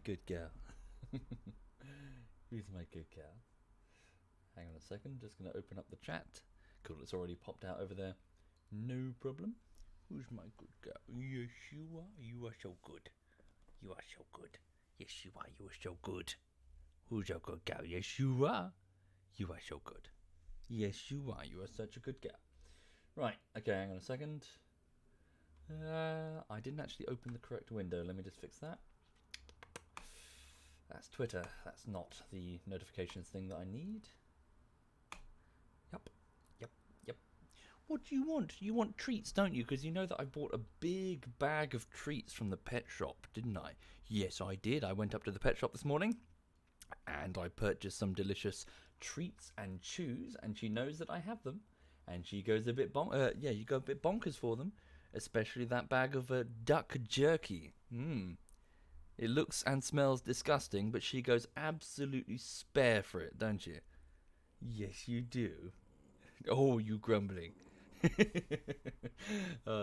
good girl? Who's my good girl? Hang on a second, just going to open up the chat. Cool, it's already popped out over there. No problem. Who's my good girl? Yes, you are. You are so good. You are so good. Yes, you are. You are so good. Who's your good girl? Yes, you are. You are so good. Yes, you are. You are such a good girl. Right, okay, hang on a second. I didn't actually open the correct window. Let me just fix that. That's Twitter. That's not the notifications thing that I need. Yep. What do you want? You want treats, don't you? Because you know that I bought a big bag of treats from the pet shop, didn't I? Yes, I did. I went up to the pet shop this morning and I purchased some delicious treats and chews, and she knows that I have them. And she goes a bit you go a bit bonkers for them, especially that bag of duck jerky. It looks and smells disgusting, but she goes absolutely spare for it, don't you? Yes, you do. Oh, you grumbling.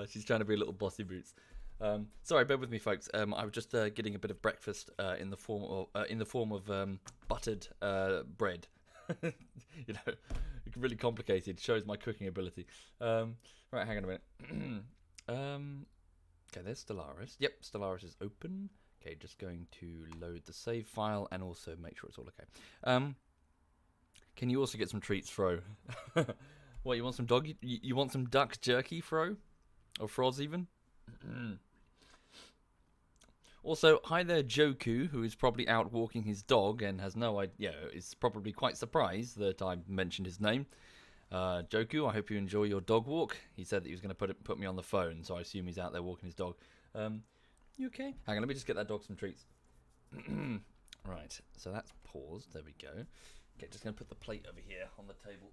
She's trying to be a little bossy boots. Sorry, bear with me, folks. I was just getting a bit of breakfast in the form of buttered bread. You know, really complicated. Shows my cooking ability. Right, hang on a minute. Okay, there's Stellaris. Yep, Stellaris is open. Okay, just going to load the save file and also make sure it's all okay. Can you also get some treats, Fro? What, you want some dog? You want some duck jerky, Fro? Or Froz even? Also, hi there, Joku, who is probably out walking his dog and has no idea, is probably quite surprised that I mentioned his name. Joku, I hope you enjoy your dog walk. He said that he was going to put me on the phone, so I assume he's out there walking his dog. You okay? Hang on, let me just get that dog some treats. Right, so that's paused. There we go. Okay, just going to put the plate over here on the table.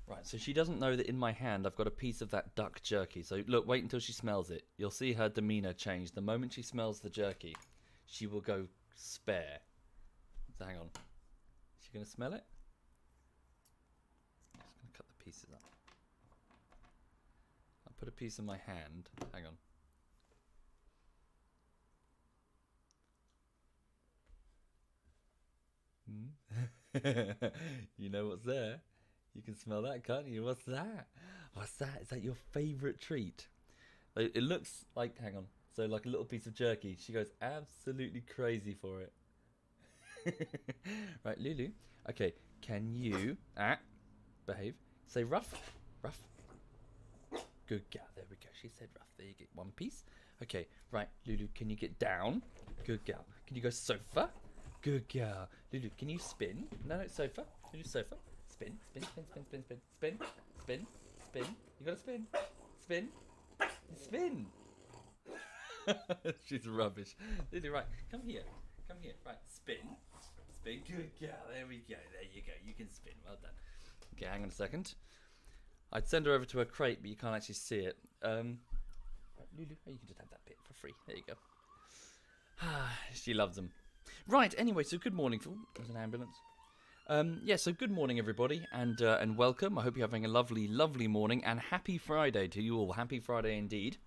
Right, so she doesn't know that in my hand I've got a piece of that duck jerky. So look, wait until she smells it. You'll see her demeanour change. The moment she smells the jerky, she will go spare. So hang on. Is she going to smell it? I'm just going to cut the pieces up. I'll put a piece in my hand. Hang on. You know what's there? You can smell that, can't you? What's that? What's that? Is that your favourite treat? It looks like, hang on, so like a little piece of jerky. She goes absolutely crazy for it. Right, Lulu. Okay, can you behave? Say rough, rough. Good girl. There we go. She said rough. There you get one piece. Okay, right, Lulu. Can you get down? Good girl. Can you go sofa? Good girl. Lulu, can you spin? No, sofa. Lulu, sofa. Spin, spin, spin, spin, spin, spin, spin, spin, spin. You gotta spin, spin, spin. She's rubbish. Lily, right, come here, right, spin, spin. Good girl. There we go. There you go. You can spin. Well done. Okay, hang on a second. I'd send her over to her crate, but you can't actually see it. Right, Lulu, you can just have that bit for free. There you go. She loves them. Right. Anyway, so good morning, Phil. There's an ambulance. So good morning, everybody, and welcome. I hope you're having a lovely, lovely morning, and happy Friday to you all. Happy Friday indeed.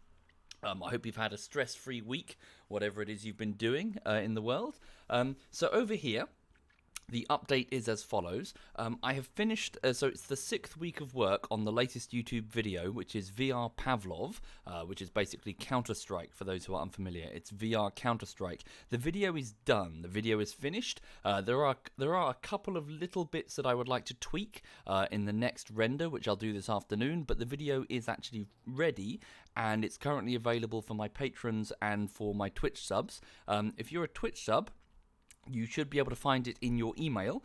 I hope you've had a stress-free week, whatever it is you've been doing in the world. So over here, the update is as follows. I have finished, so it's the 6th week of work on the latest YouTube video, which is VR Pavlov, which is basically Counter-Strike, for those who are unfamiliar. It's VR Counter-Strike. The video is done. The video is finished. There are a couple of little bits that I would like to tweak in the next render, which I'll do this afternoon, but the video is actually ready, and it's currently available for my patrons and for my Twitch subs. If you're a Twitch sub, you should be able to find it in your email.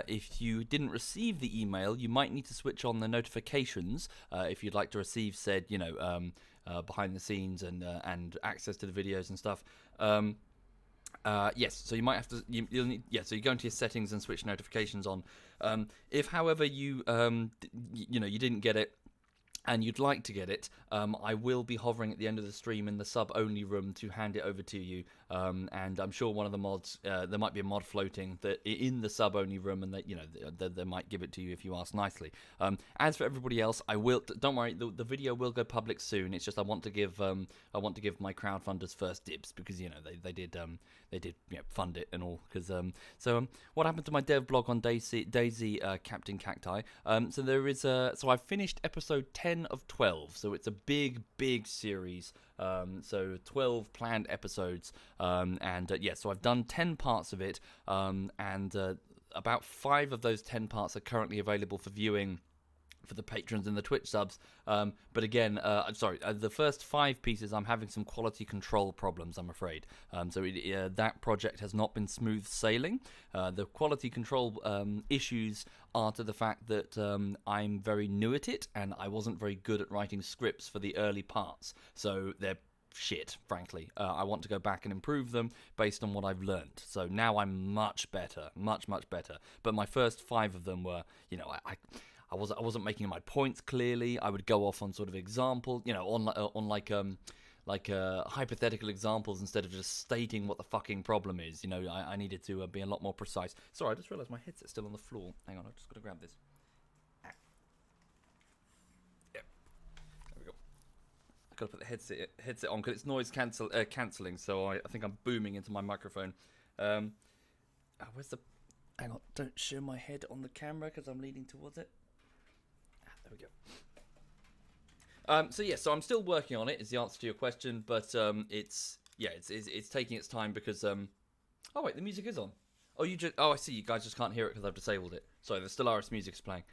If you didn't receive the email, you might need to switch on the notifications if you'd like to receive said, behind the scenes and access to the videos and stuff. Yes, so you might have to. You'll need, so you go into your settings and switch notifications on. If, however, you didn't get it, and you'd like to get it, I will be hovering at the end of the stream in the sub-only room to hand it over to you and I'm sure one of the mods, there might be a mod floating that in the sub-only room, and they might give it to you if you ask nicely. As for everybody else, I will. Don't worry, the video will go public soon. It's just I want to give my crowdfunders first dibs because they did fund it and all. Because what happened to my dev blog on Daisy Captain Cacti? So I've finished episode 10 of 12. So it's a big series. So 12 planned episodes, so I've done 10 parts of it, about 5 of those 10 parts are currently available for viewing for the patrons and the Twitch subs. But again, the first 5 pieces, I'm having some quality control problems, I'm afraid. That project has not been smooth sailing. The quality control issues are to the fact that I'm very new at it, and I wasn't very good at writing scripts for the early parts. So they're shit, frankly. I want to go back and improve them based on what I've learned. So now I'm much better, much better. But my first 5 of them were, I wasn't making my points clearly. I would go off on sort of example, on hypothetical examples instead of just stating what the fucking problem is. I needed to be a lot more precise. Sorry, I just realised my headset's still on the floor. Hang on, I've just got to grab this. Yep. There we go. I've got to put the headset on because it's noise cancelling, so I think I'm booming into my microphone. Where's the... Hang on, don't show my head on the camera because I'm leaning towards it. There we go. So I'm still working on it, is the answer to your question, but it's taking its time because oh wait, the music is on. I see, you guys just can't hear it because I've disabled it. Sorry, the Stellaris music is playing.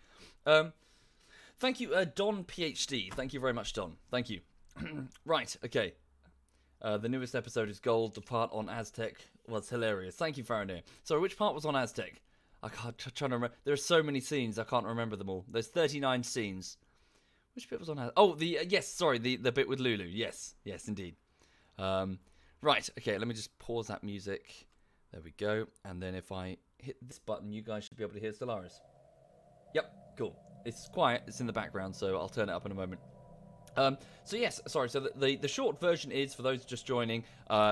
Thank you, Don PhD. Thank you very much, Don. Thank you. Right, okay. The newest episode is gold. The part on Aztec was hilarious. Thank you, Faranir. Sorry, which part was on Aztec? I can't trying to remember. There are so many scenes, I can't remember them all. There's 39 scenes. Which bit was on Aztec? Oh, the bit with Lulu. Yes, indeed. Right, okay, let me just pause that music. There we go. And then if I hit this button, you guys should be able to hear Stellaris. Yep, cool. It's quiet. It's in the background, so I'll turn it up in a moment. So the short version is, for those just joining,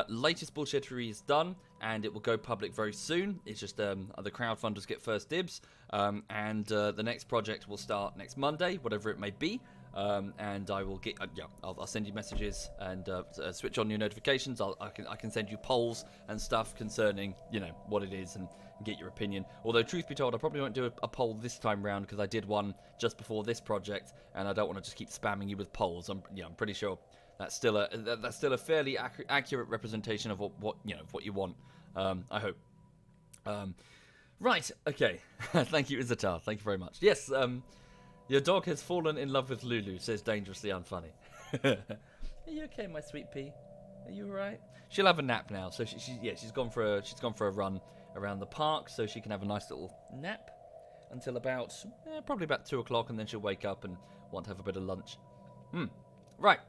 latest bullshittery is done, and it will go public very soon. It's just the crowdfunders get first dibs, and the next project will start next Monday, whatever it may be. And I will get, I'll send you messages and switch on your notifications. I can send you polls and stuff concerning, what it is and get your opinion. Although, truth be told, I probably won't do a poll this time round because I did one just before this project, and I don't want to just keep spamming you with polls. I'm pretty sure that's still a fairly accurate representation of what you want. I hope. Right. Okay. Thank you, Izatar. Thank you very much. Yes. Your dog has fallen in love with Lulu, says Dangerously Unfunny. Are you okay, my sweet pea? Are you alright? She'll have a nap now, so she's gone for a run around the park, so she can have a nice little nap until probably about 2 o'clock, and then she'll wake up and want to have a bit of lunch. Right.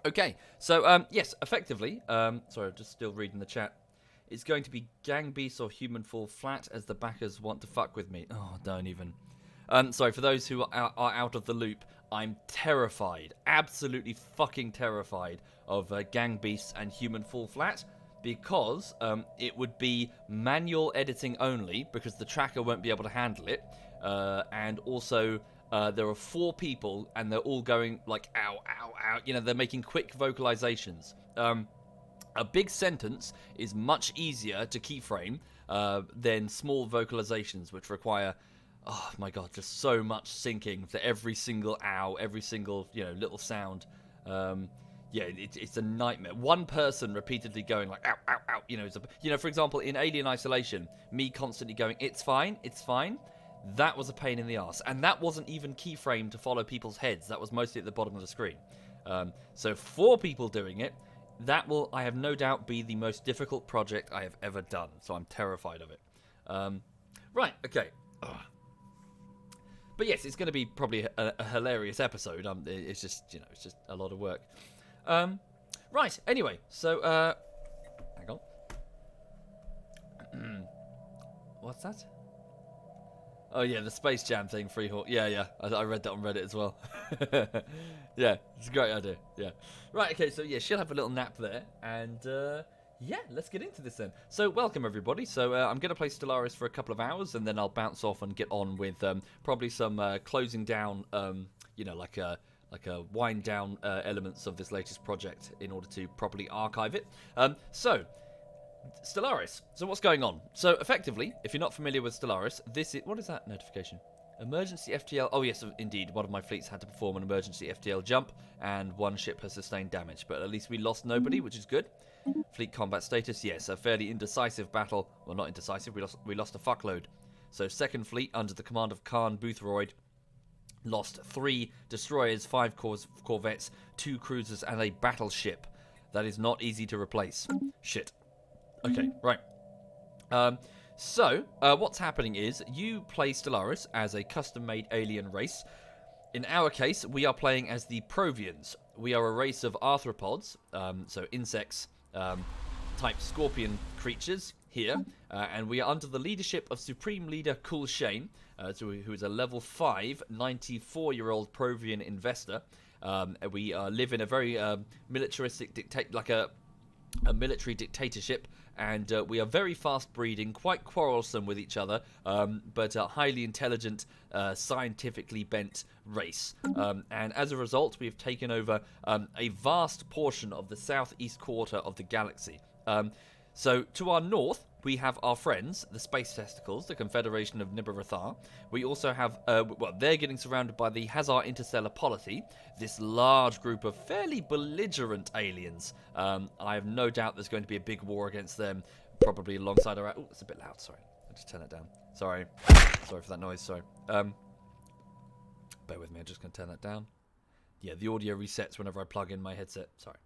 Okay. So yes, effectively. Sorry, I'm just still reading the chat. It's going to be Gang Beasts or Human Fall Flat as the backers want to fuck with me. Oh, don't even. Sorry, for those who are out of the loop, I'm terrified, absolutely fucking terrified of Gang Beasts and Human Fall Flat, because it would be manual editing only, because the tracker won't be able to handle it, and also there are 4 people, and they're all going like, ow, ow, ow, they're making quick vocalizations. A big sentence is much easier to keyframe than small vocalizations, which require... Oh my god, just so much syncing for every single ow, every single, little sound. It's a nightmare. One person repeatedly going like, ow, ow, ow, for example, in Alien Isolation, me constantly going, it's fine, that was a pain in the arse. And that wasn't even keyframed to follow people's heads. That was mostly at the bottom of the screen. So 4 people doing it, that will, I have no doubt, be the most difficult project I have ever done. So I'm terrified of it. Right, okay. Ugh. But yes, it's going to be probably a hilarious episode. It's just, it's just a lot of work. Right. Anyway, so hang on. What's that? Oh yeah, the Space Jam thing, Freehawk. Yeah. I read that on Reddit as well. Yeah, it's a great idea. Yeah. Right. Okay. So yeah, she'll have a little nap there, and Yeah, let's get into this then. So, welcome everybody. So, I'm going to play Stellaris for a couple of hours, and then I'll bounce off and get on with probably some closing down, like a wind down elements of this latest project in order to properly archive it. So, Stellaris. So, what's going on? So, effectively, if you're not familiar with Stellaris, this is what is that notification? Emergency FTL. Oh yes, indeed. One of my fleets had to perform an emergency FTL jump, and one ship has sustained damage. But at least we lost nobody, which is good. Fleet combat status, yes, a fairly indecisive battle. Well, not indecisive. We lost a fuckload. So second fleet under the command of Khan Boothroyd lost 3 destroyers, 5 corvettes, 2 cruisers, and a battleship. That is not easy to replace. Shit. Okay, right. So, what's happening is, you play Stellaris as a custom-made alien race. In our case, we are playing as the Provians. We are a race of arthropods, so insects, type scorpion creatures here, and we are under the leadership of Supreme Leader Kulshane, who is a level 5, 94-year-old Provian investor. We live in a very militaristic a military dictatorship, and we are very fast breeding, quite quarrelsome with each other, but a highly intelligent, scientifically bent race. And as a result, we have taken over a vast portion of the southeast quarter of the galaxy. So to our north, we have our friends, the Space Testicles, the Confederation of Nibarathar. We also have, they're getting surrounded by the Hazar Interstellar Polity, this large group of fairly belligerent aliens. I have no doubt there's going to be a big war against them, probably alongside our... Oh, it's a bit loud, sorry. I'll just turn it down. Sorry. Sorry for that noise, sorry. Bear with me, I'm just going to turn that down. Yeah, the audio resets whenever I plug in my headset. Sorry.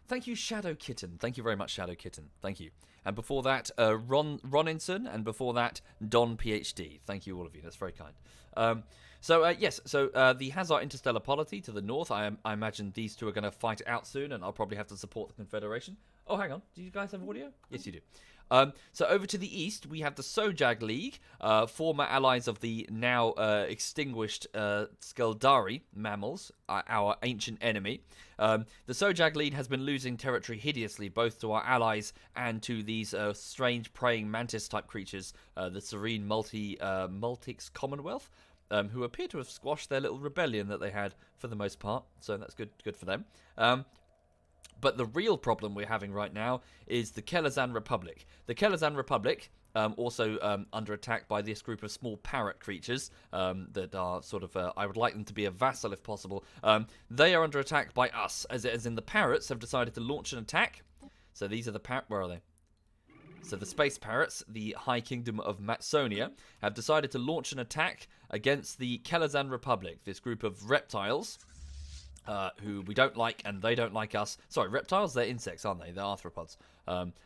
Thank you, Shadow Kitten. Thank you very much, Shadow Kitten. Thank you. And before that, Roninson, and before that, Don PhD. Thank you, all of you. That's very kind. The Hazar Interstellar Polity to the north. I imagine these two are going to fight it out soon, and I'll probably have to support the Confederation. Oh, hang on. Do you guys have audio? Yes, you do. So over to the east, we have the Sojag League, former allies of the now extinguished Skeldari mammals, our ancient enemy. The Sojag League has been losing territory hideously, both to our allies and to these strange praying mantis-type creatures, the Serene Multix Commonwealth, who appear to have squashed their little rebellion that they had for the most part, so that's good for them. But the real problem we're having right now is the Kelazan Republic. The Kelazan Republic, also under attack by this group of small parrot creatures that are sort of, I would like them to be a vassal if possible. They are under attack by us, as in the parrots have decided to launch an attack. So these are the parrot, where are they? So the space parrots, the High Kingdom of Matsonia, have decided to launch an attack against the Kelazan Republic, this group of reptiles. Who we don't like, and they don't like us. Sorry, reptiles, they're insects, aren't they? They're arthropods.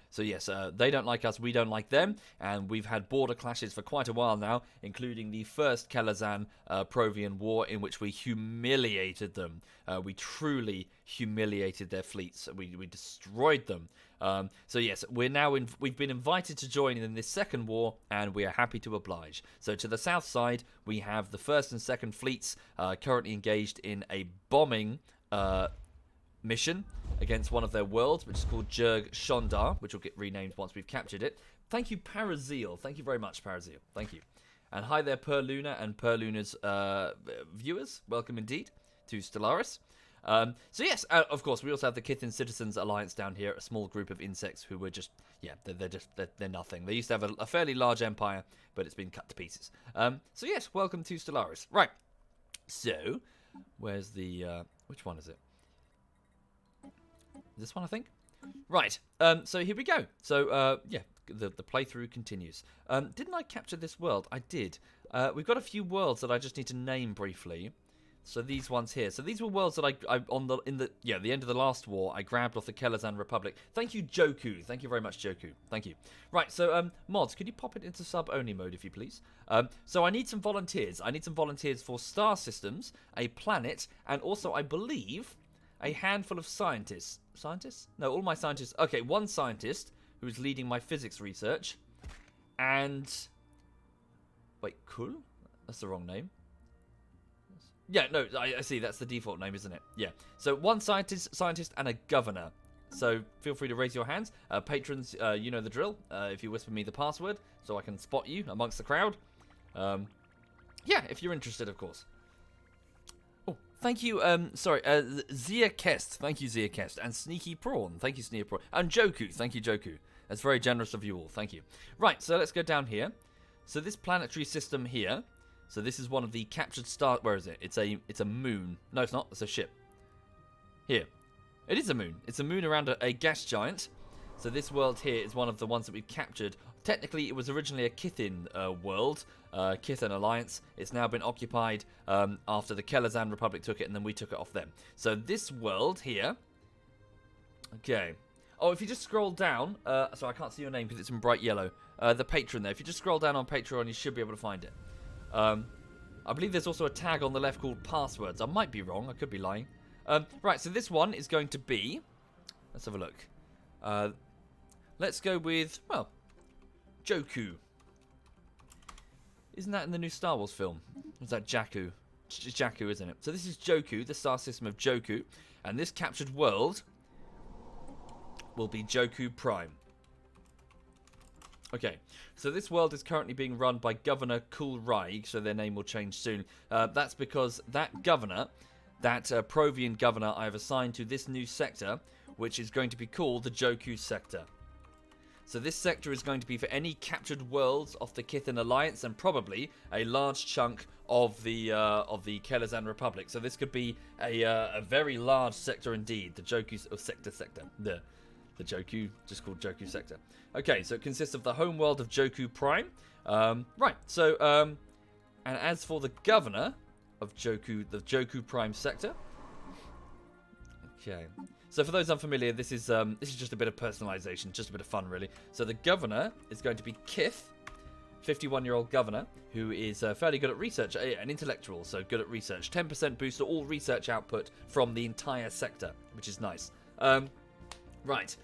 So yes, they don't like us, we don't like them, and we've had border clashes for quite a while now, including the first Kelazan Provian War, in which we humiliated them. We truly humiliated their fleets. We destroyed them. So yes, we've been invited to join in this second war, and we are happy to oblige. So to the south side, we have the first and second fleets currently engaged in a bombing mission against one of their worlds, which is called Jurg Shondar, which will get renamed once we've captured it. Thank you, Parazeal. Thank you very much, Parazeal. Thank you. And hi there, Perluna and Perluna's viewers. Welcome indeed to Stellaris. So yes, of course, we also have the Kithin Citizens Alliance down here, a small group of insects who were just, they're nothing. They used to have a fairly large empire, but it's been cut to pieces. So yes, welcome to Stellaris. Right, so, where's the, which one is it? This one, I think? Right, so here we go. So, the playthrough continues. Didn't I capture this world? I did. We've got a few worlds that I just need to name briefly. So these ones here. So these were worlds that the end of the last war, I grabbed off the Kelazan Republic. Thank you, Joku. Thank you very much, Joku. Thank you. Right, so, mods, could you pop it into sub-only mode, if you please? So I need some volunteers. I need some volunteers for star systems, a planet, and also, I believe, a handful of scientists. Scientists? No, all my scientists. Okay, one scientist who's leading my physics research. And... Wait, Kul? That's the wrong name. Yeah, no, I see. That's the default name, isn't it? Yeah. So one scientist and a governor. so feel free to raise your hands. Patrons, you know the drill. If you whisper me the password, so I can spot you amongst the crowd. Yeah, if you're interested, of course. Oh, thank you, Zia Kest. Thank you, Zia Kest. And Sneaky Prawn. Thank you, Sneaky Prawn. And Joku. Thank you, Joku. That's very generous of you all. Thank you. Right, so let's go down here. So this planetary system here. So this is one of the captured star... Where is it? It's a moon. No, it's not. It's a ship. Here. It is a moon. It's a moon around a gas giant. So this world here is one of the ones that we've captured. Technically, it was originally a Kithin world, Kithin Alliance. It's now been occupied after the Kelazan Republic took it, and then we took it off them. So this world here... Okay. Oh, if you just scroll down... sorry, I can't see your name because it's in bright yellow. The patron there. If you just scroll down on Patreon, you should be able to find it. I believe there's also a tag on the left called passwords. I might be wrong. I could be lying. Right, so this one is going to be... Let's have a look. Let's go with, well, Joku. Isn't that in the new Star Wars film? Or is that Jakku? Jakku, isn't it? So this is Joku, the star system of Joku. And this captured world will be Joku Prime. Okay, so this world is currently being run by Governor Kulraig, so their name will change soon. That's because that governor, that Provian governor I have assigned to this new sector, which is going to be called the Joku sector. So this sector is going to be for any captured worlds of the Kithin Alliance and probably a large chunk of the Kelazan Republic. So this could be a very large sector indeed, the Joku sector. The Joku, just called Joku sector. Okay, so it consists of the home world of Joku Prime. Right, so and as for the governor of Joku, the Joku Prime sector. Okay. So for those unfamiliar, this is just a bit of personalization, just a bit of fun, really. So the governor is going to be Kith, 51-year-old governor, who is fairly good at research, an intellectual, so good at research. 10% boost to all research output from the entire sector, which is nice. Right,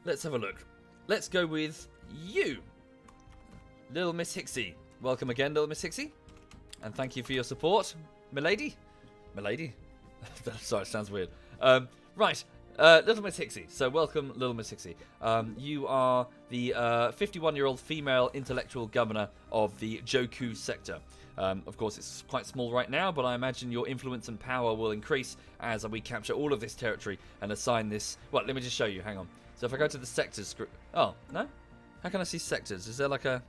let's have a look. Let's go with you, Little Miss Hixie. Welcome again, Little Miss Hixie, and thank you for your support, milady. Milady? Sorry, it sounds weird. Right, Little Miss Hixie. So welcome, Little Miss Hixie. You are the 51-year-old female intellectual governor of the Joku sector. Of course, it's quite small right now, but I imagine your influence and power will increase as we capture all of this territory and assign this... Well, let me just show you. Hang on. So if I go to the sectors... Oh, no? How can I see sectors? Is there like a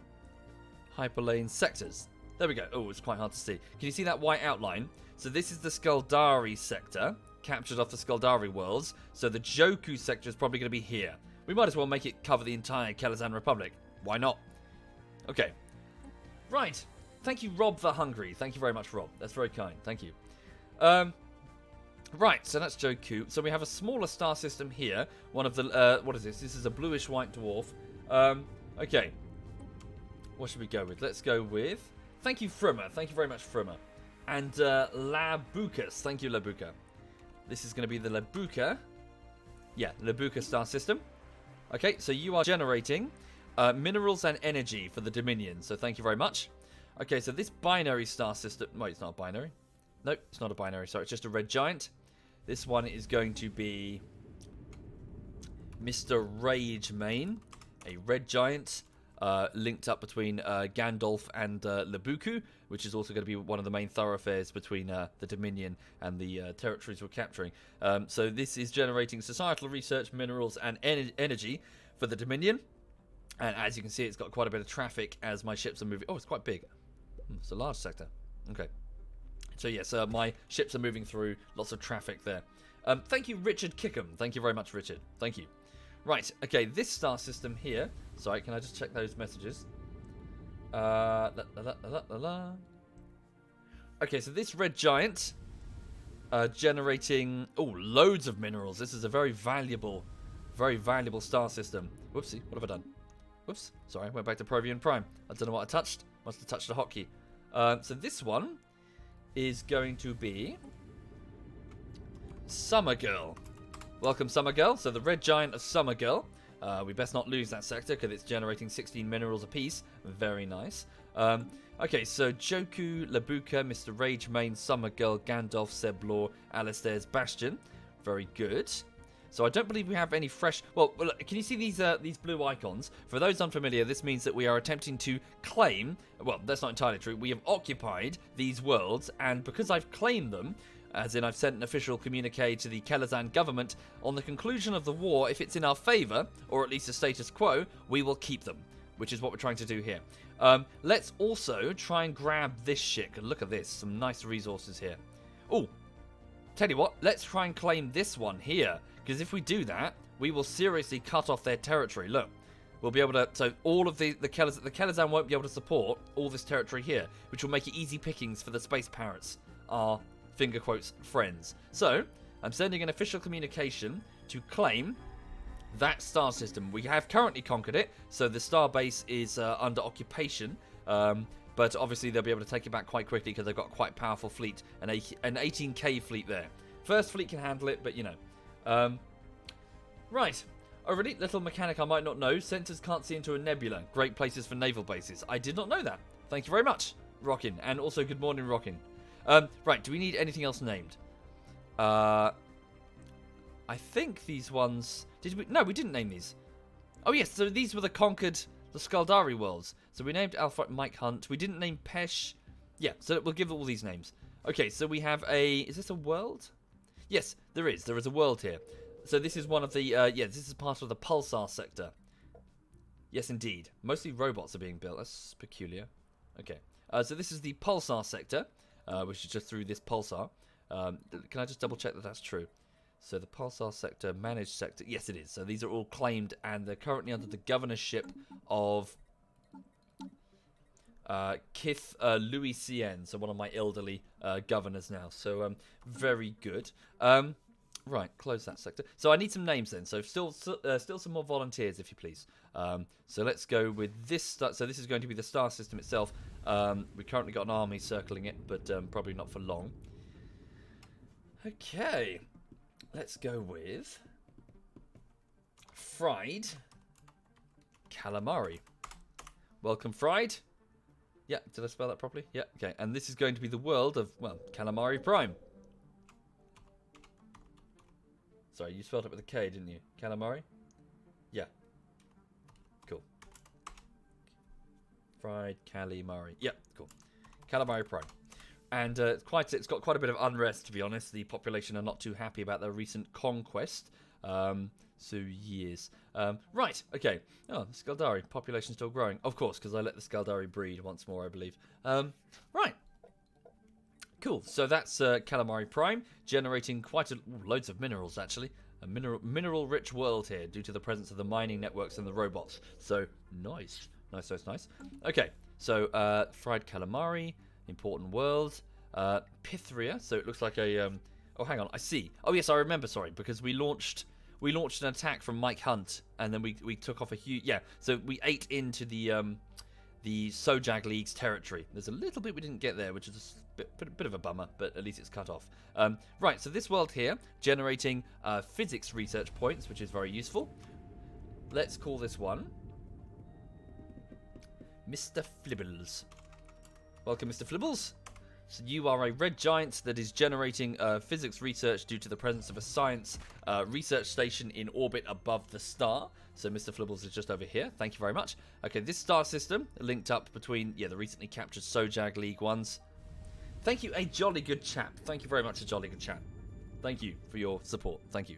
hyperlane sectors? There we go. Oh, it's quite hard to see. Can you see that white outline? So this is the Skuldari sector, captured off the Skuldari worlds. So the Joku sector is probably going to be here. We might as well make it cover the entire Kelazan Republic. Why not? Okay. Right. Thank you, Rob the Hungry. Thank you very much, Rob. That's very kind. Thank you. Right, so that's Joku. So we have a smaller star system here. One of the... what is this? This is a bluish-white dwarf. Okay. What should we go with? Let's go with... Thank you, Frimmer. Thank you very much, Frimmer. And Labucas. Thank you, Labuca. This is going to be the Labuca. Yeah, Labuca star system. Okay, so you are generating minerals and energy for the Dominion. So thank you very much. Okay, so this binary star system... Wait, it's not a binary. Nope, it's not a binary. Sorry, it's just a red giant. This one is going to be Mr. Rage Main. A red giant linked up between Gandalf and Labuku, which is also going to be one of the main thoroughfares between the Dominion and the territories we're capturing. So this is generating societal research, minerals, and energy for the Dominion. And as you can see, it's got quite a bit of traffic as my ships are moving. Oh, it's quite big. It's a large sector. Okay. So yes, my ships are moving through. Lots of traffic there. Thank you, Richard Kickham. Thank you very much, Richard. Thank you. Right, okay, this star system here. Sorry, can I just check those messages? Okay, so this red giant generating loads of minerals. This is a very valuable star system. Whoopsie, what have I done? Whoops, sorry, went back to Provian Prime. I don't know what I touched. Must have touched a hotkey. So this one is going to be Summer Girl. Welcome, Summer Girl. So the red giant of Summer Girl. We best not lose that sector because it's generating 16 minerals apiece. Very nice. Okay, so Joku, Labuca, Mr. Rage Main, Summer Girl, Gandalf, Seblor, Alistair's Bastion. Very good. So I don't believe we have any fresh... Well, look, can you see these blue icons? For those unfamiliar, this means that we are attempting to claim... Well, that's not entirely true. We have occupied these worlds, and because I've claimed them, as in I've sent an official communique to the Kelazan government, on the conclusion of the war, if it's in our favour, or at least a status quo, we will keep them, which is what we're trying to do here. Let's also try and grab this shit. Look at this. Some nice resources here. Oh, tell you what, let's try and claim this one here. Because if we do that, we will seriously cut off their territory. Look, we'll be able to... So all of the Kelazan won't be able to support all this territory here, which will make it easy pickings for the space parrots, our, finger quotes, friends. So, I'm sending an official communication to claim that star system. We have currently conquered it, so the star base is under occupation. But obviously they'll be able to take it back quite quickly because they've got quite a powerful fleet, an 18k fleet there. First fleet can handle it, but you know. Right. Already, little mechanic I might not know. Sensors can't see into a nebula. Great places for naval bases. I did not know that. Thank you very much, Rockin. And also good morning, Rockin. Right, do we need anything else named? I think these ones... Did we? No, we didn't name these. Oh yes, so these were the conquered, the Skaldari worlds. So we named Alpha Mike Hunt. We didn't name Pesh. Yeah, so we'll give all these names. Okay, so we have a... Is this a world? Yes, there is. There is a world here. So this is one of the... yeah, this is part of the Pulsar sector. Yes, indeed. Mostly robots are being built. That's peculiar. Okay. So this is the Pulsar sector, which is just through this Pulsar. Can I just double check that that's true? So the Pulsar sector, managed sector. Yes, it is. So these are all claimed, and they're currently under the governorship of Kith Louis Cien, so one of my elderly governors now. So very good. Right, close that sector. So I need some names then. So still some more volunteers, if you please. So let's go with this. So this is going to be the star system itself. We currently got an army circling it, but probably not for long. Okay, let's go with Fried Calamari. Welcome, Fried. Yeah, did I spell that properly? Yeah, okay. And this is going to be the world of, well, Calamari Prime. Sorry, you spelled it with a K, didn't you? Calamari? Yeah. Cool. Fried Calamari. Yeah, cool. Calamari Prime. And it's got quite a bit of unrest, to be honest. The population are not too happy about their recent conquest. So, yes. Right, okay. Oh, the Skaldari. Population still growing. Of course, because I let the Skaldari breed once more, I believe. Right. Cool. So that's Calamari Prime, generating loads of minerals, actually. A mineral-rich world here due to the presence of the mining networks and the robots. So, nice. Nice, nice, nice. Okay, so Fried Calamari, important world. Pythria, so it looks like a... oh, hang on, I see. Oh, yes, I remember, sorry, because we launched an attack from Mike Hunt, and then we took off a huge... Yeah, so we ate into the Sojag League's territory. There's a little bit we didn't get there, which is a bit of a bummer, but at least it's cut off. Right, so this world here, generating physics research points, which is very useful. Let's call this one Mr. Flibbles. Welcome, Mr. Flibbles. So you are a red giant that is generating physics research due to the presence of a science research station in orbit above the star. So Mr. Flibbles is just over here. Thank you very much. Okay, this star system linked up between, the recently captured Sojag League ones. Thank you, a jolly good chap. Thank you very much, a jolly good chap. Thank you for your support. Thank you.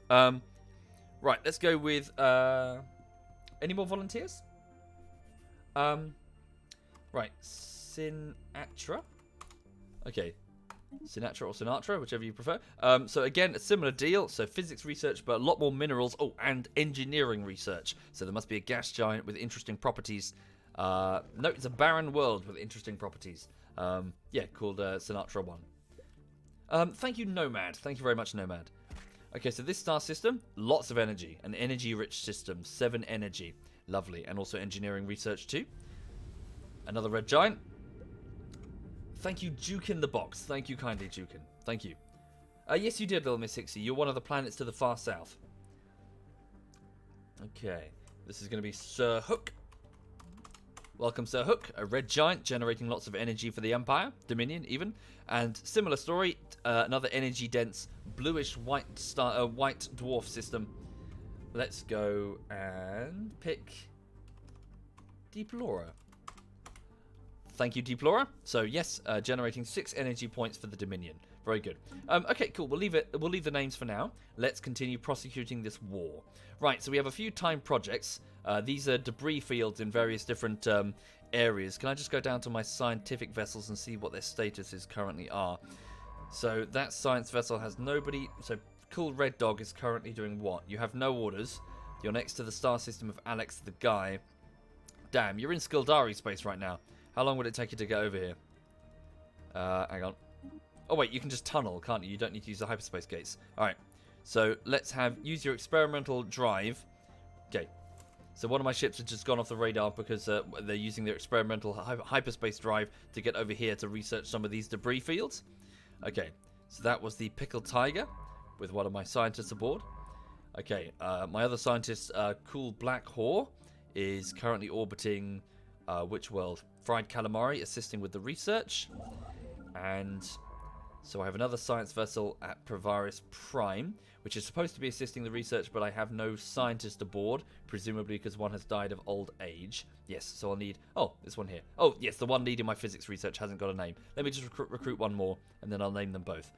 Right, let's go with... any more volunteers? Right, Sinatra. Okay, Sinatra or Sinatra, whichever you prefer. So again, a similar deal. So physics research, but a lot more minerals. Oh, and engineering research. So there must be a gas giant with interesting properties. No, it's a barren world with interesting properties. Yeah, called Sinatra 1. Thank you, Nomad. Thank you very much, Nomad. Okay, so this star system, lots of energy. An energy-rich system. 7 energy. Lovely. And also engineering research too. Another red giant. Thank you, Duke in the box. Thank you kindly, Dukin. Thank you. Yes, you did, Little Miss Hixie. You're one of the planets to the far south. Okay. This is going to be Sir Hook. Welcome, Sir Hook. A red giant generating lots of energy for the Empire. Dominion, even. And similar story. Another energy-dense bluish white star, white dwarf system. Let's go and pick Deplora. Thank you, Deplora. So yes, generating 6 energy points for the Dominion. Very good. Okay, cool. We'll leave the names for now. Let's continue prosecuting this war. Right. So we have a few time projects. These are debris fields in various different areas. Can I just go down to my scientific vessels and see what their statuses currently are? So that science vessel has nobody. So Cool Red Dog is currently doing what? You have no orders. You're next to the star system of Alex the Guy. Damn, you're in Skildari space right now. How long would it take you to get over here? Hang on. Oh wait, you can just tunnel, can't you? You don't need to use the hyperspace gates. Alright, so let's use your experimental drive. Okay, so one of my ships has just gone off the radar because they're using their experimental hyperspace drive to get over here to research some of these debris fields. Okay, so that was the Pickled Tiger with one of my scientists aboard. Okay, my other scientist, Cool Black Whore, is currently orbiting which world? Fried Calamari, assisting with the research. And so I have another science vessel at Provaris Prime, which is supposed to be assisting the research, but I have no scientist aboard, presumably because one has died of old age. Yes, so I'll need... Oh, this one here. Oh, yes, the one leading my physics research hasn't got a name. Let me just recruit one more, and then I'll name them both.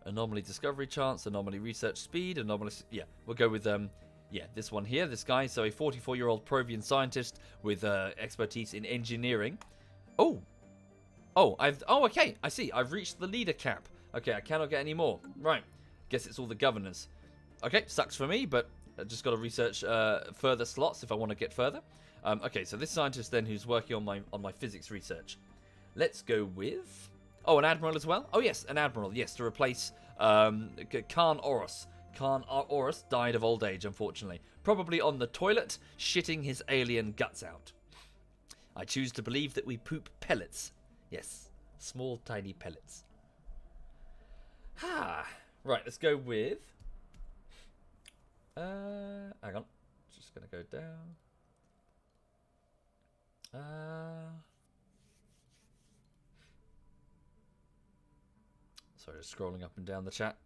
Anomaly discovery chance, anomaly research speed, anomaly... Yeah, we'll go with... Yeah, this one here, this guy. So a 44-year-old Provian scientist with expertise in engineering. Oh, okay, I see. I've reached the leader cap. Okay, I cannot get any more. Right, guess it's all the governors. Okay, sucks for me, but I just got to research further slots if I want to get further. Okay, so this scientist then who's working on my physics research. Let's go with... Oh, an admiral as well? Oh, yes, an admiral. Yes, to replace Khan Oros. Khan Oros died of old age, unfortunately. Probably on the toilet, shitting his alien guts out. I choose to believe that we poop pellets. Yes, small, tiny pellets. Right, let's go with... hang on. Just going to go down. Sorry, just scrolling up and down the chat.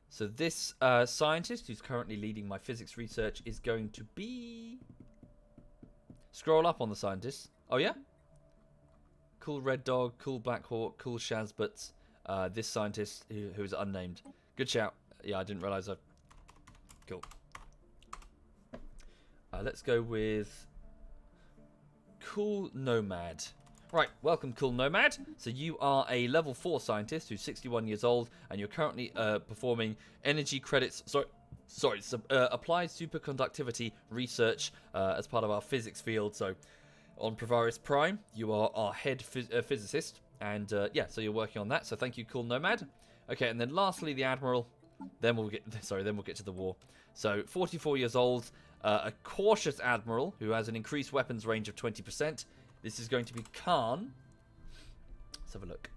So this scientist who's currently leading my physics research is going to be... Scroll up on the scientist. Oh, yeah? Cool Red Dog, Cool Black Hawk, Cool Shazbut. This scientist who is unnamed. Good shout. Yeah, I didn't realise I... Cool. Let's go with... Cool Nomad. Right, welcome, Cool Nomad. So you are a level 4 scientist who's 61 years old, and you're currently performing energy credits... applied superconductivity research as part of our physics field. So on Provaris Prime, you are our head physicist, and yeah, so you're working on that. So thank you, Cool Nomad. Okay, and then lastly, the Admiral. Then we'll get to the war. So 44 years old, a cautious Admiral who has an increased weapons range of 20%. This is going to be Khan. Let's have a look.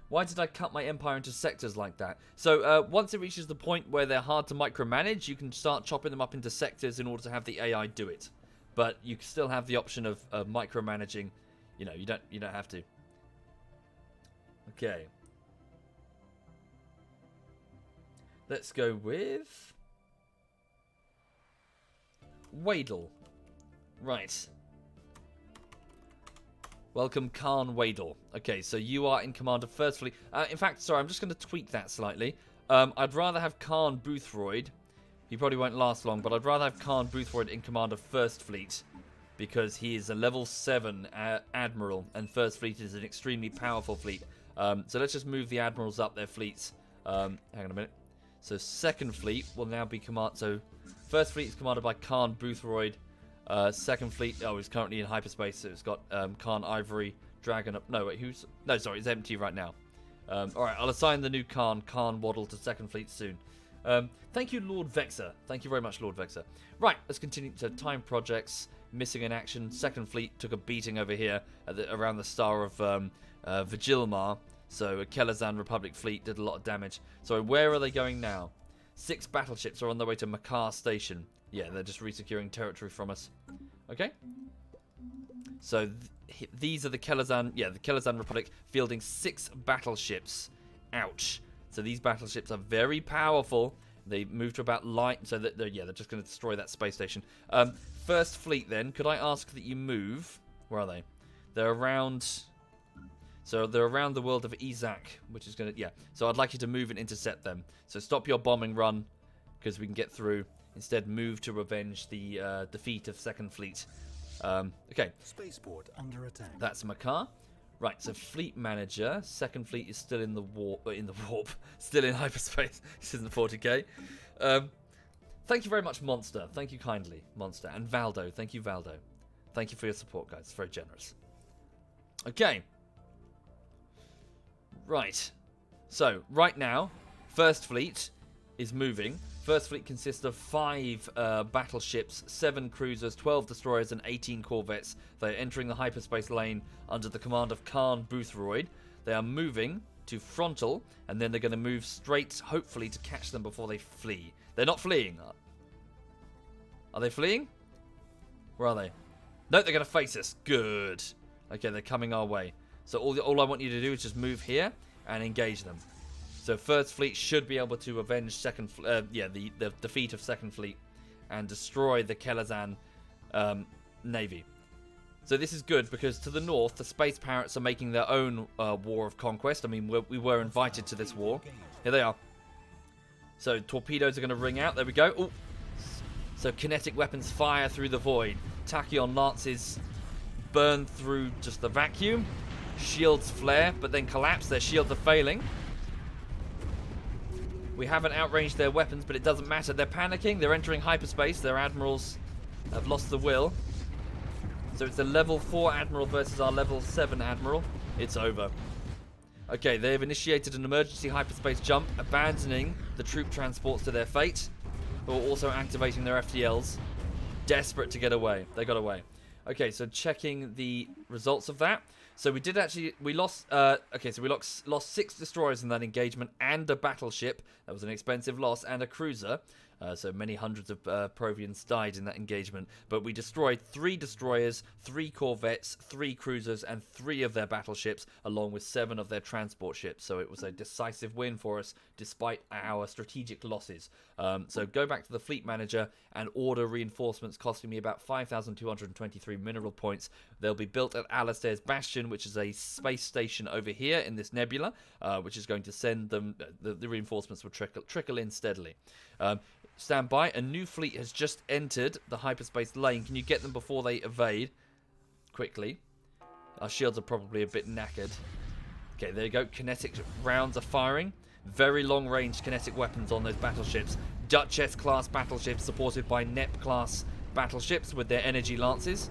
Why did I cut my empire into sectors like that? So once it reaches the point where they're hard to micromanage, you can start chopping them up into sectors in order to have the AI do it. But you still have the option of micromanaging. You know, you don't have to. Okay. Let's go with Wadle. Right. Welcome, Khan Wadle. Okay, so you are in command of First Fleet. In fact, sorry, I'm just going to tweak that slightly. I'd rather have Khan Boothroyd. He probably won't last long, but I'd rather have Khan Boothroyd in command of First Fleet because he is a level 7 Admiral, and First Fleet is an extremely powerful fleet. So let's just move the Admirals up their fleets. Hang on a minute. So Second Fleet will now be commanded... So First Fleet is commanded by Khan Boothroyd. Second Fleet, is currently in hyperspace, so it's got Khan Ivory, Dragon up. No, wait, no, sorry, it's empty right now. Alright, I'll assign the new Khan Waddle to Second Fleet soon. Thank you, Lord Vexer. Thank you very much, Lord Vexer. Right, let's continue to time projects. Missing in action. Second Fleet took a beating over here around the star of Vigilmar. So a Kelazan Republic fleet did a lot of damage. So where are they going now? 6 battleships are on their way to Makar Station. Yeah, they're just resecuring territory from us. Okay. So these are the Kelazan... Yeah, the Kelazan Republic fielding 6 battleships Ouch. So these battleships are very powerful. They move to about light, so that they're just going to destroy that space station. First fleet, then. Could I ask that you move? Where are they? They're around. So they're around the world of Izak, which is going to So I'd like you to move and intercept them. So stop your bombing run, because we can get through. Instead, move to revenge the defeat of Second Fleet. Okay. Spaceport under attack. That's Makar. Right, so Fleet Manager. Second Fleet is still in the warp. Still in hyperspace. This isn't 40k. Thank you very much, Monster. Thank you kindly, Monster. And Valdo. Thank you, Valdo. Thank you for your support, guys. It's very generous. Okay. Right. So, right now, First Fleet is moving. First Fleet consists of 5 battleships, 7 cruisers, 12 destroyers, and 18 corvettes. They're entering the hyperspace lane under the command of Khan Boothroyd. They are moving to frontal, and then they're going to move straight, hopefully, to catch them before they flee. They're not fleeing. Are they fleeing? Where are they? No, they're going to face us. Good. Okay, they're coming our way. So all I want you to do is just move here and engage them. So First Fleet should be able to avenge the defeat of Second Fleet and destroy the Kelazan navy. So this is good because to the north, the Space Pirates are making their own war of conquest. I mean, we were invited to this war. Here they are. So torpedoes are going to ring out. There we go. Ooh. So kinetic weapons fire through the void. Tachyon lances burn through just the vacuum. Shields flare, but then collapse. Their shields are failing. We haven't outranged their weapons, but it doesn't matter. They're panicking. They're entering hyperspace. Their admirals have lost the will. So it's a level 4 admiral versus our level 7 admiral. It's over. Okay, they have initiated an emergency hyperspace jump, abandoning the troop transports to their fate, but also activating their FTLs. Desperate to get away. They got away. Okay, so checking the results of that. So we lost 6 destroyers in that engagement and a battleship. That was an expensive loss, and a cruiser. So many hundreds of Provians died in that engagement. But we destroyed 3 destroyers, 3 corvettes, 3 cruisers, and 3 of their battleships, along with 7 of their transport ships. So it was a decisive win for us, despite our strategic losses. So go back to the fleet manager and order reinforcements, costing me about 5,223 mineral points. They'll be built at Alastair's Bastion, which is a space station over here in this nebula, which is going to send them. The reinforcements will trickle in steadily. Stand by. A new fleet has just entered the hyperspace lane. Can you get them before they evade? Quickly. Our shields are probably a bit knackered. Okay, there you go. Kinetic rounds are firing. Very long-range kinetic weapons on those battleships. Duchess-class battleships supported by Nep-class battleships with their energy lances.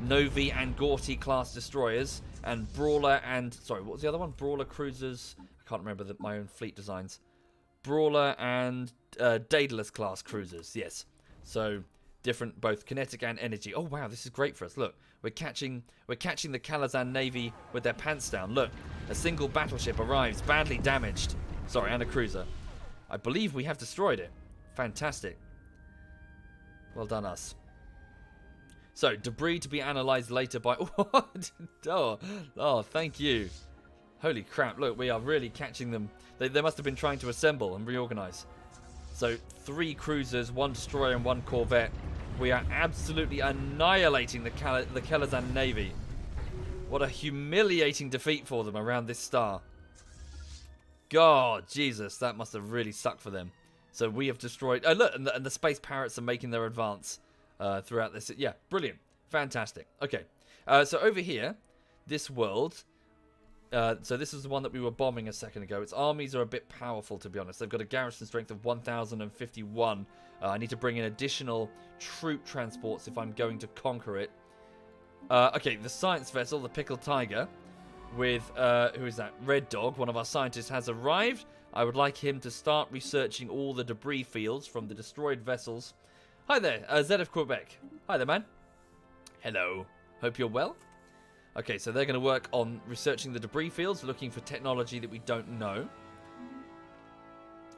Novi and Gorty-class destroyers. And Brawler and... Sorry, what was the other one? Brawler cruisers. I can't remember my own fleet designs. Brawler and Daedalus class cruisers, yes. So different, both kinetic and energy. Oh wow, this is great for us. Look, we're catching the Kelazan navy with their pants down. Look, a single battleship arrives, badly damaged. Sorry, and a cruiser. I believe we have destroyed it. Fantastic. Well done, us. So debris to be analysed later by. Oh, thank you. Holy crap! Look, we are really catching them. They must have been trying to assemble and reorganize. So 3 cruisers, 1 destroyer, and 1 corvette. We are absolutely annihilating the Kelazan navy. What a humiliating defeat for them around this star. God, Jesus, that must have really sucked for them. So we have destroyed. Oh look, and the space pirates are making their advance throughout this. Yeah, brilliant, fantastic. Okay, so over here, this world. So this is the one that we were bombing a second ago. Its armies are a bit powerful, to be honest. They've got a garrison strength of 1,051. I need to bring in additional troop transports if I'm going to conquer it. Okay, the science vessel, the Pickled Tiger, with, who is that? Red Dog, one of our scientists, has arrived. I would like him to start researching all the debris fields from the destroyed vessels. Hi there, Zed of Quebec. Hi there, man. Hello. Hope you're well. Okay, so they're going to work on researching the debris fields, looking for technology that we don't know.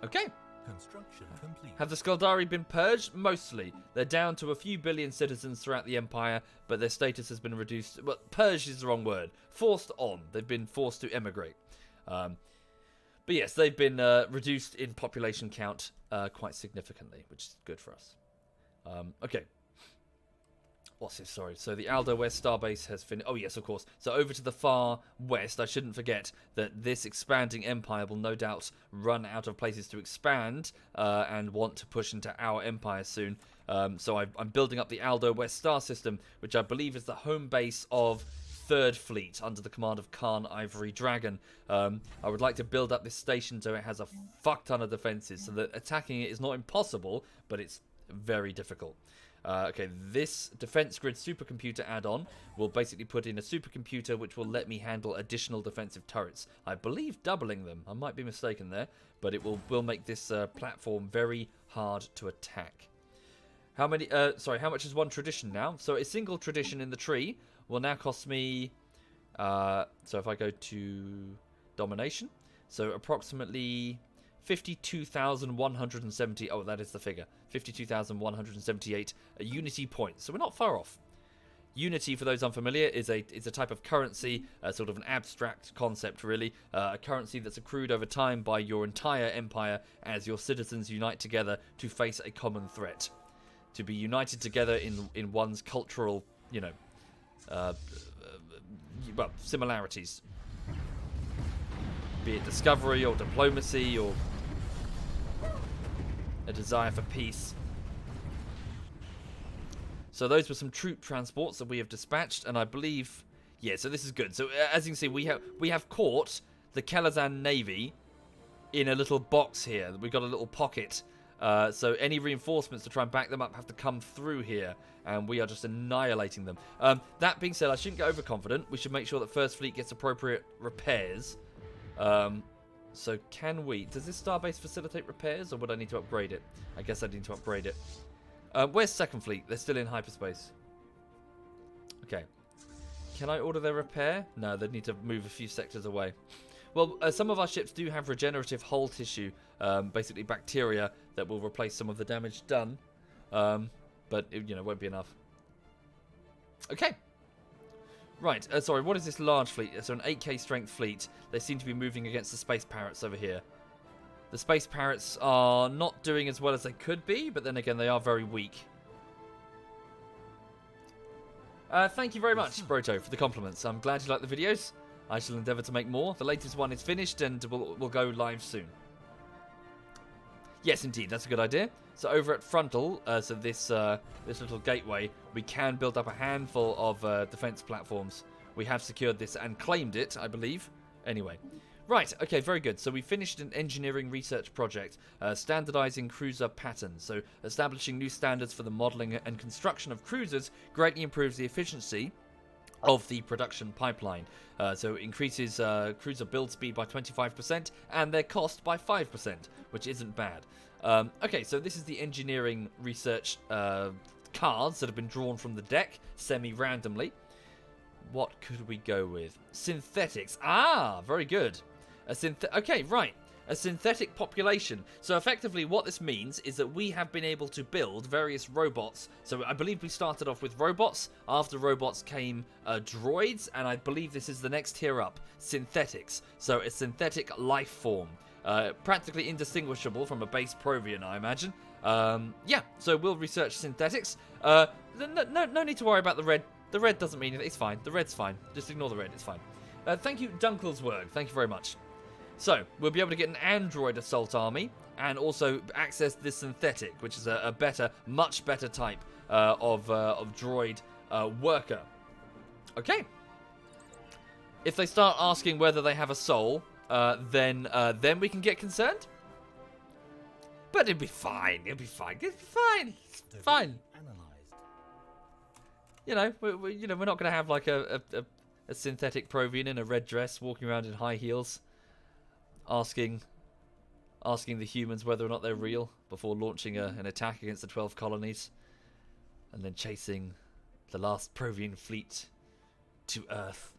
Okay. Construction complete. Have the Skaldari been purged? Mostly. They're down to a few billion citizens throughout the Empire, but their status has been reduced. Well, purged is the wrong word. Forced on. They've been forced to emigrate. But But yes, they've been reduced in population count quite significantly, which is good for us. Okay. What's this? Sorry. So the Aldo West Starbase has finished. Oh, yes, of course. So over to the far west, I shouldn't forget that this expanding empire will no doubt run out of places to expand and want to push into our empire soon. So I'm building up the Aldo West Star System, which I believe is the home base of 3rd Fleet under the command of Khan Ivory Dragon. I would like to build up this station so it has a fuck ton of defenses, so that attacking it is not impossible, but it's very difficult. Okay, this defense grid supercomputer add-on will basically put in a supercomputer which will let me handle additional defensive turrets. I believe doubling them. I might be mistaken there, but it will make this platform very hard to attack. How much is one tradition now? So a single tradition in the tree will now cost me, so if I go to domination, so approximately 52,170, oh, that is the figure, 52,178 unity points. So we're not far off. Unity, for those unfamiliar, is a type of currency, sort of an abstract concept, really. A currency that's accrued over time by your entire empire as your citizens unite together to face a common threat. To be united together in one's cultural, similarities. Be it discovery or diplomacy or a desire for peace. So those were some troop transports that we have dispatched, and I believe, yeah. So this is good. So as you can see, we have caught the Kelazan Navy in a little box here. We've got a little pocket. So any reinforcements to try and back them up have to come through here, and we are just annihilating them. That being said, I shouldn't get overconfident. We should make sure that First Fleet gets appropriate repairs. So can we... Does this starbase facilitate repairs, or would I need to upgrade it? I guess I need to upgrade it. Where's Second Fleet? They're still in hyperspace. Okay. Can I order their repair? No, they'd need to move a few sectors away. Well, some of our ships do have regenerative hull tissue, basically bacteria that will replace some of the damage done. But it won't be enough. Okay. Right, sorry, what is this large fleet? So an 8k strength fleet. They seem to be moving against the space parrots over here. The space parrots are not doing as well as they could be, but then again, they are very weak. Thank you very much, Broto, for the compliments. I'm glad you like the videos. I shall endeavour to make more. The latest one is finished and we'll go live soon. Yes, indeed, that's a good idea. So over at Frontal, so this little gateway, we can build up a handful of defence platforms. We have secured this and claimed it, I believe. Anyway. Right, okay, very good. So we finished an engineering research project, standardising cruiser patterns. So establishing new standards for the modelling and construction of cruisers greatly improves the efficiency of the production pipeline. So it increases cruiser build speed by 25% and their cost by 5%, which isn't bad. Okay, so this is the engineering research cards that have been drawn from the deck semi-randomly. What could we go with? Synthetics. Ah, very good. Okay, right. A synthetic population. So effectively what this means is that we have been able to build various robots. So I believe we started off with robots. After robots came droids, and I believe this is the next tier up, synthetics. So a synthetic life form. Practically indistinguishable from a base Provian, I imagine. Yeah, so we'll research synthetics. No need to worry about the red. The red doesn't mean anything. It's fine. The red's fine. Just ignore the red. It's fine. Thank you, Dunkelswerg. Thank you very much. So, we'll be able to get an android assault army and also access this synthetic, which is a better, much better type of droid worker. Okay. If they start asking whether they have a soul, then we can get concerned. But it'll be fine. It'll be fine. It'll be fine. It's fine. We're not going to have like a synthetic Provian in a red dress walking around in high heels, asking the humans whether or not they're real before launching an attack against the 12 colonies, and then chasing the last Provian fleet to Earth.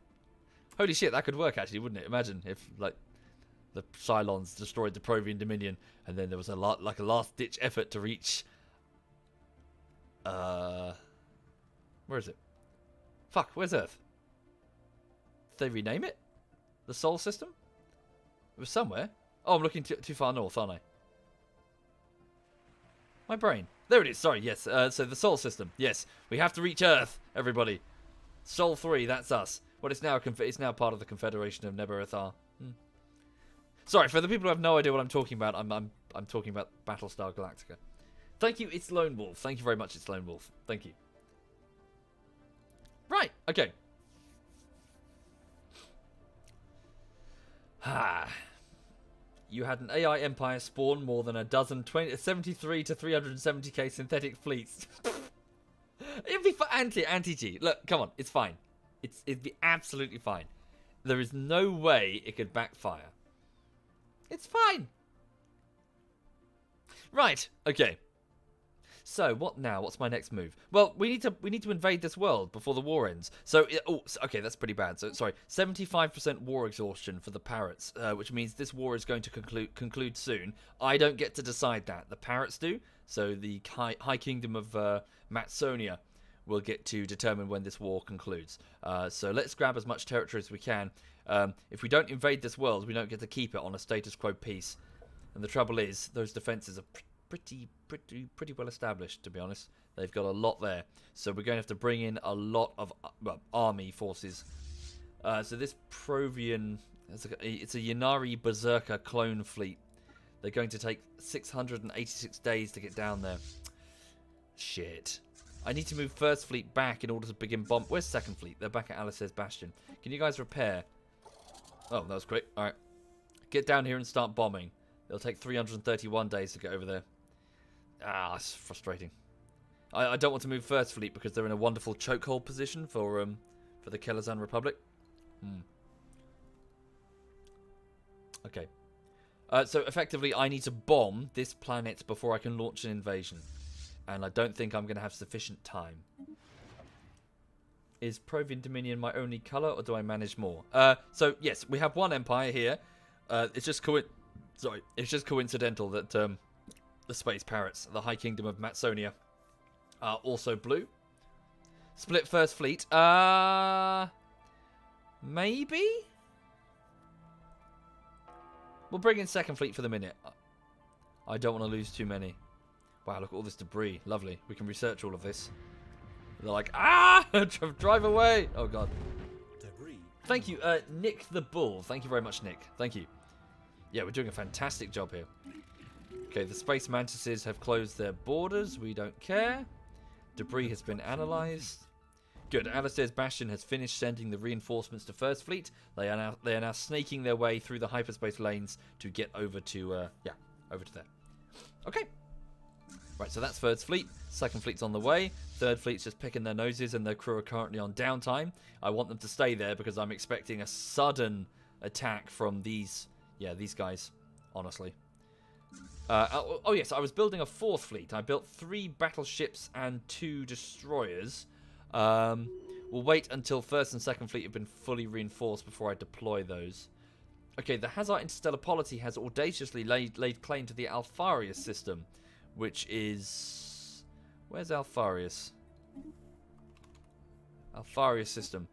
Holy shit, that could work actually, wouldn't it? Imagine if like the Cylons destroyed the Provian Dominion, and then there was a last-ditch effort to reach. Where is it? Fuck, where's Earth? Did they rename it? The Sol System? It was somewhere. Oh, I'm looking too far north, aren't I? My brain. There it is. Sorry, yes. So the Sol system. Yes, we have to reach Earth, everybody. Sol 3, that's us. Well, it's now part of the Confederation of Nebuchadnezzar. Sorry, for the people who have no idea what I'm talking about, I'm talking about Battlestar Galactica. Thank you, it's Lone Wolf. Thank you very much, it's Lone Wolf. Thank you. Right, okay. You had an AI empire spawn more than a dozen 73 to 370k synthetic fleets. It'd be for anti-G. Look, come on, it's fine. It'd be absolutely fine. There is no way it could backfire. It's fine. Right, okay. So, what now? What's my next move? Well, we need to invade this world before the war ends. So, okay, that's pretty bad. So, sorry, 75% war exhaustion for the parrots, which means this war is going to conclude soon. I don't get to decide that. The parrots do. So, the High Kingdom of Matsonia will get to determine when this war concludes. So, let's grab as much territory as we can. If we don't invade this world, we don't get to keep it on a status quo peace. And the trouble is, those defenses are pretty well established, to be honest. They've got a lot there, so we're going to have to bring in a lot of army forces. So this Provian, it's a Yanari Berserker clone fleet. They're going to take 686 days to get down there. Shit. I need to move First Fleet back in order to begin bomb. Where's Second Fleet? They're back at Alice's Bastion. Can you guys repair? Oh, that was quick. All right. Get down here and start bombing. It'll take 331 days to get over there. Ah, it's frustrating. I don't want to move First Fleet because they're in a wonderful chokehold position for the Kelazan Republic. Okay. So effectively, I need to bomb this planet before I can launch an invasion, and I don't think I'm going to have sufficient time. Is Provian Dominion my only colour, or do I manage more? So yes, we have one empire here. It's just coincidental that the Space Parrots, the High Kingdom of Matsonia, are also blue. Split First Fleet. Maybe? We'll bring in Second Fleet for the minute. I don't want to lose too many. Wow, look at all this debris. Lovely. We can research all of this. They're like, drive away. Oh, God. Debris. Thank you, Nick the Bull. Thank you very much, Nick. Thank you. Yeah, we're doing a fantastic job here. Okay, the Space Mantises have closed their borders. We don't care. Debris has been analysed. Good. Alistair's Bastion has finished sending the reinforcements to First Fleet. They are now snaking their way through the hyperspace lanes to get over to over to there. Okay. Right, so that's First Fleet. Second Fleet's on the way. Third Fleet's just picking their noses, and their crew are currently on downtime. I want them to stay there because I'm expecting a sudden attack from these guys. Honestly. Oh yes, I was building a fourth fleet. I built 3 battleships and 2 destroyers. We'll wait until First and Second Fleet have been fully reinforced before I deploy those. Okay, the Hazard Interstellar Polity has audaciously laid claim to the Alpharius system, which is... Where's Alpharius? Alpharius system.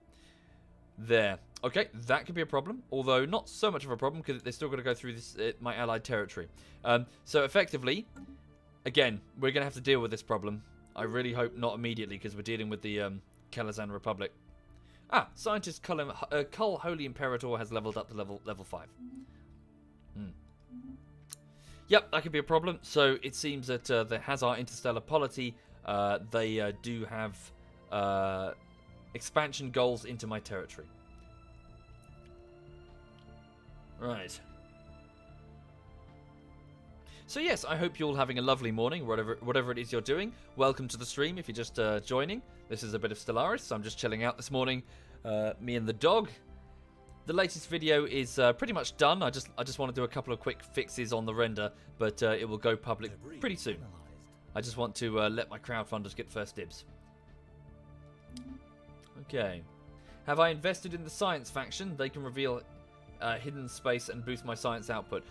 There. Okay, that could be a problem, although not so much of a problem because they're still going to go through this my allied territory. So effectively, again, we're going to have to deal with this problem. I really hope not immediately because we're dealing with the Kelazan Republic. Scientist Cull Holy Imperator has leveled up to level 5. Yep, that could be a problem. So it seems that the Hazard Interstellar Polity, they do have expansion goals into my territory. Right. So yes, I hope you're all having a lovely morning, whatever it is you're doing. Welcome to the stream if you're just joining. This is a bit of Stellaris, so I'm just chilling out this morning, me and the dog. The latest video is pretty much done. I just want to do a couple of quick fixes on the render, but it will go public pretty soon. I just want to let my crowdfunders get first dibs. Okay. Have I invested in the science faction? They can reveal hidden space and boost my science output.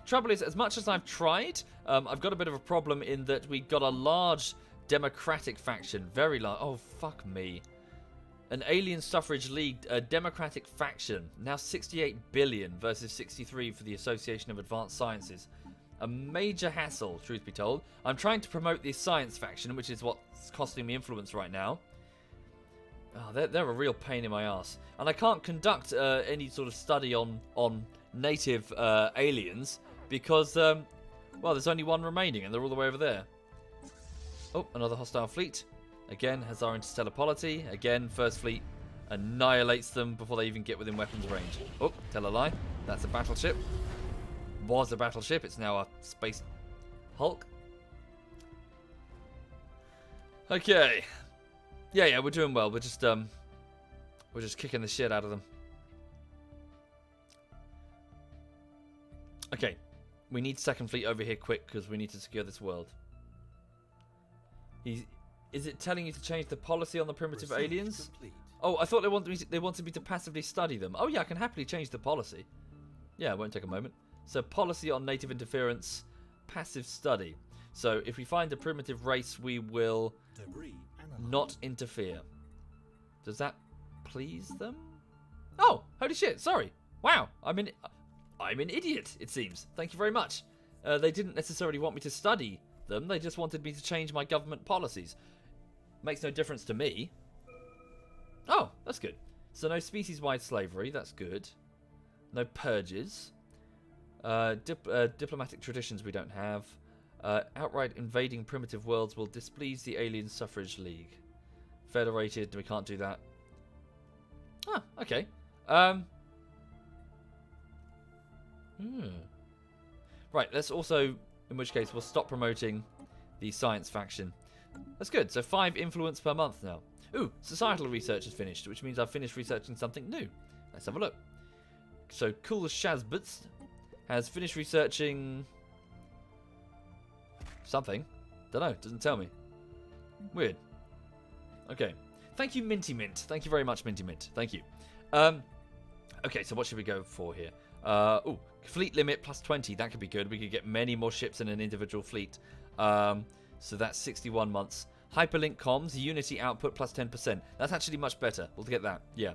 Trouble is, as much as I've tried, I've got a bit of a problem in that we got a large democratic faction. Very large. Oh, fuck me. An alien suffrage league, a democratic faction. Now 68 billion versus 63 for the Association of Advanced Sciences. A major hassle, truth be told. I'm trying to promote the science faction, which is what's costing me influence right now. Oh, they're a real pain in my ass. And I can't conduct any sort of study on native aliens because, well, there's only one remaining and they're all the way over there. Oh, another hostile fleet. Again, has our interstellar polity. Again, First Fleet annihilates them before they even get within weapons range. Oh, tell a lie. That's a battleship. Was a battleship. It's now a space Hulk. Okay. Yeah, we're doing well. We're just kicking the shit out of them. Okay. We need Second Fleet over here quick because we need to secure this world. Is it telling you to change the policy on the primitive Research aliens? complete. Oh, I thought they wanted me to passively study them. Oh yeah, I can happily change the policy. Yeah, it won't take a moment. So policy on native interference, passive study. So if we find a primitive race, we will Debris analyzed. not interfere. Does that please them? Oh, holy shit! Sorry. Wow, I'm an idiot. It seems. Thank you very much. They didn't necessarily want me to study them. They just wanted me to change my government policies. Makes no difference to me. Oh, that's good. So no species-wide slavery. That's good. No purges. Diplomatic traditions we don't have. Outright invading primitive worlds will displease the Alien Suffrage League. Federated. We can't do that. Ah, okay. Right, let's also, in which case, we'll stop promoting the science faction. That's good. So 5 influence per month now. Ooh, societal research is finished, which means I've finished researching something new. Let's have a look. So Cool Shazbutz has finished researching something. Don't know. Doesn't tell me. Weird. Okay. Thank you, Minty Mint. Thank you very much, Minty Mint. Thank you. Okay, so what should we go for here? Ooh, fleet limit plus 20. That could be good. We could get many more ships in an individual fleet. So that's 61 months. Hyperlink comms, Unity output plus 10%. That's actually much better. We'll get that. Yeah.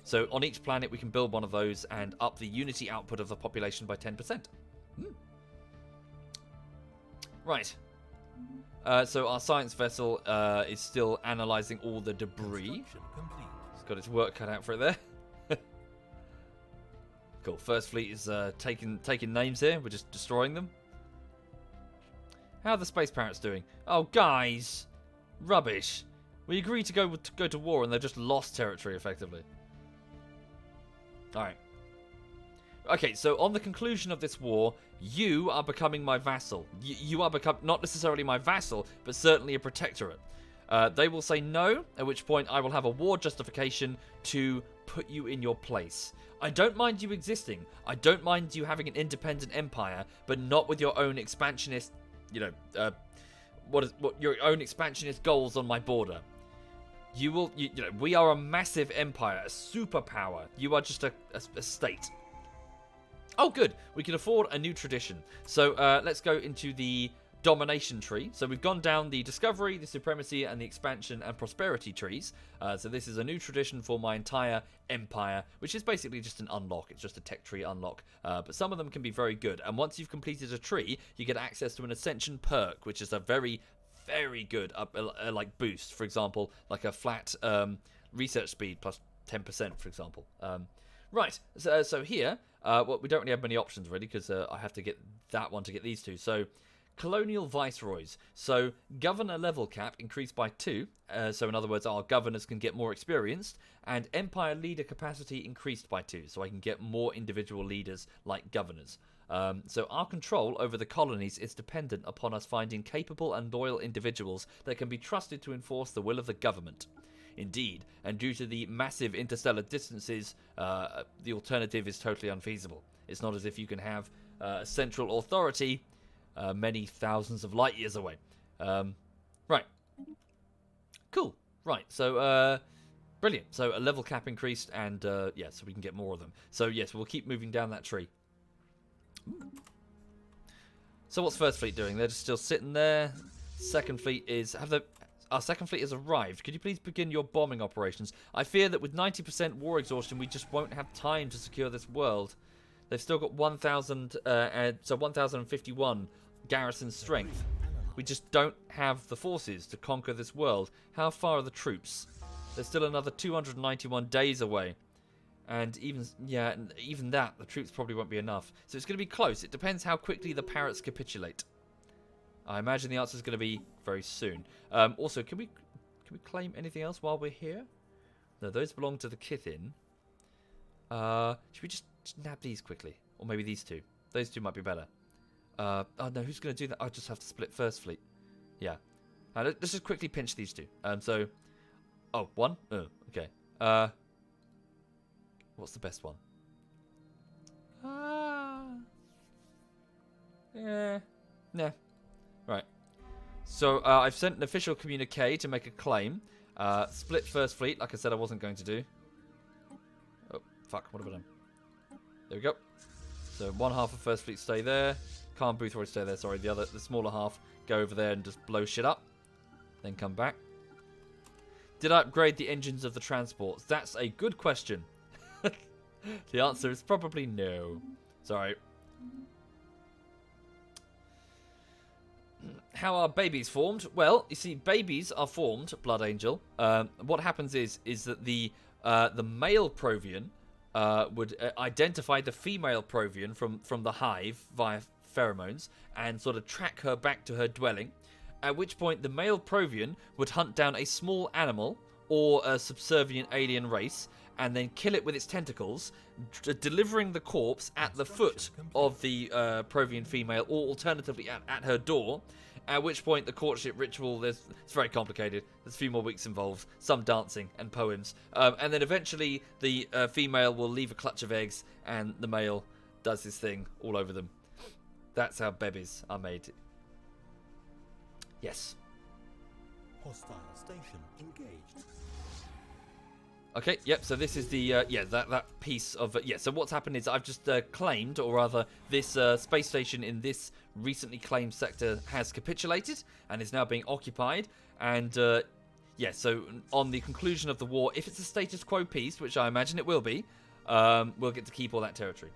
So on each planet, we can build one of those and up the Unity output of the population by 10%. Right. So our science vessel is still analysing all the debris. Construction complete. It's got its work cut out for it there. Cool. First Fleet is taking names here. We're just destroying them. How are the space pirates doing? Oh, guys, rubbish. We agreed to go to war, and they've just lost territory effectively. All right. Okay, so on the conclusion of this war, you are becoming my vassal. You are not necessarily my vassal, but certainly a protectorate. They will say no, at which point I will have a war justification to put you in your place. I don't mind you existing. I don't mind you having an independent empire, but not with your own expansionist, what your own expansionist goals on my border. We are a massive empire, a superpower. You are just a state. Oh, good. We can afford a new tradition. So let's go into the domination tree. So we've gone down the discovery, the supremacy, and the expansion and prosperity trees. So this is a new tradition for my entire empire, which is basically just an unlock. It's just a tech tree unlock. But some of them can be very good. And once you've completed a tree, you get access to an ascension perk, which is a very, very good like boost. For example, like a flat research speed plus 10%, for example. Right. So here, we don't really have many options really because I have to get that one to get these two. So colonial viceroys. So governor level cap increased by 2. So in other words, our governors can get more experienced, and empire leader capacity increased by 2. So I can get more individual leaders like governors. So our control over the colonies is dependent upon us finding capable and loyal individuals that can be trusted to enforce the will of the government. Indeed, and due to the massive interstellar distances, the alternative is totally unfeasible. It's not as if you can have a central authority many thousands of light years away. Right. Cool. Right. So, brilliant. So a level cap increased, and so we can get more of them. So yes, we'll keep moving down that tree. So what's First Fleet doing? They're just still sitting there. Second Fleet is Our second fleet has arrived. Could you please begin your bombing operations? I fear that with 90% war exhaustion, we just won't have time to secure this world. They've still got 1,051 garrison strength. We just don't have the forces to conquer this world. How far are the troops? There's still another 291 days away. And even that, the troops probably won't be enough. So it's going to be close. It depends how quickly the parrots capitulate. I imagine the answer is going to be very soon. Also, can we claim anything else while we're here? No, those belong to the Kithin. Should we just nab these quickly? Or maybe these two. Those two might be better. Oh no, who's going to do that? I'll just have to split first fleet. Yeah. Let's just quickly pinch these two. Oh, one? Oh, okay. What's the best one? Yeah. Nah. Right. So, I've sent an official communique to make a claim. Split first fleet, like I said I wasn't going to do. Oh, fuck. What have I done? There we go. So, one half of first fleet stay there. Khan Boothroyd stay there, sorry. The smaller half go over there and just blow shit up. Then come back. Did I upgrade the engines of the transports? That's a good question. The answer is probably no. Sorry. How are babies formed? Well, you see, babies are formed, Blood Angel. What happens is that the male Provian would identify the female Provian from the hive via pheromones and sort of track her back to her dwelling. At which point, the male Provian would hunt down a small animal or a subservient alien race and then kill it with its tentacles, delivering the corpse at the foot of the Provian female, or alternatively at her door. At which point, the courtship ritual, it's very complicated. There's a few more weeks involved, some dancing and poems. And then eventually, the female will leave a clutch of eggs, and the male does his thing all over them. That's how babies are made. Yes. Hostile station engaged. Okay, yep, so this is the, that piece of, so what's happened is I've just claimed, or rather, this space station in this recently claimed sector has capitulated and is now being occupied, and, so on the conclusion of the war, if it's a status quo peace, which I imagine it will be, we'll get to keep all that territory.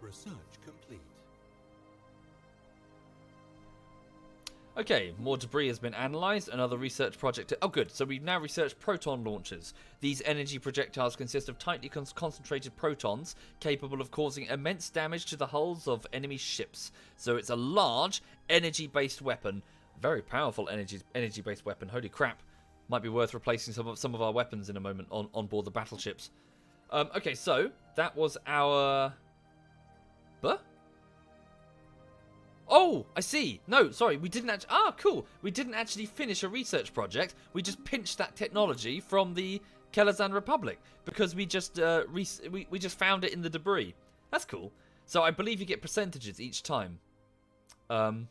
Research complete. Okay, more debris has been analysed. Another research project. Oh, good. So we've now researched proton launchers. These energy projectiles consist of tightly concentrated protons capable of causing immense damage to the hulls of enemy ships. So it's a large energy-based weapon. Very powerful energy-based weapon. Holy crap. Might be worth replacing some of our weapons in a moment on board the battleships. Okay, so that was our... Huh? Oh, I see. No, sorry, we didn't actually... Ah, cool. We didn't actually finish a research project. We just pinched that technology from the Kelazan Republic because we just we just found it in the debris. That's cool. So I believe you get percentages each time. And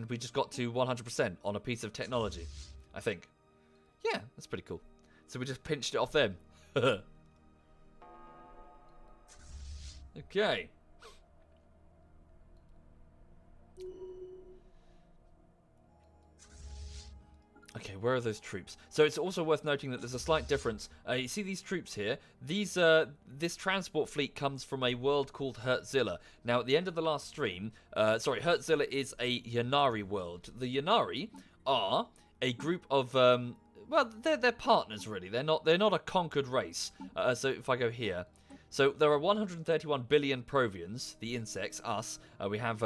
we just got to 100% on a piece of technology, I think. Yeah, that's pretty cool. So we just pinched it off them. Okay. Okay, where are those troops? So it's also worth noting that there's a slight difference. You see these troops here? These, this transport fleet comes from a world called Hertzilla. Now, at the end of the last stream, Hertzilla is a Yanari world. The Yanari are a group of, well, they're partners really. They're not a conquered race. So if I go here. So there are 131 billion Provians, the insects, us. We have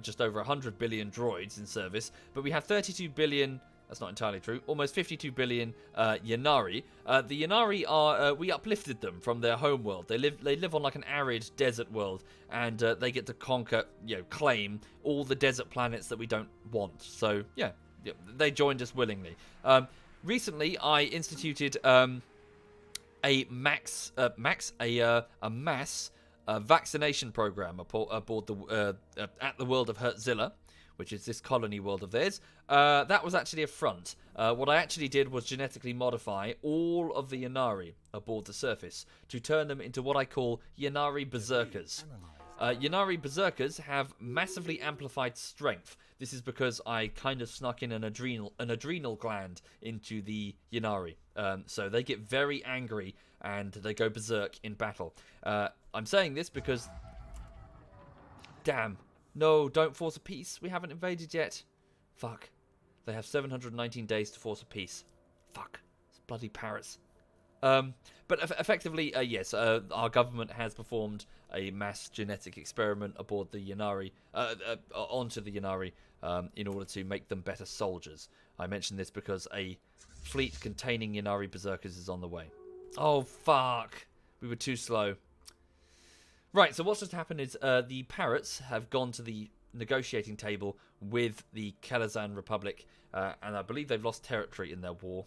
just over 100 billion droids in service, but we have 32 billion. That's not entirely true. Almost 52 billion Yanari. The Yanari are we uplifted them from their home world. They live on like an arid desert world, and they get to conquer, claim all the desert planets that we don't want. So yeah, they joined us willingly. Recently, I instituted a mass vaccination program aboard at the world of Hertzilla, which is this colony world of theirs. That was actually a front. What I actually did was genetically modify all of the Yanari aboard the surface to turn them into what I call Yanari berserkers. Yanari Berserkers have massively amplified strength. This is because I kind of snuck in an adrenal gland into the Yanari. So they get very angry and they go berserk in battle. I'm saying this because... Damn. No, don't force a peace. We haven't invaded yet. Fuck. They have 719 days to force a peace. Fuck. It's bloody parrots. But effectively, yes, our government has performed a mass genetic experiment aboard the Yanari, onto the Yanari, in order to make them better soldiers. I mention this because a fleet containing Yanari Berserkers is on the way. Oh, fuck. We were too slow. Right, so what's just happened is the parrots have gone to the negotiating table with the Kelazan Republic, and I believe they've lost territory in their war.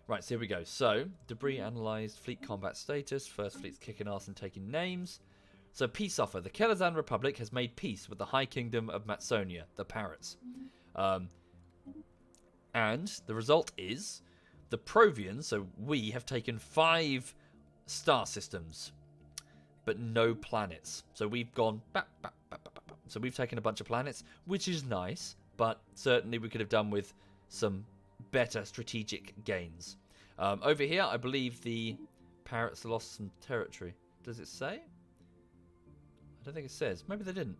Right, so here we go. So, debris analysed, fleet combat status, first fleet's kicking ass and taking names. So, peace offer. The Kelazan Republic has made peace with the High Kingdom of Matsonia, the Parrots. And the result is, the Provians, so we, have taken 5 star systems, but no planets. So, we've gone... So, we've taken a bunch of planets, which is nice, but certainly we could have done with some better strategic gains. Over here, I believe the parrots lost some territory. Does it say? I don't think it says. Maybe they didn't.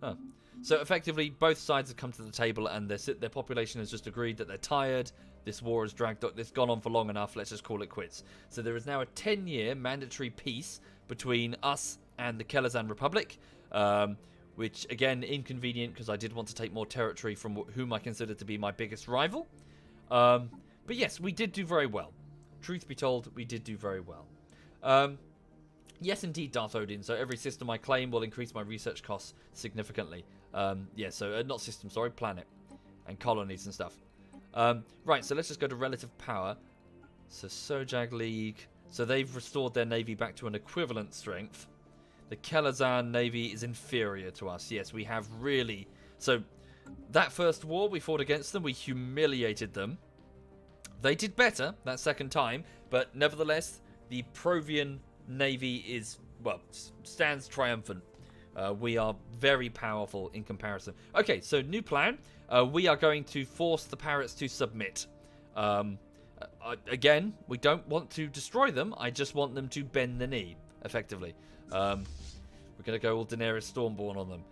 Huh. So effectively, both sides have come to the table, and their population has just agreed that they're tired. This war has dragged on. It's gone on for long enough. Let's just call it quits. So there is now a 10-year mandatory peace between us and the Kelazan Republic. Which, again, inconvenient because I did want to take more territory from whom I consider to be my biggest rival. But yes, we did do very well. Truth be told, we did do very well. Yes, indeed, Darth Odin. So every system I claim will increase my research costs significantly. Yeah, so not system, sorry, planet. And colonies and stuff. Right, so let's just go to relative power. So Sojag League. So they've restored their navy back to an equivalent strength. The Kelazan navy is inferior to us. Yes, we have really... So that first war we fought against them, we humiliated them. They did better that second time, but nevertheless, the Provian navy is, well, stands triumphant. We are very powerful in comparison. Okay, so new plan. We are going to force the parrots to submit. Again, we don't want to destroy them. I just want them to bend the knee, effectively. We're going to go all Daenerys Stormborn on them.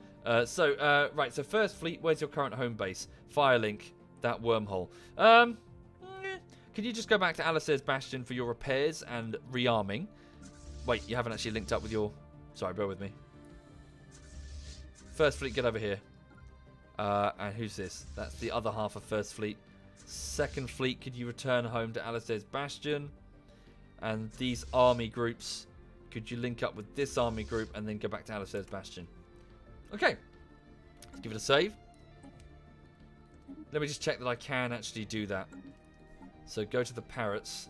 Right, so first fleet, where's your current home base? Firelink, that wormhole. Can you just go back to Alistair's Bastion for your repairs and rearming? Wait, you haven't actually linked up with your... Sorry, bear with me. First fleet, get over here. And who's this? That's the other half of First Fleet. Second fleet, could you return home to Alistair's Bastion? And these army groups, could you link up with this army group and then go back to Alistair's Bastion? Okay. Let's give it a save. Let me just check that I can actually do that. So go to the parrots.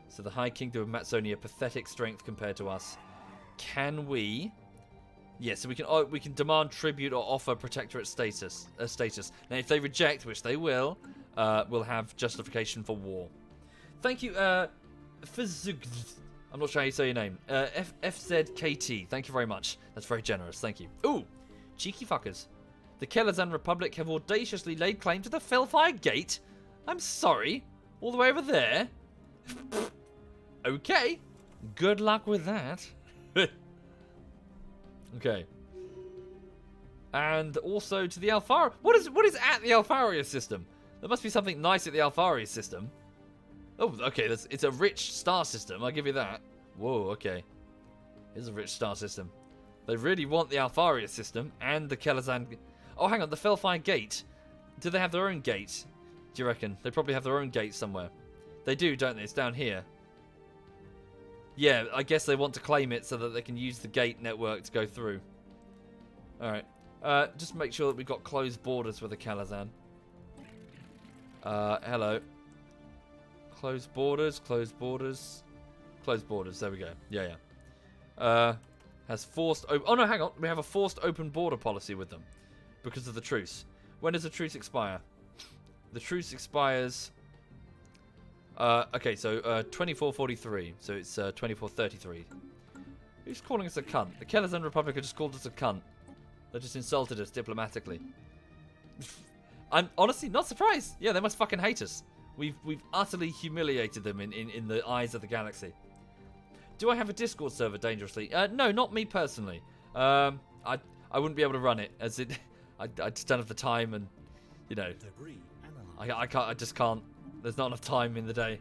So the High Kingdom of Matsonia, pathetic strength compared to us. Can we... Yeah, so we can demand tribute or offer protectorate status. Now, if they reject, which they will, we'll have justification for war. Thank you, Fizug. I'm not sure how you say your name. FZKT. Thank you very much. That's very generous. Thank you. Ooh, cheeky fuckers. The Kelazan Republic have audaciously laid claim to the Fellfire Gate. I'm sorry. All the way over there. Okay. Good luck with that. Okay. And also to the Alfaria. What is at the Alfaria system? There must be something nice at the Alfaria system. Oh, okay. It's a rich star system. I'll give you that. Whoa, okay. It's a rich star system. They really want the Alfaria system and the Kelazan. Oh, hang on. The Fellfire Gate. Do they have their own gate? Do you reckon? They probably have their own gate somewhere. They do, don't they? It's down here. Yeah, I guess they want to claim it so that they can use the gate network to go through. Alright. Just make sure that we've got closed borders with the Kelazan. Hello. Closed borders, closed borders. Closed borders, there we go. Yeah. Has forced... Oh, no, hang on. We have a forced open border policy with them. Because of the truce. When does the truce expire? The truce expires... okay, so 2443. So it's 2433. Who's calling us a cunt? The Kelazan Republic have just called us a cunt. They just insulted us diplomatically. I'm honestly not surprised. Yeah, they must fucking hate us. We've utterly humiliated them in the eyes of the galaxy. Do I have a Discord server dangerously? No, not me personally. I wouldn't be able to run it as it. I just don't have the time, and you know, I just can't. There's not enough time in the day.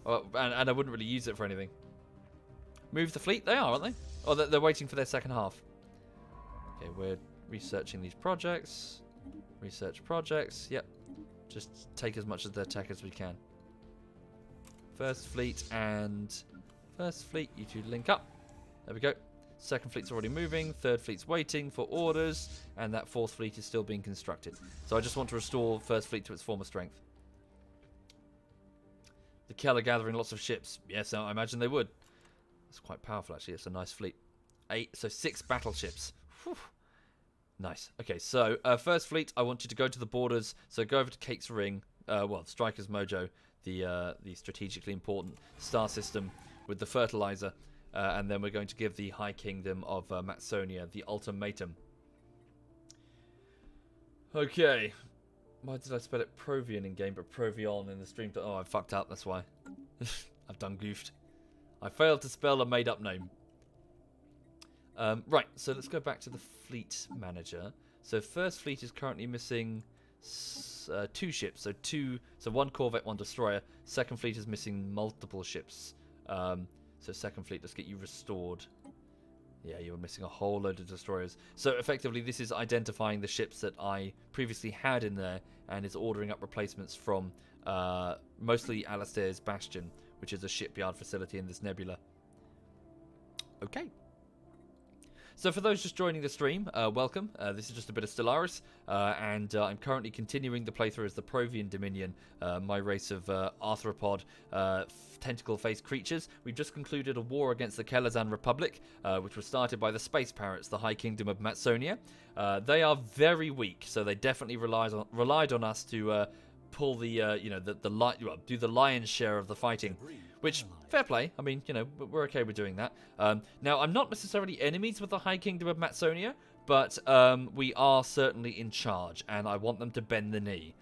And I wouldn't really use it for anything. Move the fleet? They are, aren't they? Oh, they're waiting for their second half. Okay, we're researching these projects. Research projects. Yep. Just take as much of their tech as we can. First fleet and... First fleet, you two link up. There we go. Second fleet's already moving. Third fleet's waiting for orders. And that fourth fleet is still being constructed. So I just want to restore first fleet to its former strength. The Kel are gathering lots of ships. Yes, I imagine they would. It's quite powerful, actually. It's a nice fleet. 6 battleships. Whew. Nice. Okay, so first fleet, I want you to go to the borders. So go over to Kate's Ring. Striker's Mojo, the strategically important star system with the fertilizer. And then we're going to give the High Kingdom of Matsonia the ultimatum. Okay. Why did I spell it Provian in game, but Provion in the stream? Oh, I fucked up, that's why. I've done goofed. I failed to spell a made-up name. Right, so let's go back to the fleet manager. So first fleet is currently missing 2 ships. So 1 corvette, 1 destroyer. Second fleet is missing multiple ships. So second fleet, let's get you restored. Yeah, you were missing a whole load of destroyers. So effectively, this is identifying the ships that I previously had in there and is ordering up replacements from mostly Alastair's Bastion, which is a shipyard facility in this nebula. Okay. So for those just joining the stream, welcome. This is just a bit of Stellaris, and I'm currently continuing the playthrough as the Provian Dominion, my race of arthropod, tentacle-faced creatures. We've just concluded a war against the Kelazan Republic, which was started by the Space Parrots, the High Kingdom of Matsonia. They are very weak, so they definitely relied on us to pull the do the lion's share of the fighting. Which, fair play. I mean, we're okay with doing that. Now, I'm not necessarily enemies with the High Kingdom of Matsonia, but we are certainly in charge, and I want them to bend the knee.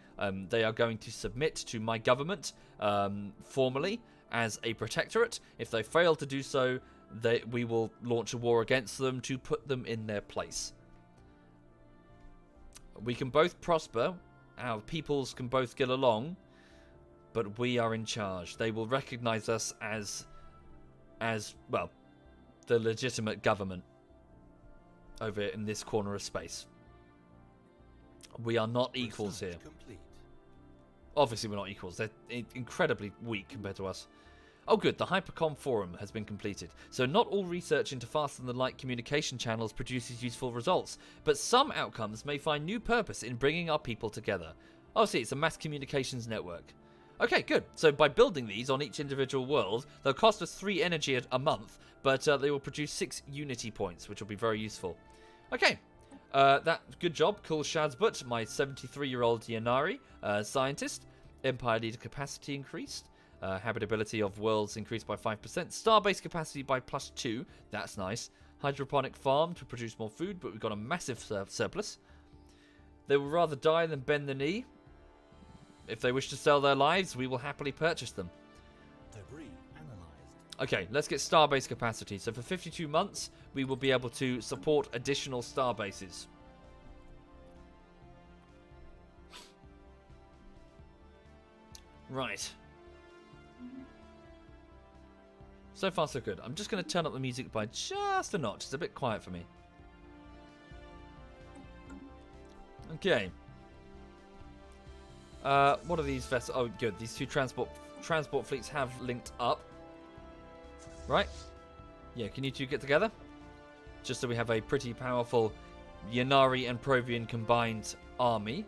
They are going to submit to my government formally as a protectorate. If they fail to do so, we will launch a war against them to put them in their place. We can both prosper. Our peoples can both get along. But we are in charge. They will recognize us as well, the legitimate government over in this corner of space. We are not equals here. Complete. Obviously, we're not equals. They're incredibly weak compared to us. Oh, good. The Hypercom forum has been completed. So not all research into faster-than-light communication channels produces useful results, but some outcomes may find new purpose in bringing our people together. Oh, see, it's a mass communications network. Okay, good. So by building these on each individual world, they'll cost us 3 energy a month, but they will produce 6 unity points, which will be very useful. Okay, good job, Cool Shazbut, my 73-year-old Yanari scientist. Empire leader capacity increased. Habitability of worlds increased by 5%. Starbase capacity by +2. That's nice. Hydroponic farm to produce more food, but we've got a massive surplus. They would rather die than bend the knee. If they wish to sell their lives, we will happily purchase them. Debris analyzed. Okay, let's get starbase capacity. So for 52 months, we will be able to support additional starbases. Right. So far, so good. I'm just going to turn up the music by just a notch. It's a bit quiet for me. Okay. What are these vessels? Oh, good. These 2 transport fleets have linked up. Right? Yeah, can you 2 get together? Just so we have a pretty powerful Yanari and Provian combined army.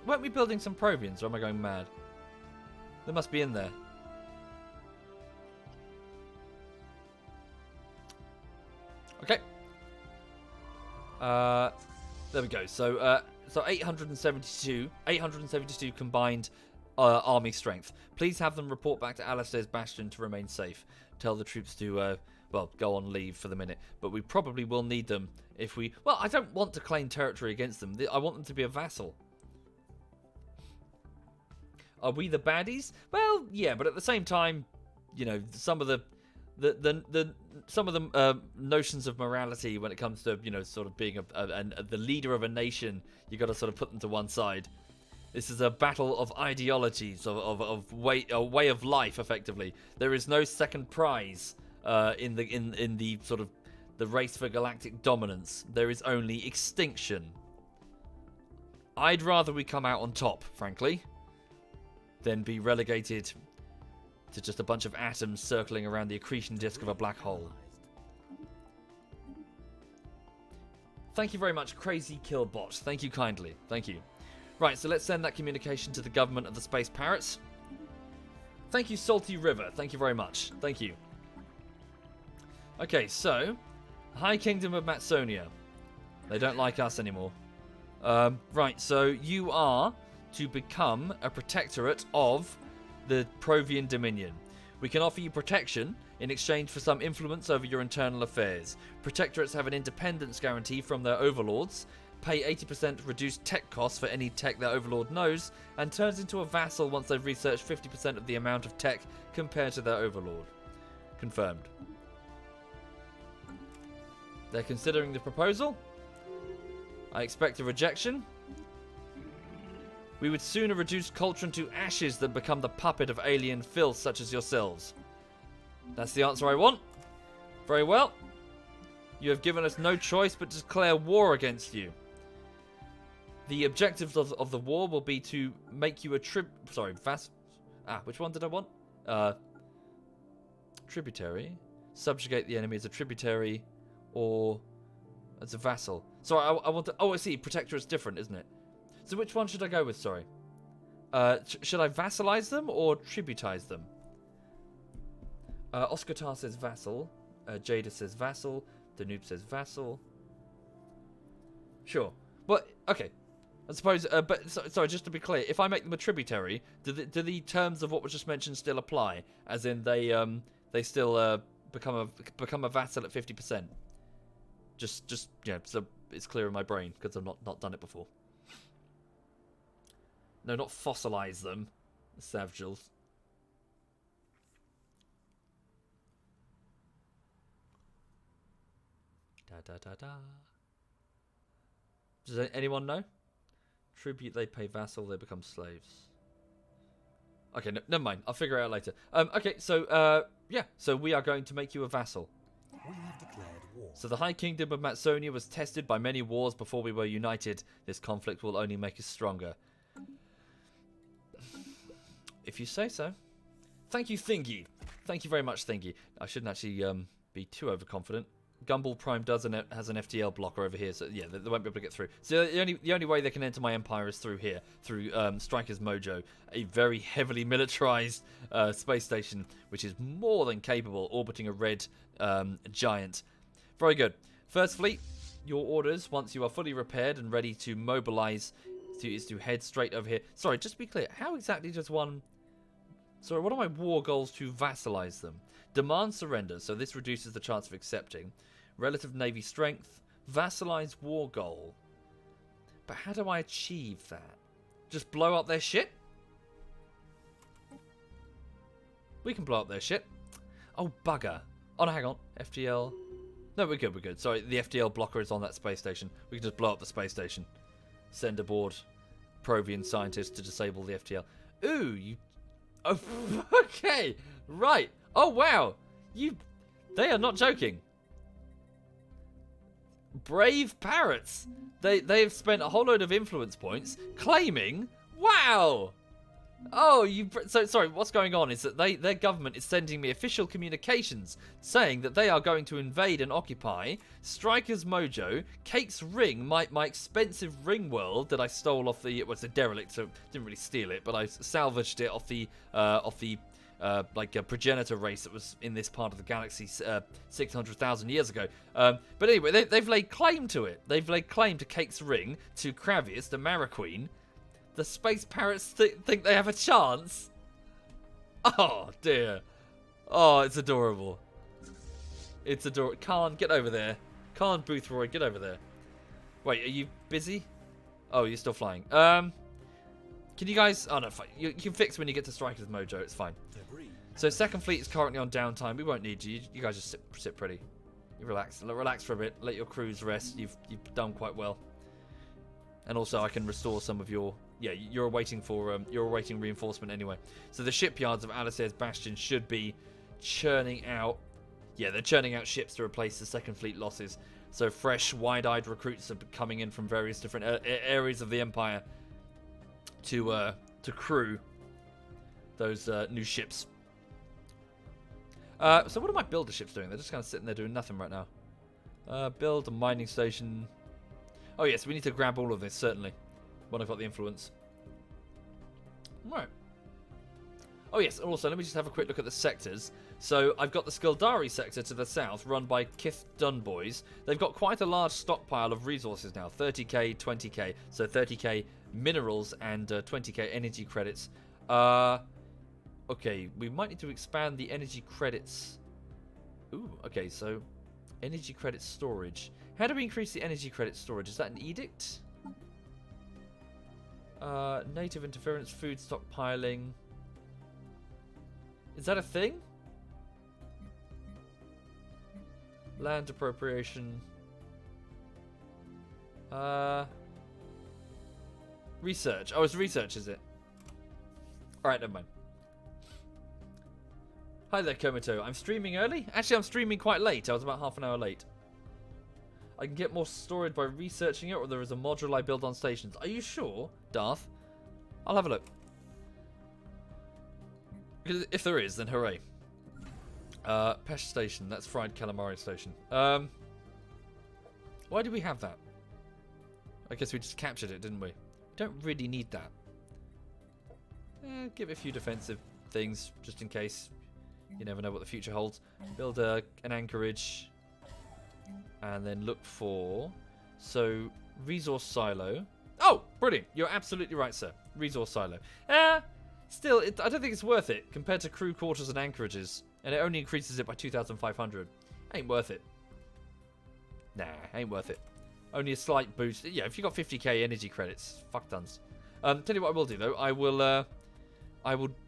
Weren't we building some Provians, or am I going mad? They must be in there. Okay. There we go. So 872 combined army strength. Please have them report back to Alastair's Bastion to remain safe. Tell the troops to, well, go on leave for the minute. But we probably will need them if we... Well, I don't want to claim territory against them. I want them to be a vassal. Are we the baddies? Well, yeah, but at the same time, you know, some of the notions of morality when it comes to, you know, sort of being the leader of a nation, you got to sort of put them to one side. This is a battle of ideologies, of way of life. Effectively, there is no second prize in the sort of the race for galactic dominance. There is only extinction. I'd rather we come out on top, frankly, than be relegated to just a bunch of atoms circling around the accretion disk of a black hole. Thank you very much, Crazy Killbot. Thank you kindly. Thank you. Right, so let's send that communication to the government of the Space Parrots. Thank you, Salty River. Thank you very much. Thank you. Okay, so High Kingdom of Matsonia. They don't like us anymore. Right, so you are to become a protectorate of the Provian Dominion. We can offer you protection in exchange for some influence over your internal affairs. Protectorates have an independence guarantee from their overlords, pay 80% reduced tech costs for any tech their overlord knows, and turns into a vassal once they've researched 50% of the amount of tech compared to their overlord. Confirmed. They're considering the proposal. I expect a rejection. We would sooner reduce Coltron to ashes than become the puppet of alien filth such as yourselves. That's the answer I want. Very well. You have given us no choice but to declare war against you. The objectives of the war will be to make you a which one did I want? Tributary. Subjugate the enemy as a tributary or as a vassal. Sorry, I want to... Oh, I see. Protectorate's different, isn't it? So which one should I go with, sorry? Should I vassalize them or tributize them? Oscar says vassal. Jada says vassal. Danube says vassal. Sure. But, okay. I suppose, sorry, just to be clear, if I make them a tributary, do the terms of what was just mentioned still apply? As in, they still become a vassal at 50%? Just yeah, so it's clear in my brain, because I've not done it before. No, not fossilize them, Savgils. Da. Does anyone know? Tribute, they pay vassal, they become slaves. Okay, no, never mind. I'll figure it out later. Okay, so, yeah. So we are going to make you a vassal. We have declared war. So the High Kingdom of Matsonia was tested by many wars before we were united. This conflict will only make us stronger. If you say so. Thank you, Thingy. Thank you very much, Thingy. I shouldn't actually be too overconfident. Gumball Prime has an FTL blocker over here, so yeah, they won't be able to get through. So the only way they can enter my empire is through here, through Striker's Mojo, a very heavily militarized space station, which is more than capable, orbiting a red giant. Very good. First Fleet, your orders, once you are fully repaired and ready to mobilize, is to head straight over here. Sorry, just to be clear, how exactly does one... Sorry, what are my war goals to vassalize them? Demand surrender, so this reduces the chance of accepting. Relative navy strength. Vassalize war goal. But how do I achieve that? Just blow up their shit? We can blow up their shit. Oh, bugger. Oh, no, hang on. FTL. No, we're good. Sorry, the FTL blocker is on that space station. We can just blow up the space station. Send aboard Provian scientists to disable the FTL. Ooh, you... Oh, okay. Right. Oh, wow. They are not joking. Brave parrots. They've spent a whole load of influence points claiming... Wow. Oh, so sorry, what's going on is that their government is sending me official communications saying that they are going to invade and occupy Striker's Mojo, Cake's Ring, my expensive ring world that I stole off the... Well, it's a derelict, so didn't really steal it, but I salvaged it off the like a progenitor race that was in this part of the galaxy 600,000 years ago. But anyway, they've laid claim to it. They've laid claim to Cake's Ring, to Kravius, the Maraqueen. The space parrots think they have a chance. Oh, dear. Oh, it's adorable. It's adorable. Khan, get over there. Khan Boothroyd, get over there. Wait, are you busy? Oh, you're still flying. Can you guys... Oh, no, fine. You can fix when you get to Striker's Mojo. It's fine. Debris. So, second fleet is currently on downtime. We won't need you. You guys just sit pretty. You relax. Relax for a bit. Let your crews rest. You've done quite well. And also, I can restore some of your... Yeah, you're awaiting reinforcement anyway. So, the shipyards of Alistair's Bastion should be churning out... Yeah, they're churning out ships to replace the second fleet losses. So fresh, wide-eyed recruits are coming in from various different areas of the Empire to crew those new ships. So what are my builder ships doing? They're just kind of sitting there doing nothing right now. Build a mining station. Oh yes, we need to grab all of this, certainly, when I've got the influence. Right. Oh yes, also let me just have a quick look at the sectors. So I've got the Skildari sector to the south, run by Kith Dunboys. They've got quite a large stockpile of resources now, 30k, 20k. So 30k minerals and 20k energy credits. Okay, we might need to expand the energy credits. Ooh, okay, so energy credit storage. How do we increase the energy credit storage? Is that an edict? Native interference, food stockpiling. Is that a thing? Land appropriation. Research. Oh, it's research, is it? Alright, never mind. Hi there, Komito. I'm streaming early? Actually, I'm streaming quite late. I was about half an hour late. I can get more storage by researching it, or there is a module I build on stations. Are you sure, Darth? I'll have a look. If there is, then hooray. Pesh Station. That's Fried Calamari Station. Why do we have that? I guess we just captured it, didn't we? Don't really need that. Give it a few defensive things, just in case. You never know what the future holds. Build an anchorage. And then look for... So, resource silo. Oh, brilliant. You're absolutely right, sir. Resource silo. Still, I don't think it's worth it compared to crew quarters and anchorages. And it only increases it by 2,500. Ain't worth it. Nah, ain't worth it. Only a slight boost. Yeah, if you got 50k energy credits, fuck tons. Tell you what I will do, though. I will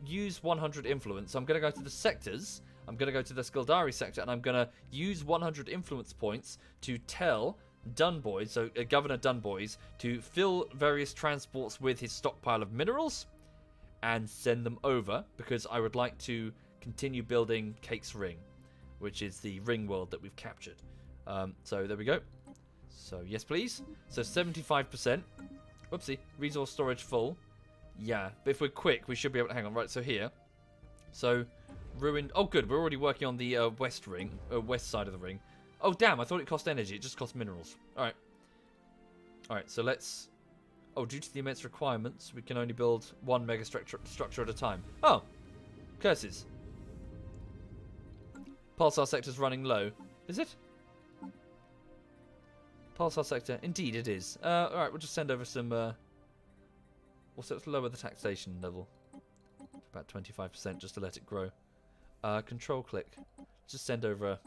use 100 influence. So I'm going to go to the sectors. I'm going to go to the Skildari sector, and I'm going to use 100 influence points to tell Dunboys, so Governor Dunboys, to fill various transports with his stockpile of minerals and send them over, because I would like to continue building Cake's Ring, which is the ring world that we've captured. So there we go. So yes, please. So 75%. Whoopsie. Resource storage full. Yeah, but if we're quick, we should be able to... Hang on, right, so here. So, ruined... Oh, good, we're already working on the west side of the ring. Oh, damn, I thought it cost energy. It just cost minerals. Alright. Alright, so let's... Oh, due to the immense requirements, we can only build one mega structure at a time. Oh, curses. Pulsar sector's running low. Is it? Pulsar sector. Indeed, it is. Alright, we'll just send over some... Also, let's lower the taxation level. About 25% just to let it grow. Control click. Just send over...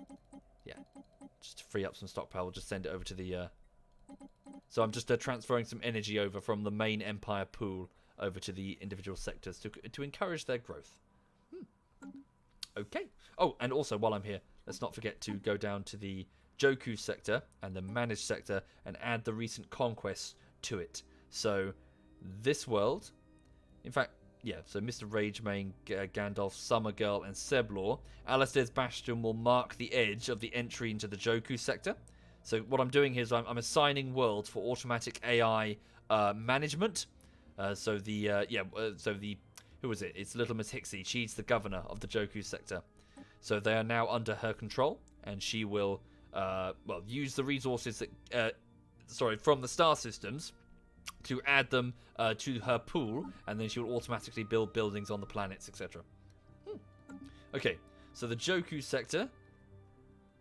Yeah. Just to free up some stockpile, we'll just send it over to the... So I'm just transferring some energy over from the main Empire pool over to the individual sectors to encourage their growth. Okay. Oh, and also while I'm here, let's not forget to go down to the Joku sector and the managed sector and add the recent conquests to it. So this world, in fact, yeah, so Mr. Ragemane, Gandalf, Summer Girl, and Seblor, Alistair's Bastion will mark the edge of the entry into the Joku sector. So what I'm doing here is I'm assigning worlds for automatic AI management. So who was it? It's Little Miss Hixie. She's the governor of the Joku sector. So they are now under her control, and she will use the resources that from the star systems to add them to her pool, and then she will automatically build buildings on the planets, etc. Okay, so the Joku sector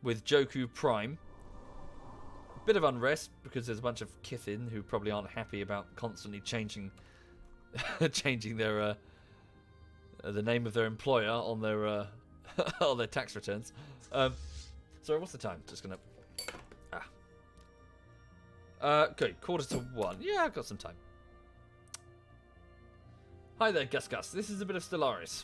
with Joku Prime. Bit of unrest because there's a bunch of Kithin who probably aren't happy about constantly changing their the name of their employer on their on their tax returns. Sorry, what's the time? Just gonna... Okay, 1:45. Yeah, I've got some time. Hi there, Gus Gus. This is a bit of Stellaris.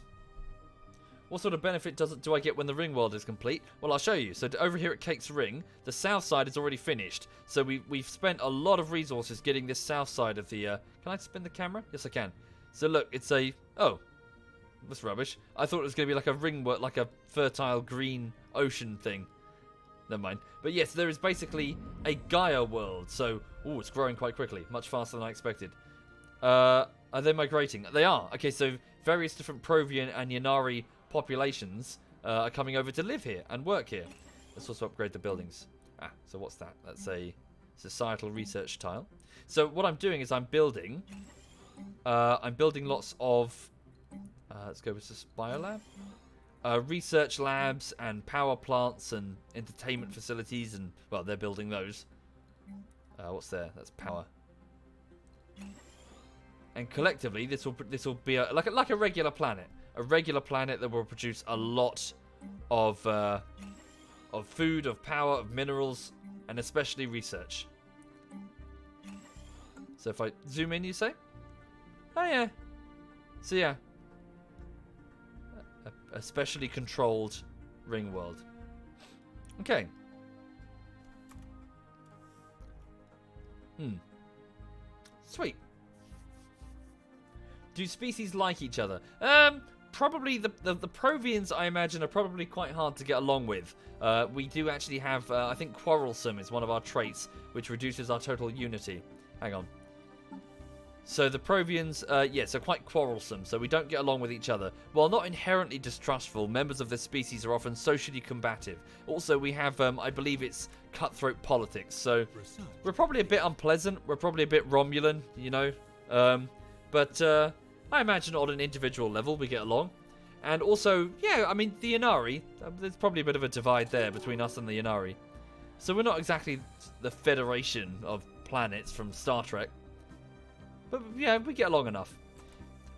What sort of benefit do I get when the ring world is complete? Well, I'll show you. So over here at Cake's Ring, the south side is already finished. So we've spent a lot of resources getting this south side of the... Can I spin the camera? Yes, I can. So look, it's a... Oh, that's rubbish. I thought it was going to be like a ring world, like a fertile green ocean thing. Never mind. But yes, there is basically a Gaia world. So, ooh, it's growing quite quickly. Much faster than I expected. Are they migrating? They are. Okay, so various different Provian and Yanari populations are coming over to live here and work here. Let's also upgrade the buildings. So what's that? That's a societal research tile. So what I'm doing is I'm building lots of... let's go with this biolab. Research labs and power plants and entertainment facilities and, well, they're building those. What's there? That's power. And collectively, this will be like a regular planet. A regular planet that will produce a lot of food, of power, of minerals, and especially research. So if I zoom in, you say? Oh yeah. So yeah. A specially controlled ring world. Okay. Sweet. Do species like each other? Probably the Provians, I imagine, are probably quite hard to get along with. We do actually have, I think quarrelsome is one of our traits, which reduces our total unity. Hang on. So the Provians, yes, are quite quarrelsome, so we don't get along with each other. While not inherently distrustful, members of this species are often socially combative. Also, we have, I believe it's cutthroat politics, so we're probably a bit unpleasant. We're probably a bit Romulan, you know. But I imagine on an individual level we get along. And also, yeah, I mean, the Yanari, there's probably a bit of a divide there between us and the Yanari. So we're not exactly the Federation of planets from Star Trek. But yeah, we get along enough.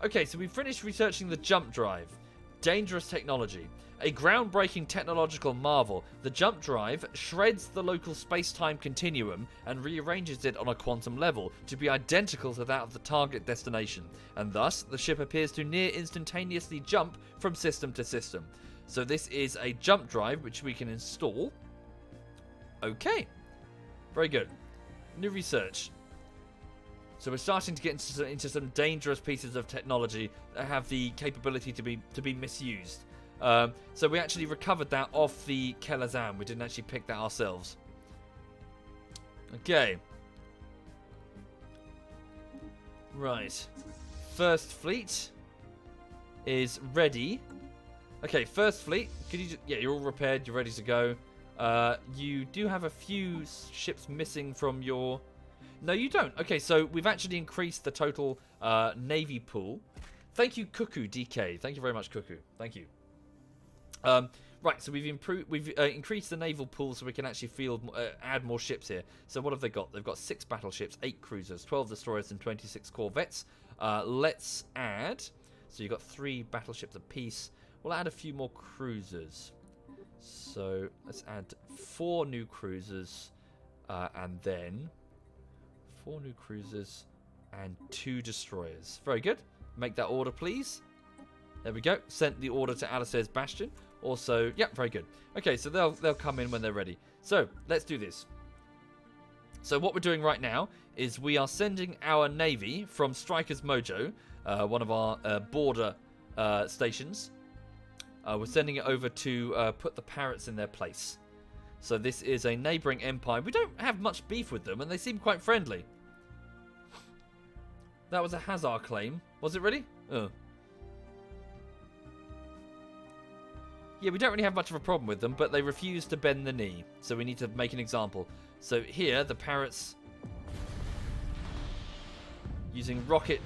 Okay, so we've finished researching the jump drive. Dangerous technology. A groundbreaking technological marvel, the jump drive shreds the local space-time continuum and rearranges it on a quantum level to be identical to that of the target destination, and thus the ship appears to near instantaneously jump from system to system. So this is a jump drive which we can install. Okay, very good. New research. So we're starting to get into some dangerous pieces of technology that have the capability to be misused. So we actually recovered that off the Kelazam. We didn't actually pick that ourselves. Okay. Right. First fleet is ready. Okay, first fleet. Could you? Yeah, you're all repaired. You're ready to go. You do have a few ships missing from your... No, you don't. Okay, so we've actually increased the total navy pool. Thank you, Cuckoo DK. Thank you very much, Cuckoo. Thank you. Right, so we've increased the naval pool so we can actually add more ships here. So what have they got? They've got 6 battleships, 8 cruisers, 12 destroyers, and 26 corvettes. Let's add... So you've got 3 battleships apiece. We'll add a few more cruisers. So let's add 4 new cruisers, and then 4 new cruisers and 2 destroyers. Very good. Make that order, please. There we go. Sent the order to Alistair's Bastion. Also, yeah, very good. Okay, so they'll come in when they're ready. So let's do this. So what we're doing right now is we are sending our navy from Striker's Mojo, one of our border stations. We're sending it over to put the parrots in their place. So this is a neighbouring empire. We don't have much beef with them, and they seem quite friendly. That was a Hazard claim. Was it really? Oh. Yeah, we don't really have much of a problem with them, but they refuse to bend the knee. So we need to make an example. So here, the parrots... using rocket...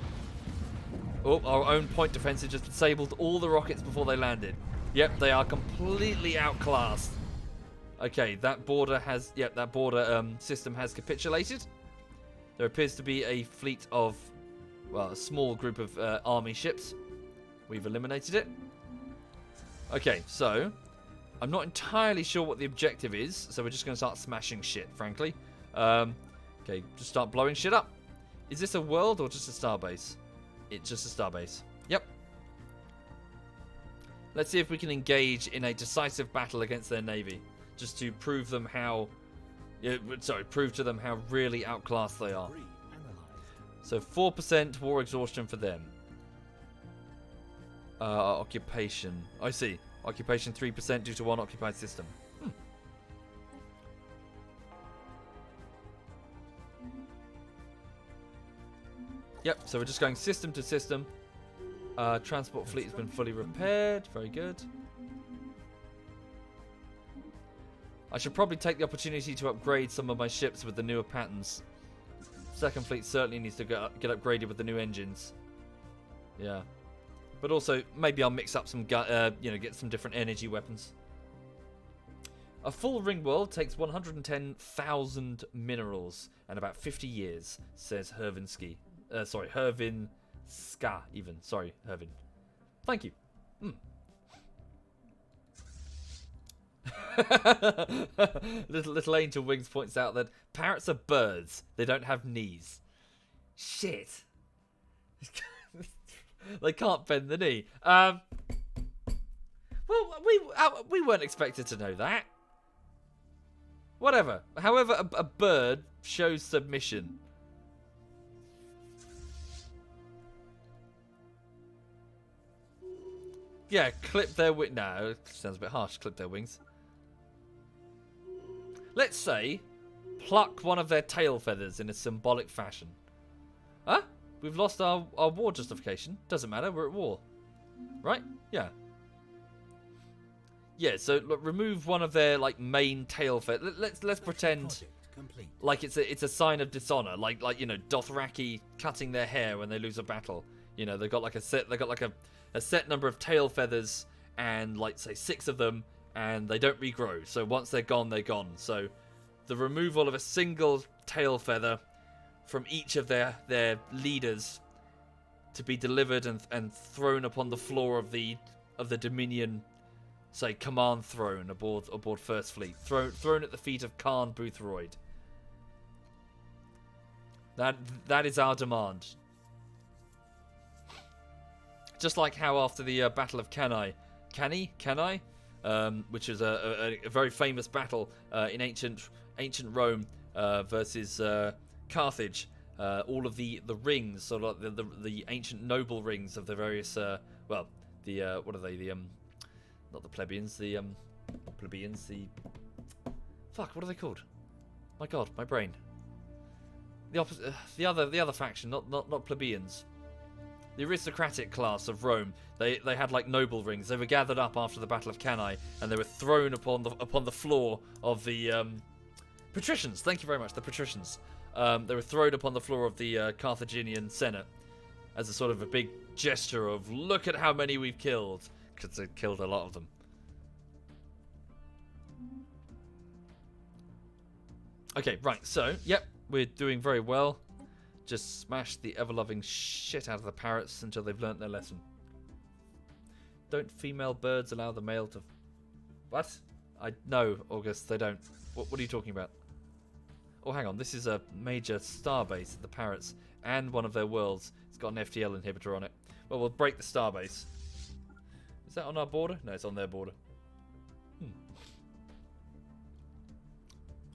Oh, our own point defense just disabled all the rockets before they landed. Yep, they are completely outclassed. Okay, that border has... Yep, that border system has capitulated. There appears to be a fleet of... Well, a small group of army ships. We've eliminated it. Okay, so... I'm not entirely sure what the objective is, so we're just going to start smashing shit, frankly. Okay, just start blowing shit up. Is this a world or just a starbase? It's just a starbase. Yep. Let's see if we can engage in a decisive battle against their navy, just to prove them how... prove to them how really outclassed they are. So 4% war exhaustion for them. Occupation. I see. Occupation 3% due to one occupied system. Yep, so we're just going system to system. Transport fleet has been fully repaired. Very good. I should probably take the opportunity to upgrade some of my ships with the newer patterns. Second fleet certainly needs to get upgraded with the new engines. Yeah. But also, maybe I'll mix up some, get some different energy weapons. A full ring world takes 110,000 minerals and about 50 years, says Hervinski. Hervinska, even. Sorry, Hervin. Thank you. Little Angel Wings points out that parrots are birds. They don't have knees. Shit. They can't bend the knee. Well, we weren't expected to know that. Whatever. However, a bird shows submission. Yeah, clip their wings. No, sounds a bit harsh. Clip their wings. Let's say, pluck one of their tail feathers in a symbolic fashion. Huh? We've lost our war justification. Doesn't matter, we're at war. Right? Yeah. Yeah, so look, remove one of their main tail feathers. Let's pretend like it's a sign of dishonor, like Dothraki cutting their hair when they lose a battle. You know, they've got a set number of tail feathers and say 6 of them, and they don't regrow. So once they're gone, they're gone. So the removal of a single tail feather from each of their leaders to be delivered and thrown upon the floor of the Dominion, say, command throne aboard First Fleet, thrown at the feet of Khan Boothroyd. That is our demand. Just like how after the Battle of Cannae, which is a very famous battle in ancient Rome versus Carthage, all of the rings, so like the ancient noble rings of the various what are they, not the plebeians, the plebeians, what are they called? My god, my brain. The opposite, the other faction, not plebeians. The aristocratic class of Rome, they had noble rings. They were gathered up after the Battle of Cannae, and they were thrown upon the floor of the patricians. Thank you very much, the patricians. They were thrown upon the floor of the Carthaginian Senate as a sort of a big gesture of look at how many we've killed, because they killed a lot of them. Okay, right. So, yep, we're doing very well. Just smash the ever-loving shit out of the parrots until they've learnt their lesson. Don't female birds allow the male to... What? No, August, they don't. What are you talking about? Oh, hang on. This is a major starbase, the parrots, and one of their worlds. It's got an FTL inhibitor on it. Well, we'll break the starbase. Is that on our border? No, it's on their border.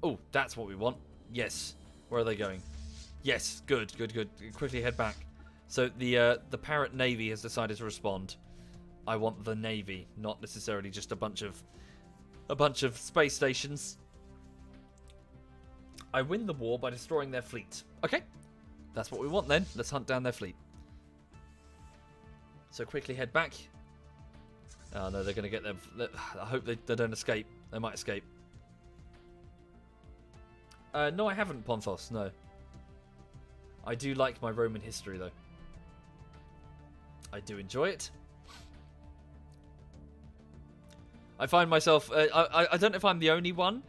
Oh, that's what we want. Yes. Where are they going? Yes, good. Quickly head back. So the Parrot Navy has decided to respond. I want the Navy, not necessarily just a bunch of space stations. I win the war by destroying their fleet. Okay, that's what we want then. Let's hunt down their fleet. So quickly head back. Oh no, they're going to get them. I hope they don't escape. They might escape. No, I haven't, Ponthos. No. I do like my Roman history, though. I do enjoy it. I find myself... I don't know if I'm the only one.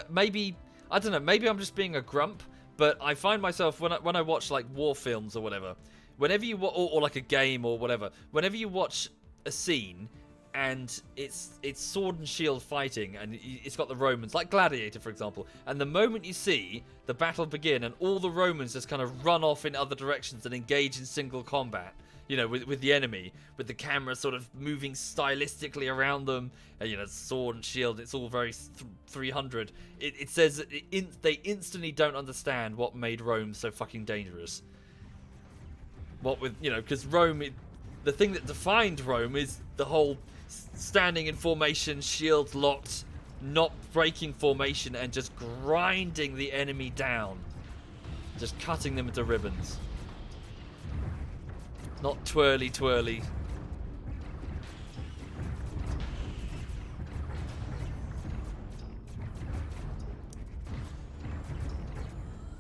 Maybe... I don't know. Maybe I'm just being a grump. But I find myself, when I watch, war films or whatever, whenever you... or a game or whatever, whenever you watch a scene and it's sword and shield fighting, and it's got the Romans, like Gladiator, for example. And the moment you see the battle begin, and all the Romans just kind of run off in other directions and engage in single combat, you know, with the enemy, with the camera sort of moving stylistically around them, and, you know, sword and shield, it's all very 300. It says that they instantly don't understand what made Rome so fucking dangerous. What with, you know, because Rome, the thing that defined Rome is the whole standing in formation, shield locked, not breaking formation, and just grinding the enemy down. Just cutting them into ribbons. Not twirly twirly.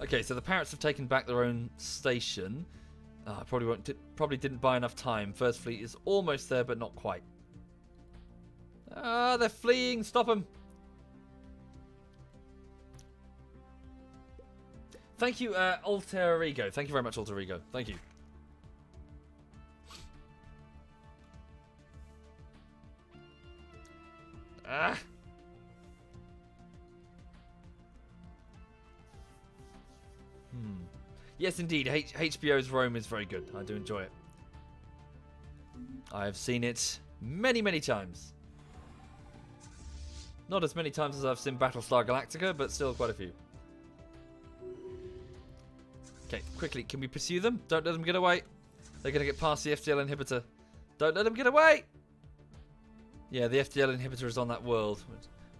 Okay, so the parrots have taken back their own station. Probably didn't buy enough time. First fleet is almost there, but not quite. They're fleeing. Stop them. Thank you, Alter Ego. Thank you very much, Alter Ego. Thank you. Ah. Yes, indeed. HBO's Rome is very good. I do enjoy it. I have seen it many, many times. Not as many times as I've seen Battlestar Galactica, but still quite a few. Okay, quickly, can we pursue them? Don't let them get away. They're going to get past the FTL inhibitor. Don't let them get away! Yeah, the FTL inhibitor is on that world.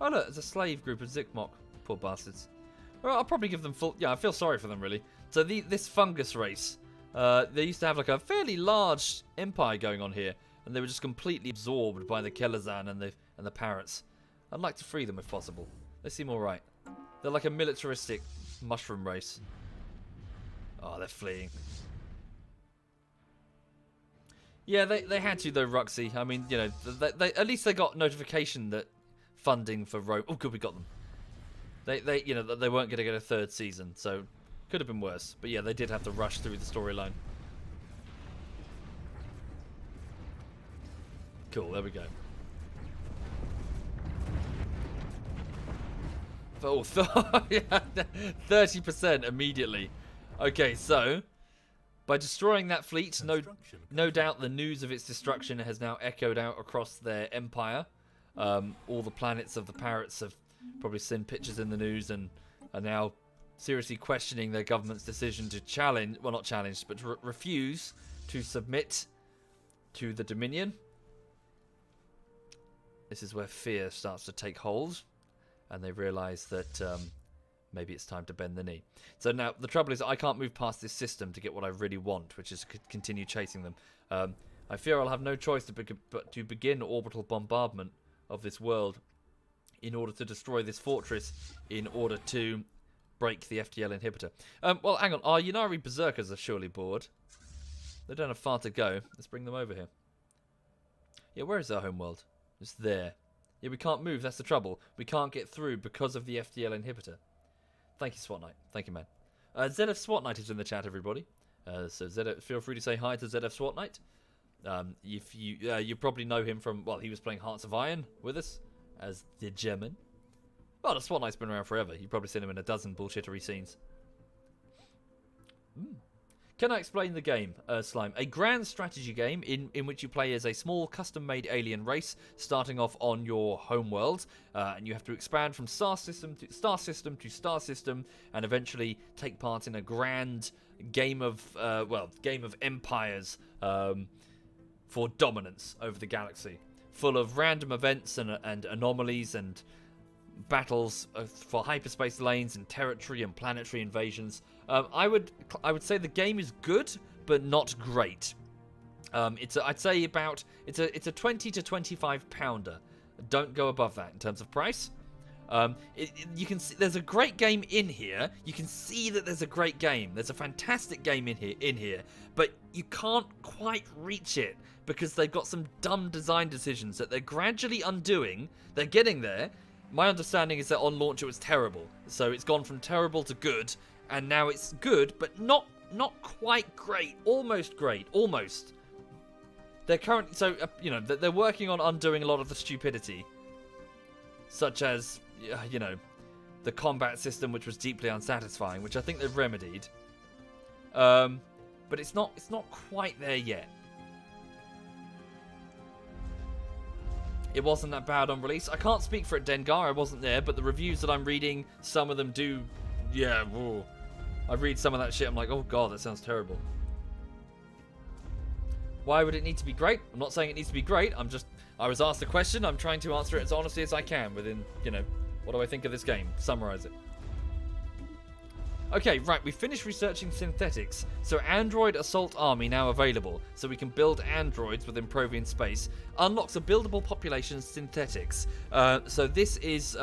Oh look, there's a slave group of Zikmok. Poor bastards. Well, I'll probably give them full... Yeah, I feel sorry for them, really. So this fungus race, they used to have like a fairly large empire going on here, and they were just completely absorbed by the Kelazan and the parrots. I'd like to free them if possible. They seem alright. They're like a militaristic mushroom race. Oh, they're fleeing. Yeah, they had to though, Ruxy. I mean, you know, they at least they got notification that funding for Rome. Oh, good, we got them. They you know, they weren't going to get a third season, so could have been worse. But yeah, they did have to rush through the storyline. Cool, there we go. Oh, yeah, 30% immediately. Okay, so by destroying that fleet, no doubt the news of its destruction has now echoed out across their empire. All the planets of the parrots have probably seen pictures in the news and are now seriously questioning their government's decision to challenge, well, not challenge, but to refuse to submit to the Dominion. This is where fear starts to take hold, and they realise that maybe it's time to bend the knee. So now, the trouble is I can't move past this system to get what I really want, which is to continue chasing them. I fear I'll have no choice but to begin orbital bombardment of this world in order to destroy this fortress, in order to break the FTL inhibitor. Well, hang on. Our Yunari Berserkers are surely bored. They don't have far to go. Let's bring them over here. Yeah, where is our homeworld? It's there. Yeah, we can't move. That's the trouble. We can't get through because of the FTL inhibitor. Thank you, SWAT Knight. Thank you, man. ZF SWAT Knight is in the chat, everybody. So ZF, feel free to say hi to ZF SWAT Knight. If you probably know him from, well, he was playing Hearts of Iron with us as the German. Well, the SWAT Knight's been around forever. You've probably seen him in a dozen bullshittery scenes. Can I explain the game, Slime? A grand strategy game in which you play as a small custom-made alien race, starting off on your home world, and you have to expand from star system to star system to star system, and eventually take part in a grand game of empires for dominance over the galaxy, full of random events and anomalies and battles for hyperspace lanes and territory and planetary invasions. I would say the game is good, but not great. I'd say about it's a 20 to 25 pounder. Don't go above that in terms of price. You can see there's a great game in here. You can see that there's a great game. There's a fantastic game in here, but you can't quite reach it because they've got some dumb design decisions that they're gradually undoing. They're getting there. My understanding is that on launch it was terrible. So it's gone from terrible to good, and now it's good, but not quite great. Almost great. Almost. they're currently you know, they're working on undoing a lot of the stupidity, such as you know, the combat system, which was deeply unsatisfying, which I think they've remedied. But it's not quite there yet. It wasn't that bad on release. I can't speak for it, Dengar. I wasn't there, but the reviews that I'm reading, some of them do. Yeah, whoa. I read some of that shit. I'm like, oh god, that sounds terrible. Why would it need to be great? I'm not saying it needs to be great. I was asked a question. I'm trying to answer it as honestly as I can within, you know, what do I think of this game? Summarize it. Okay, right, we finished researching synthetics. So Android Assault Army now available. So we can build androids within Provian space. Unlocks a buildable population synthetics. So this is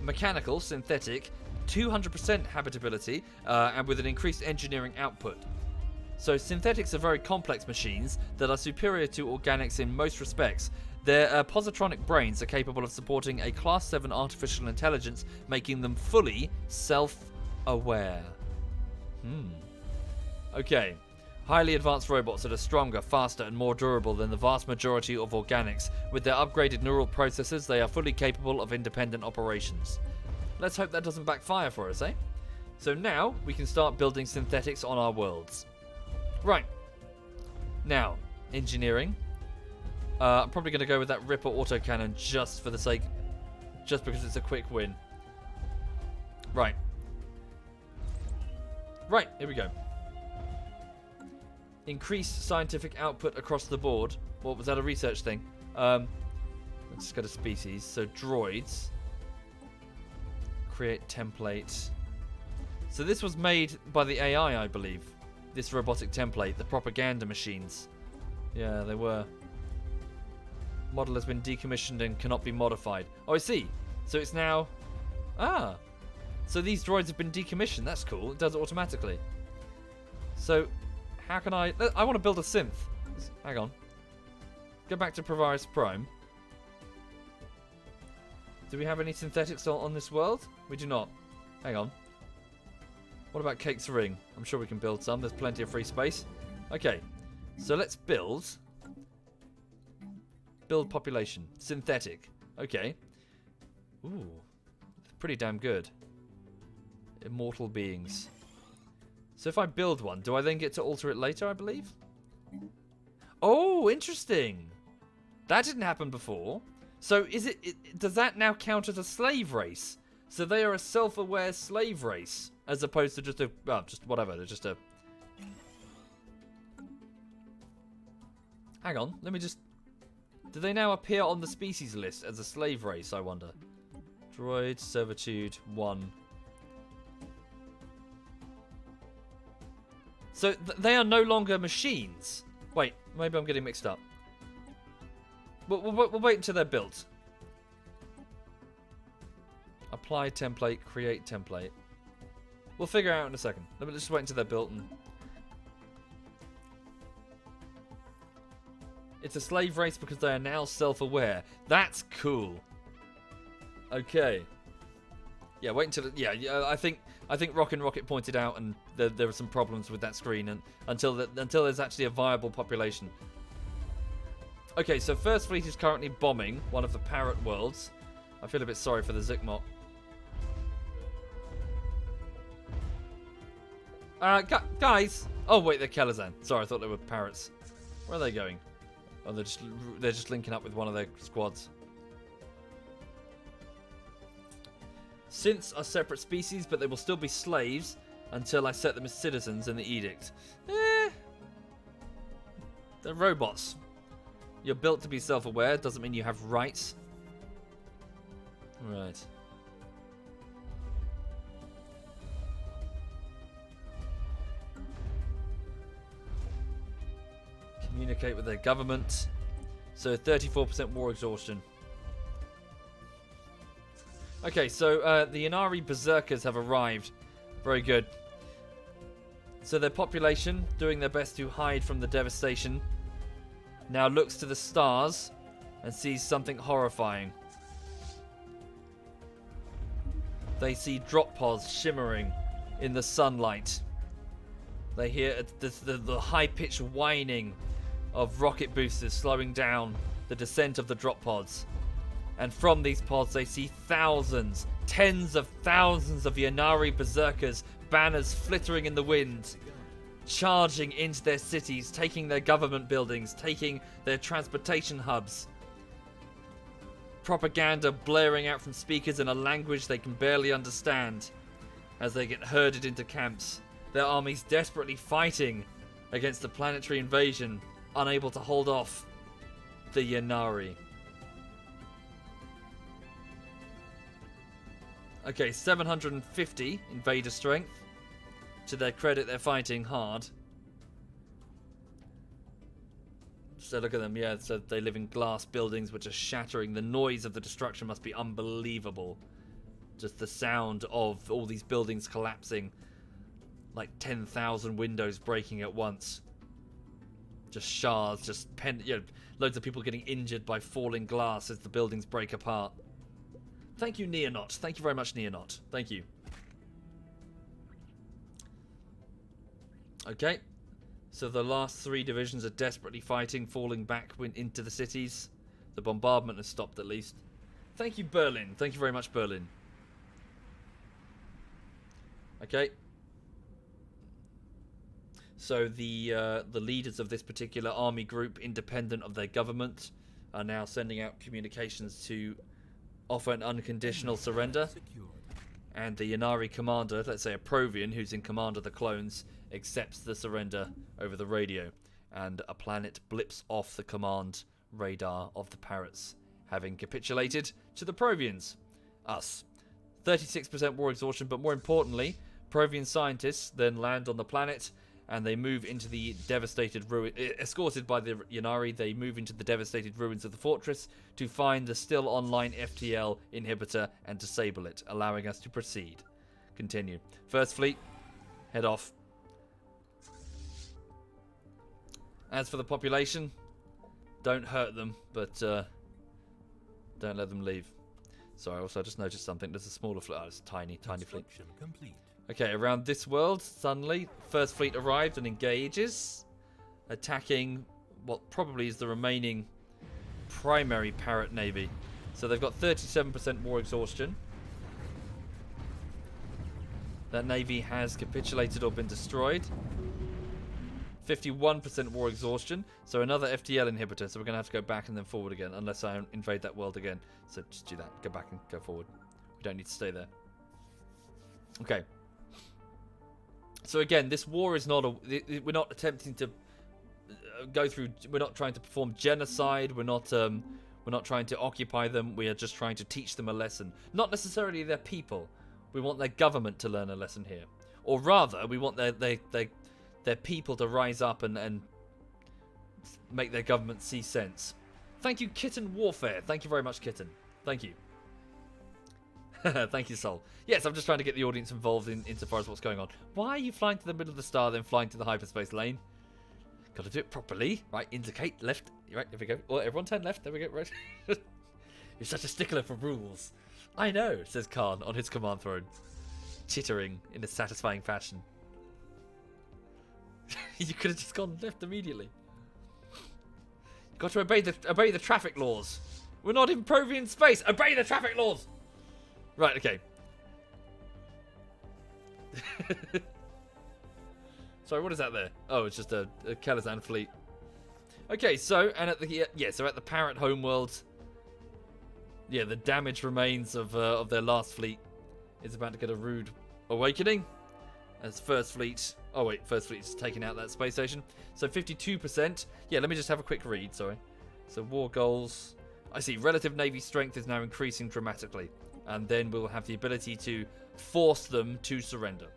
mechanical, synthetic, 200% habitability, and with an increased engineering output. So synthetics are very complex machines that are superior to organics in most respects. Their positronic brains are capable of supporting a Class 7 artificial intelligence, making them fully self-aware. Okay. Highly advanced robots that are stronger, faster, and more durable than the vast majority of organics. With their upgraded neural processors, they are fully capable of independent operations. Let's hope that doesn't backfire for us, eh? So now, we can start building synthetics on our worlds. Right. Now, engineering. I'm probably going to go with that Ripper autocannon just for the sake... Just because it's a quick win. Right. Right, here we go. Increased scientific output across the board. What was that, a research thing? Let's just go to species. So droids. Create template. So this was made by the AI, I believe. This robotic template, the propaganda machines. Yeah, they were. Model has been decommissioned and cannot be modified. Oh, I see. So it's now... Ah. So these droids have been decommissioned. That's cool. It does it automatically. So, how can I... I want to build a synth. Hang on. Go back to Provaris Prime. Do we have any synthetics on this world? We do not. Hang on. What about Cake's Ring? I'm sure we can build some. There's plenty of free space. Okay. So let's build... Build population. Synthetic. Okay. Ooh. Pretty damn good. Immortal beings. So if I build one, do I then get to alter it later, I believe? Oh, interesting. That didn't happen before. So is it does that now count as a slave race? So they are a self-aware slave race, as opposed to just a... Well, just whatever. They're just a... Hang on. Let me just... Do they now appear on the species list as a slave race, I wonder? Droid, servitude, 1. So they are no longer machines. Wait, maybe I'm getting mixed up. We'll wait until they're built. Apply template, create template. We'll figure it out in a second. Let me just wait until they're built and... It's a slave race because they are now self-aware. That's cool. Okay. Yeah, wait until... Yeah, I think Rockin' Rocket pointed out, and there were some problems with that screen, and until there's actually a viable population. Okay, so First Fleet is currently bombing one of the Parrot worlds. I feel a bit sorry for the Zikmot. Guys! Oh, wait, they're Kelazan. Sorry, I thought they were Parrots. Where are they going? Oh, they're just linking up with one of their squads. Synths are separate species, but they will still be slaves until I set them as citizens in the edict. They're robots. You're built to be self-aware. Doesn't mean you have rights. Right. Communicate with their government. So 34% war exhaustion. Okay, so the Inari Berserkers have arrived. Very good. So their population, doing their best to hide from the devastation, now looks to the stars and sees something horrifying. They see drop pods shimmering in the sunlight. They hear the high-pitched whining of rocket boosters slowing down the descent of the drop pods. And from these pods they see thousands, tens of thousands of Yanari berserkers, banners flittering in the wind, charging into their cities, taking their government buildings, taking their transportation hubs. Propaganda blaring out from speakers in a language they can barely understand as they get herded into camps. Their armies desperately fighting against the planetary invasion, unable to hold off the Yanari. Okay, 750 invader strength. To their credit, they're fighting hard. So look at them, yeah, so they live in glass buildings which are shattering. The noise of the destruction must be unbelievable. Just the sound of all these buildings collapsing. Like 10,000 windows breaking at once. Just shards, just loads of people getting injured by falling glass as the buildings break apart. Thank you, Neonaut. Thank you very much, Neonaut. Thank you. Okay. So the last three divisions are desperately fighting, falling back into the cities. The bombardment has stopped at least. Thank you, Berlin. Thank you very much, Berlin. Okay. So the leaders of this particular army group, independent of their government, are now sending out communications to offer an unconditional surrender. And the Yanari commander, let's say a Provian who's in command of the clones, accepts the surrender over the radio. And a planet blips off the command radar of the Parrots, having capitulated to the Provians. Us. 36% war exhaustion, but more importantly, Provian scientists then land on the planet and they move into the devastated ruin. Escorted by the Yanari, they move into the devastated ruins of the fortress to find the still online FTL inhibitor and disable it, allowing us to proceed. Continue. First Fleet, head off. As for the population, don't hurt them, but don't let them leave. Sorry, also I just noticed something. There's a smaller fleet. Oh, it's a tiny fleet. Complete. Okay, around this world, suddenly, First Fleet arrived and engages, attacking what probably is the remaining primary Parrot Navy. So they've got 37% war exhaustion. That navy has capitulated or been destroyed. 51% war exhaustion, so another FTL inhibitor, so we're going to have to go back and then forward again, unless I invade that world again. So just do that, go back and go forward. We don't need to stay there. Okay. So again, this war is not we're not attempting to go through, we're not trying to perform genocide, we're not trying to occupy them, we are just trying to teach them a lesson. Not necessarily their people, we want their government to learn a lesson here. Or rather, we want their people to rise up and make their government see sense. Thank you, Kitten Warfare. Thank you very much, Kitten. Thank you. Thank you, Sol. Yes, I'm just trying to get the audience involved insofar as what's going on. Why are you flying to the middle of the star, then flying to the hyperspace lane? Got to do it properly. Right, indicate left. Right, there we go. Well, everyone turn left. There we go. Right. You're such a stickler for rules. I know, says Khan on his command throne, chittering in a satisfying fashion. You could have just gone left immediately. You've got to obey the traffic laws. We're not in Provian space. Obey the traffic laws. Right, okay. Sorry, what is that there? Oh, it's just a Kelazan fleet. Okay, so and at the so at the Parrot homeworld, yeah, the damaged remains of their last fleet is about to get a rude awakening. As First Fleet, First Fleet's taking out that space station. So 52%. Yeah, let me just have a quick read. Sorry. So war goals. I see. Relative navy strength is now increasing dramatically. And then we'll have the ability to force them to surrender.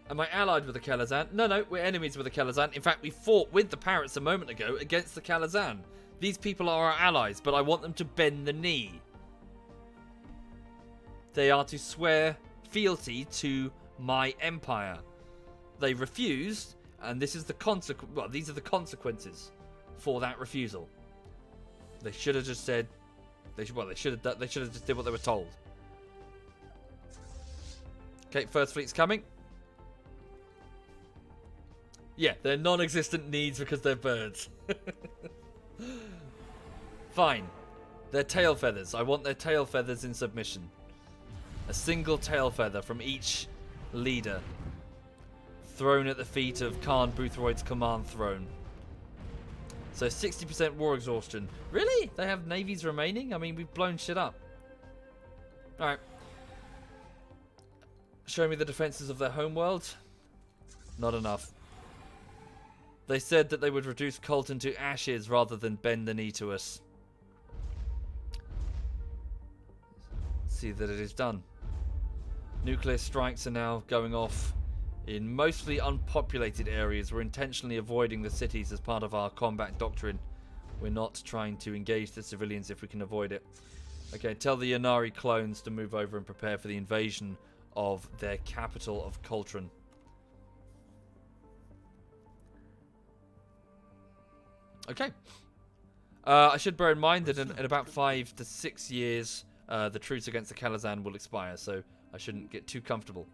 Am I allied with the Kelazan? No, we're enemies with the Kelazan. In fact, we fought with the Parrots a moment ago against the Kelazan. These people are our allies, but I want them to bend the knee. They are to swear fealty to my empire. They refused, and this is the these are the consequences for that refusal. They should have just said. They should have just did what they were told. Okay, First Fleet's coming. Yeah, they're non-existent needs because they're birds. Fine. Their tail feathers. I want their tail feathers in submission. A single tail feather from each leader. Thrown at the feet of Khan Boothroyd's command throne. So 60% war exhaustion. Really? They have navies remaining? I mean, we've blown shit up. Alright. Show me the defenses of their homeworld. Not enough. They said that they would reduce Colton to ashes rather than bend the knee to us. See that it is done. Nuclear strikes are now going off in mostly unpopulated areas. We're intentionally avoiding the cities as part of our combat doctrine. We're not trying to engage the civilians if we can avoid it. Okay, tell the Yanari clones to move over and prepare for the invasion of their capital of Coltron. Okay. I should bear in mind that in about 5 to 6 years, the truce against the Kalazan will expire, so I shouldn't get too comfortable.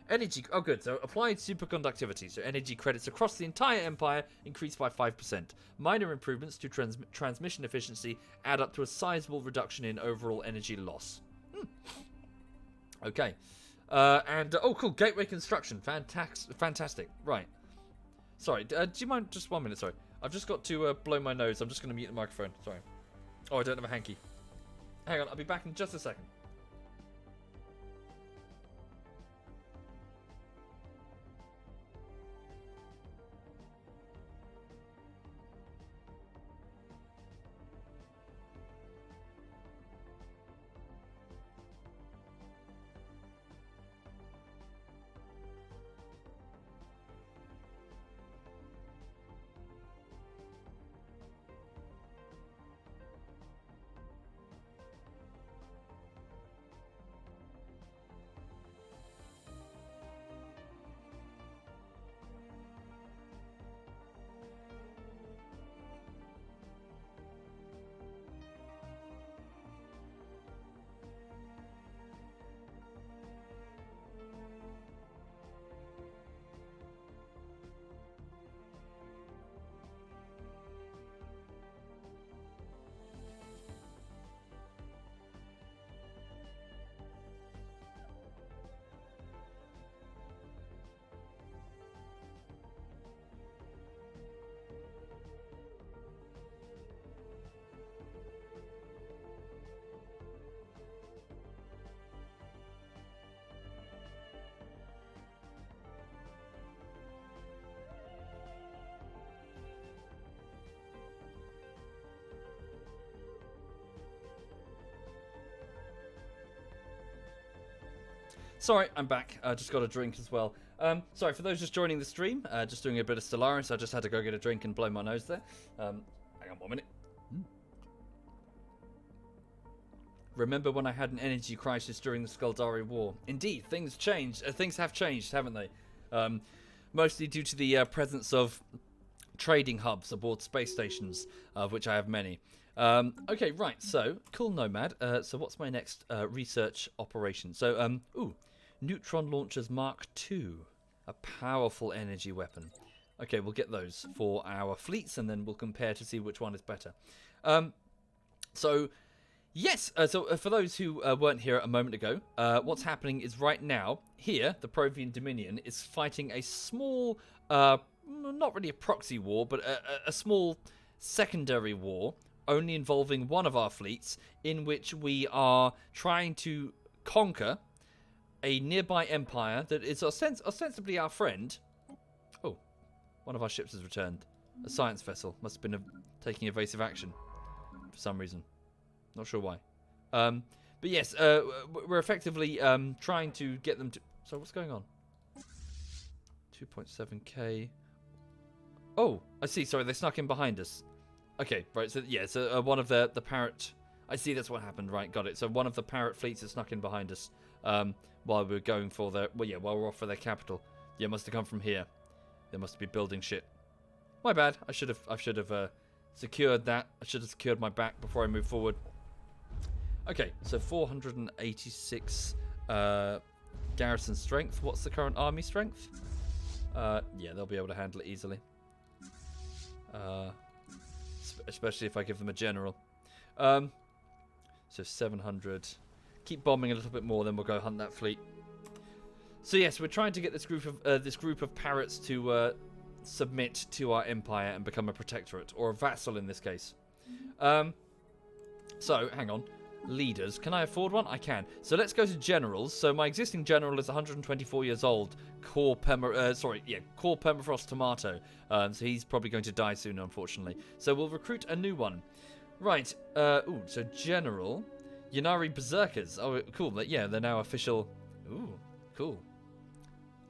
Energy. Oh, good. So applied superconductivity. So energy credits across the entire empire increased by 5%. Minor improvements to transmission efficiency add up to a sizable reduction in overall energy loss. Okay. Oh, cool. Gateway construction. Fantastic. Right. Sorry. Do you mind just 1 minute? Sorry. I've just got to blow my nose. I'm just going to mute the microphone. Sorry. Oh, I don't have a hanky. Hang on. I'll be back in just a second. Sorry, I'm back. I just got a drink as well. Sorry, for those just joining the stream, just doing a bit of Stellaris. I just had to go get a drink and blow my nose there. Hang on 1 minute. Remember when I had an energy crisis during the Skuldari War? Indeed, things changed. Things have changed, haven't they? Mostly due to the presence of trading hubs aboard space stations, of which I have many. Okay, right. So, cool Nomad. So, what's my next research operation? So, neutron launchers Mark II, a powerful energy weapon. Okay, we'll get those for our fleets, and then we'll compare to see which one is better. So, yes. So, for those who weren't here a moment ago, what's happening is right now here, the Provian Dominion is fighting a small, not really a proxy war, but a small secondary war, only involving one of our fleets, in which we are trying to conquer a nearby empire that is ostensibly our friend. Oh, one of our ships has returned. A science vessel. Must have been taking evasive action for some reason. Not sure why. But yes, we're effectively trying to get them to... So what's going on? 2.7k. Oh, I see. Sorry, they snuck in behind us. Okay, right. So yeah, so one of the parrot... I see that's what happened. Right, got it. So one of the parrot fleets has snuck in behind us while we're going for their... Well, yeah, while we're off for their capital. Yeah, must have come from here. They must be building shit. My bad. I should have secured that. I should have secured my back before I move forward. Okay, so 486 garrison strength. What's the current army strength? Yeah, they'll be able to handle it easily. Especially if I give them a general. So 700. Keep bombing a little bit more, then we'll go hunt that fleet. So yes, we're trying to get this group of parrots to submit to our empire and become a protectorate, or a vassal in this case. So hang on, leaders. Can I afford one? I can. So let's go to generals. So my existing general is 124 years old. Core permafrost tomato. So he's probably going to die soon, unfortunately. So we'll recruit a new one. Right. So general. Ynnari Berserkers. Oh, cool. Yeah, they're now official. Ooh, cool.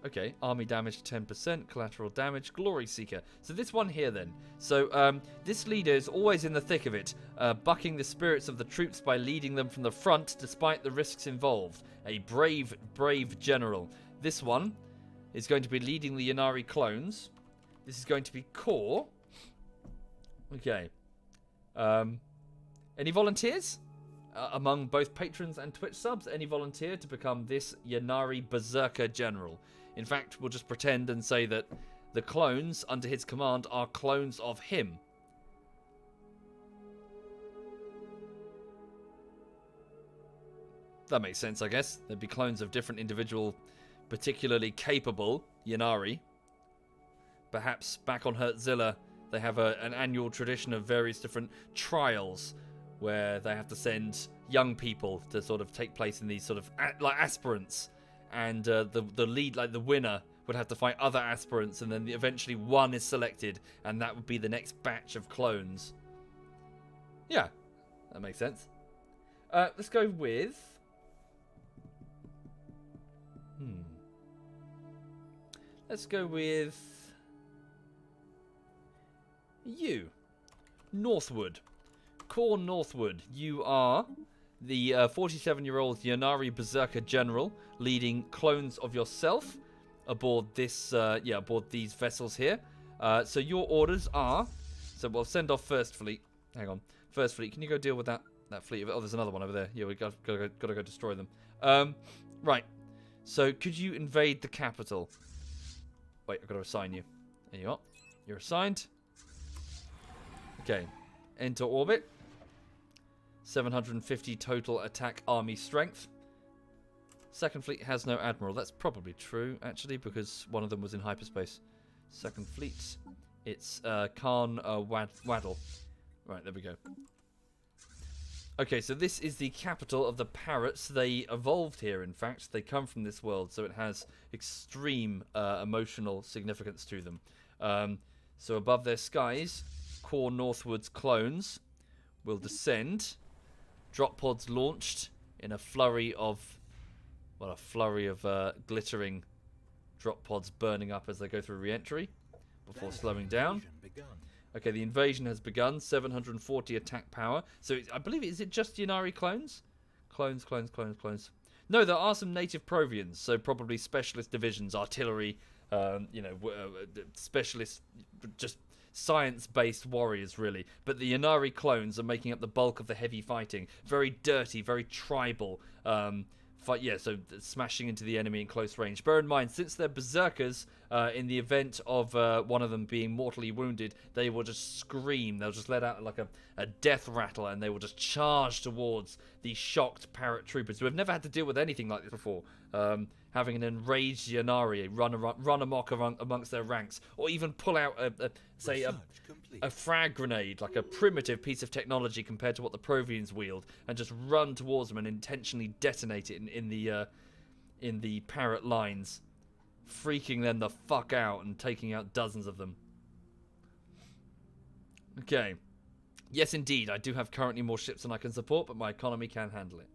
Okay, army damage 10%, collateral damage, glory seeker. So this one here then. So this leader is always in the thick of it, bucking the spirits of the troops by leading them from the front despite the risks involved. A brave, brave general. This one is going to be leading the Ynnari clones. This is going to be core. Okay. Any volunteers? Among both patrons and Twitch subs, any volunteer to become this Ynnari Berserker General? In fact, we'll just pretend and say that the clones under his command are clones of him. That makes sense, I guess. There'd be clones of different individual, particularly capable Ynnari. Perhaps back on Hertzilla, they have an annual tradition of various different trials where they have to send young people to sort of take place in these sort of like aspirants, and the lead, like the winner, would have to fight other aspirants, and then eventually one is selected, and that would be the next batch of clones. Yeah, that makes sense. Let's go with let's go with you, Northwood. Core Northwood, you are the 47-year-old Ynnari Berserker General, leading clones of yourself aboard this, aboard these vessels here. So your orders are, so we'll send off First Fleet. Hang on, First Fleet, can you go deal with that fleet? Oh, there's another one over there. Yeah, we gotta go destroy them. Right. So could you invade the capital? Wait, I've got to assign you. There you are. You're assigned. Okay. Enter orbit. 750 total attack army strength. Second fleet has no admiral. That's probably true, actually, because one of them was in hyperspace. Second fleet, it's Khan Waddle. Right, there we go. Okay, so this is the capital of the parrots. They evolved here, in fact. They come from this world, so it has extreme emotional significance to them. So above their skies, Core Northwood's clones will descend. Drop pods launched in a flurry of glittering drop pods burning up as they go through re-entry before slowing down. Okay, the invasion has begun. 740 attack power. So I believe, is it just Ynnari clones? Clones. No, there are some native Provians, so probably specialist divisions, artillery, specialist, just science-based warriors, really. But the Ynnari clones are making up the bulk of the heavy fighting. Very dirty, very tribal. So smashing into the enemy in close range. Bear in mind, since they're berserkers, in the event of one of them being mortally wounded, they will just scream. They'll just let out like a death rattle, and they will just charge towards the shocked parrot troopers who have never had to deal with anything like this before. Having an enraged Ynnari run amok amongst their ranks, or even pull out a frag grenade, like a primitive piece of technology compared to what the Provians wield, and just run towards them and intentionally detonate it in the parrot lines, freaking them the fuck out and taking out dozens of them. Okay. Yes, indeed, I do have currently more ships than I can support, but my economy can handle it.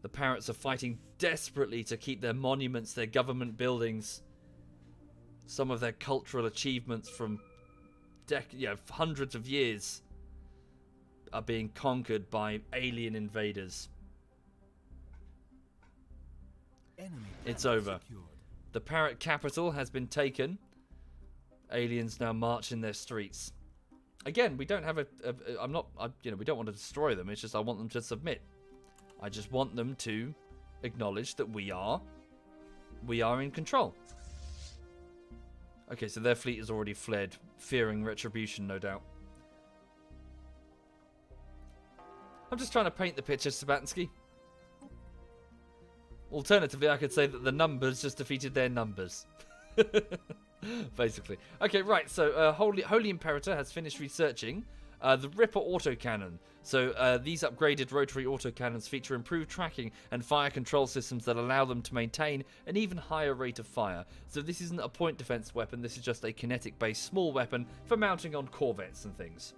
The parrots are fighting desperately to keep their monuments, their government buildings, some of their cultural achievements from hundreds of years are being conquered by alien invaders. It's over. The parrot capital has been taken. Aliens now march in their streets. Again, we don't have we don't want to destroy them. It's just I want them to submit. I just want them to acknowledge that we are in control. Okay, so their fleet has already fled, fearing retribution, no doubt. I'm just trying to paint the picture, Sabatsky. Alternatively, I could say that the numbers just defeated their numbers. Basically. Okay, right, so Holy Imperator has finished researching the Ripper autocannon. So these upgraded rotary autocannons feature improved tracking and fire control systems that allow them to maintain an even higher rate of fire. So this isn't a point defense weapon, this is just a kinetic-based small weapon for mounting on corvettes and things.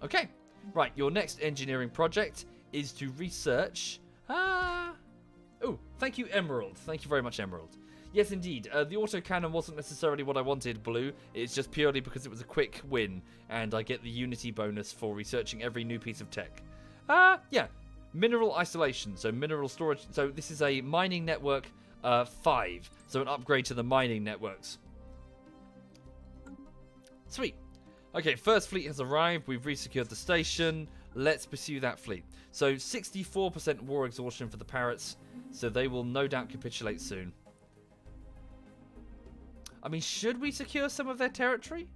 Okay, right, your next engineering project is to research... Oh, thank you, Emerald. Thank you very much, Emerald. Yes, indeed. The autocannon wasn't necessarily what I wanted, Blue. It's just purely because it was a quick win, and I get the Unity bonus for researching every new piece of tech. Yeah. Mineral isolation. So mineral storage. So this is a mining network 5. So an upgrade to the mining networks. Sweet. Okay, first fleet has arrived. We've resecured the station. Let's pursue that fleet. So 64% war exhaustion for the Parrots. So they will no doubt capitulate soon. I mean, should we secure some of their territory?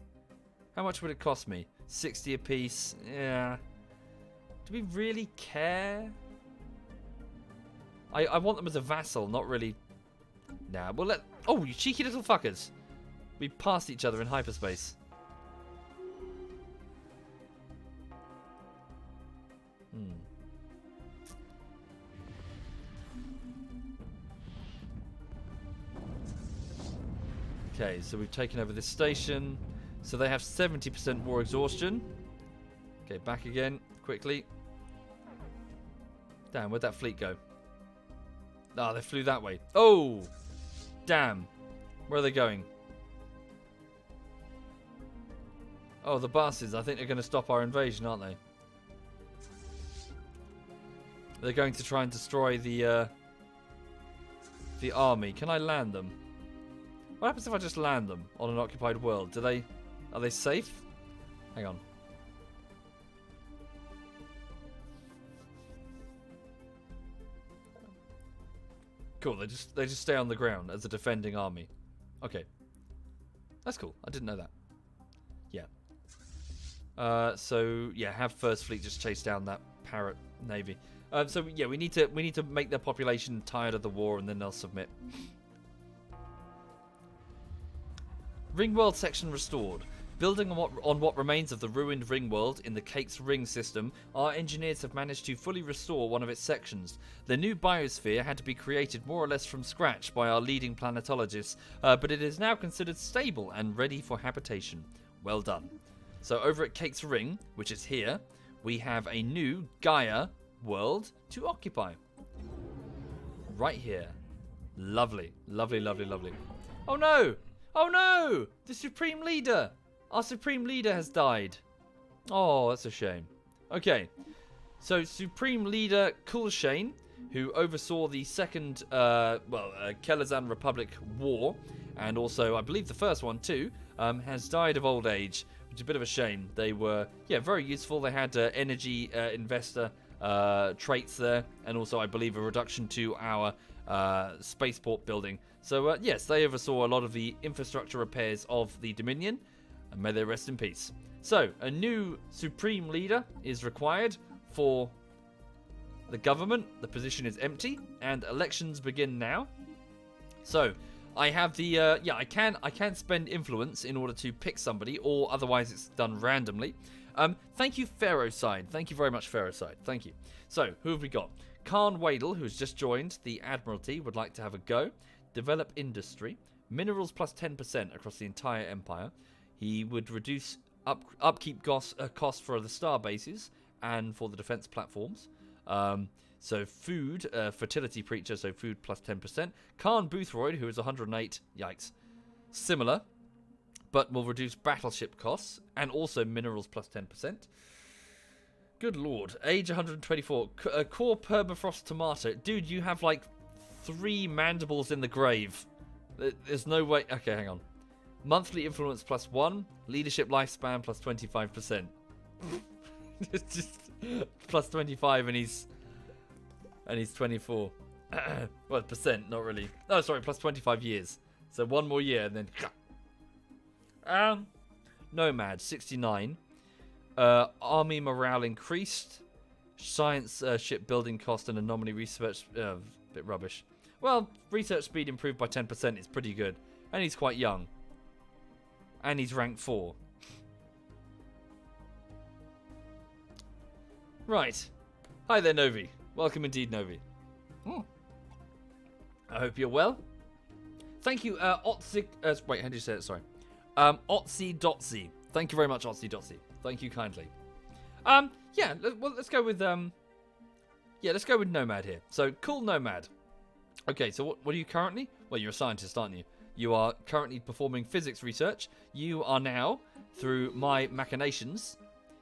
How much would it cost me? 60 apiece. Yeah. Do we really care? I want them as a vassal, not really... Nah, we'll let... Oh, you cheeky little fuckers. We passed each other in hyperspace. Okay, so we've taken over this station. So they have 70% war exhaustion. Okay, back again, quickly. Damn, where'd that fleet go? Ah, they flew that way. Oh! Damn. Where are they going? Oh, the buses. I think they're going to stop our invasion, aren't they? They're going to try and destroy the army. Can I land them? What happens if I just land them on an occupied world? Are they safe? Hang on. Cool, they just stay on the ground as a defending army. Okay. That's cool. I didn't know that. Yeah. So yeah, have First Fleet just chase down that Parrot navy. So yeah, we need to make their population tired of the war, and then they'll submit. Ringworld section restored. Building on what remains of the ruined Ringworld in the Cake's Ring system, our engineers have managed to fully restore one of its sections. The new biosphere had to be created more or less from scratch by our leading planetologists, but it is now considered stable and ready for habitation. Well done. So over at Cake's Ring, which is here, we have a new Gaia world to occupy. Right here. Lovely, lovely, lovely, lovely. Oh no! Oh no! The Supreme Leader! Our Supreme Leader has died. Oh, that's a shame. Okay. So, Supreme Leader Kulshane, who oversaw the second, Kelazan Republic War, and also, I believe, the first one too, has died of old age, which is a bit of a shame. They were, very useful. They had energy investor traits there, and also, I believe, a reduction to our spaceport building. So, yes, they oversaw a lot of the infrastructure repairs of the Dominion, and may they rest in peace. So, a new Supreme Leader is required for the government. The position is empty, and elections begin now. So, I have the, I can spend influence in order to pick somebody, or otherwise it's done randomly. Thank you, Pharaohside. Thank you very much, Pharaohside. Thank you. So, who have we got? Khan Wadel, who's just joined the Admiralty, would like to have a go. Develop industry. Minerals plus 10% across the entire empire. He would reduce upkeep costs for the star bases and for the defense platforms. So food, fertility preacher, so food plus 10%. Khan Boothroyd, who is 108, yikes. Similar, but will reduce battleship costs and also minerals plus 10%. Good lord. Age 124. Core permafrost tomato. Dude, you have like 3 mandibles in the grave. There's no way. Okay, hang on. Monthly influence plus 1. Leadership lifespan plus 25%. Just plus 25 and he's 24. Well, percent, not really. Oh, sorry, plus 25 years. So 1 more year and then Nomad 69. Army morale increased. Science shipbuilding cost and anomaly research bit rubbish. Well, research speed improved by 10%. It's pretty good, and he's quite young. And he's rank 4. Right. Hi there, Novi. Welcome indeed, Novi. I hope you're well. Thank you, Otzi. Wait, how do you say it? Sorry. Otzi Dotzi. Thank you very much, Otzi Dotzi. Thank you kindly. Yeah. Well, let's go with let's go with Nomad here. So, cool Nomad. Okay. So, what are you currently? Well, you're a scientist, aren't you? You are currently performing physics research. You are now, through my machinations,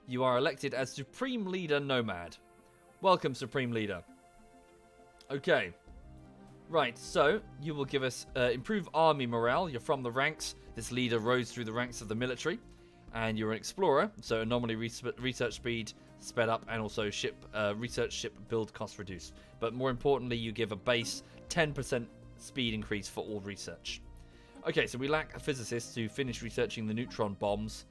you are elected as Supreme Leader Nomad. Welcome, Supreme Leader. Okay. Right, so you will give us improved army morale. You're from the ranks. This leader rose through the ranks of the military. And you're an explorer, so anomaly research speed sped up, and also research ship build cost reduced. But more importantly, you give a base 10% speed increase for all research. Okay, so we lack a physicist to finish researching the neutron bombs.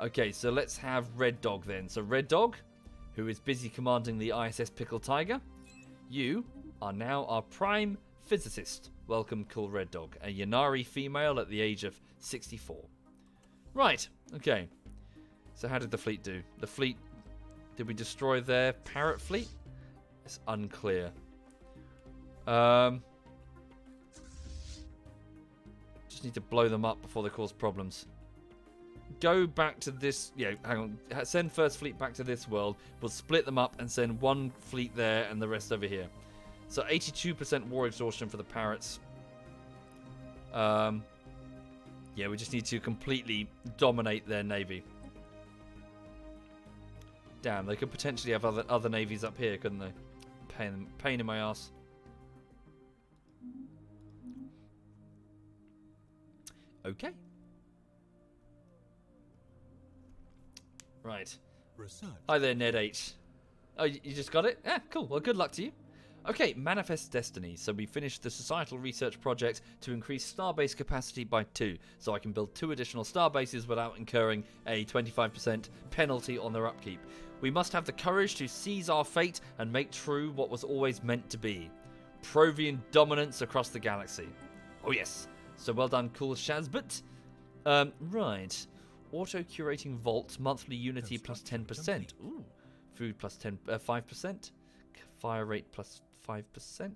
Okay, so let's have Red Dog then. So Red Dog, who is busy commanding the ISS Pickle Tiger, you are now our prime physicist. Welcome, cool Red Dog, a Yanari female at the age of 64. Right, okay. So how did the fleet do? The fleet, did we destroy their parrot fleet? It's unclear. Just need to blow them up before they cause problems. Go back to this, hang on. Send first fleet back to this world. We'll split them up and send one fleet there and the rest over here. So 82% war exhaustion for the parrots. Yeah, we just need to completely dominate their navy. Damn, they could potentially have other navies up here, couldn't they? Pain in my ass. Okay. Right. Research. Hi there, Ned H. Oh, you just got it? Yeah, cool. Well, good luck to you. Okay, Manifest Destiny. So we finished the societal research project to increase starbase capacity by 2, so I can build 2 additional starbases without incurring a 25% penalty on their upkeep. We must have the courage to seize our fate and make true what was always meant to be. Provian dominance across the galaxy. Oh yes. So well done, cool Shazbot. Right. Auto-curating vault, monthly unity plus 10%. Ooh. Food plus 5%. Fire rate plus 5%.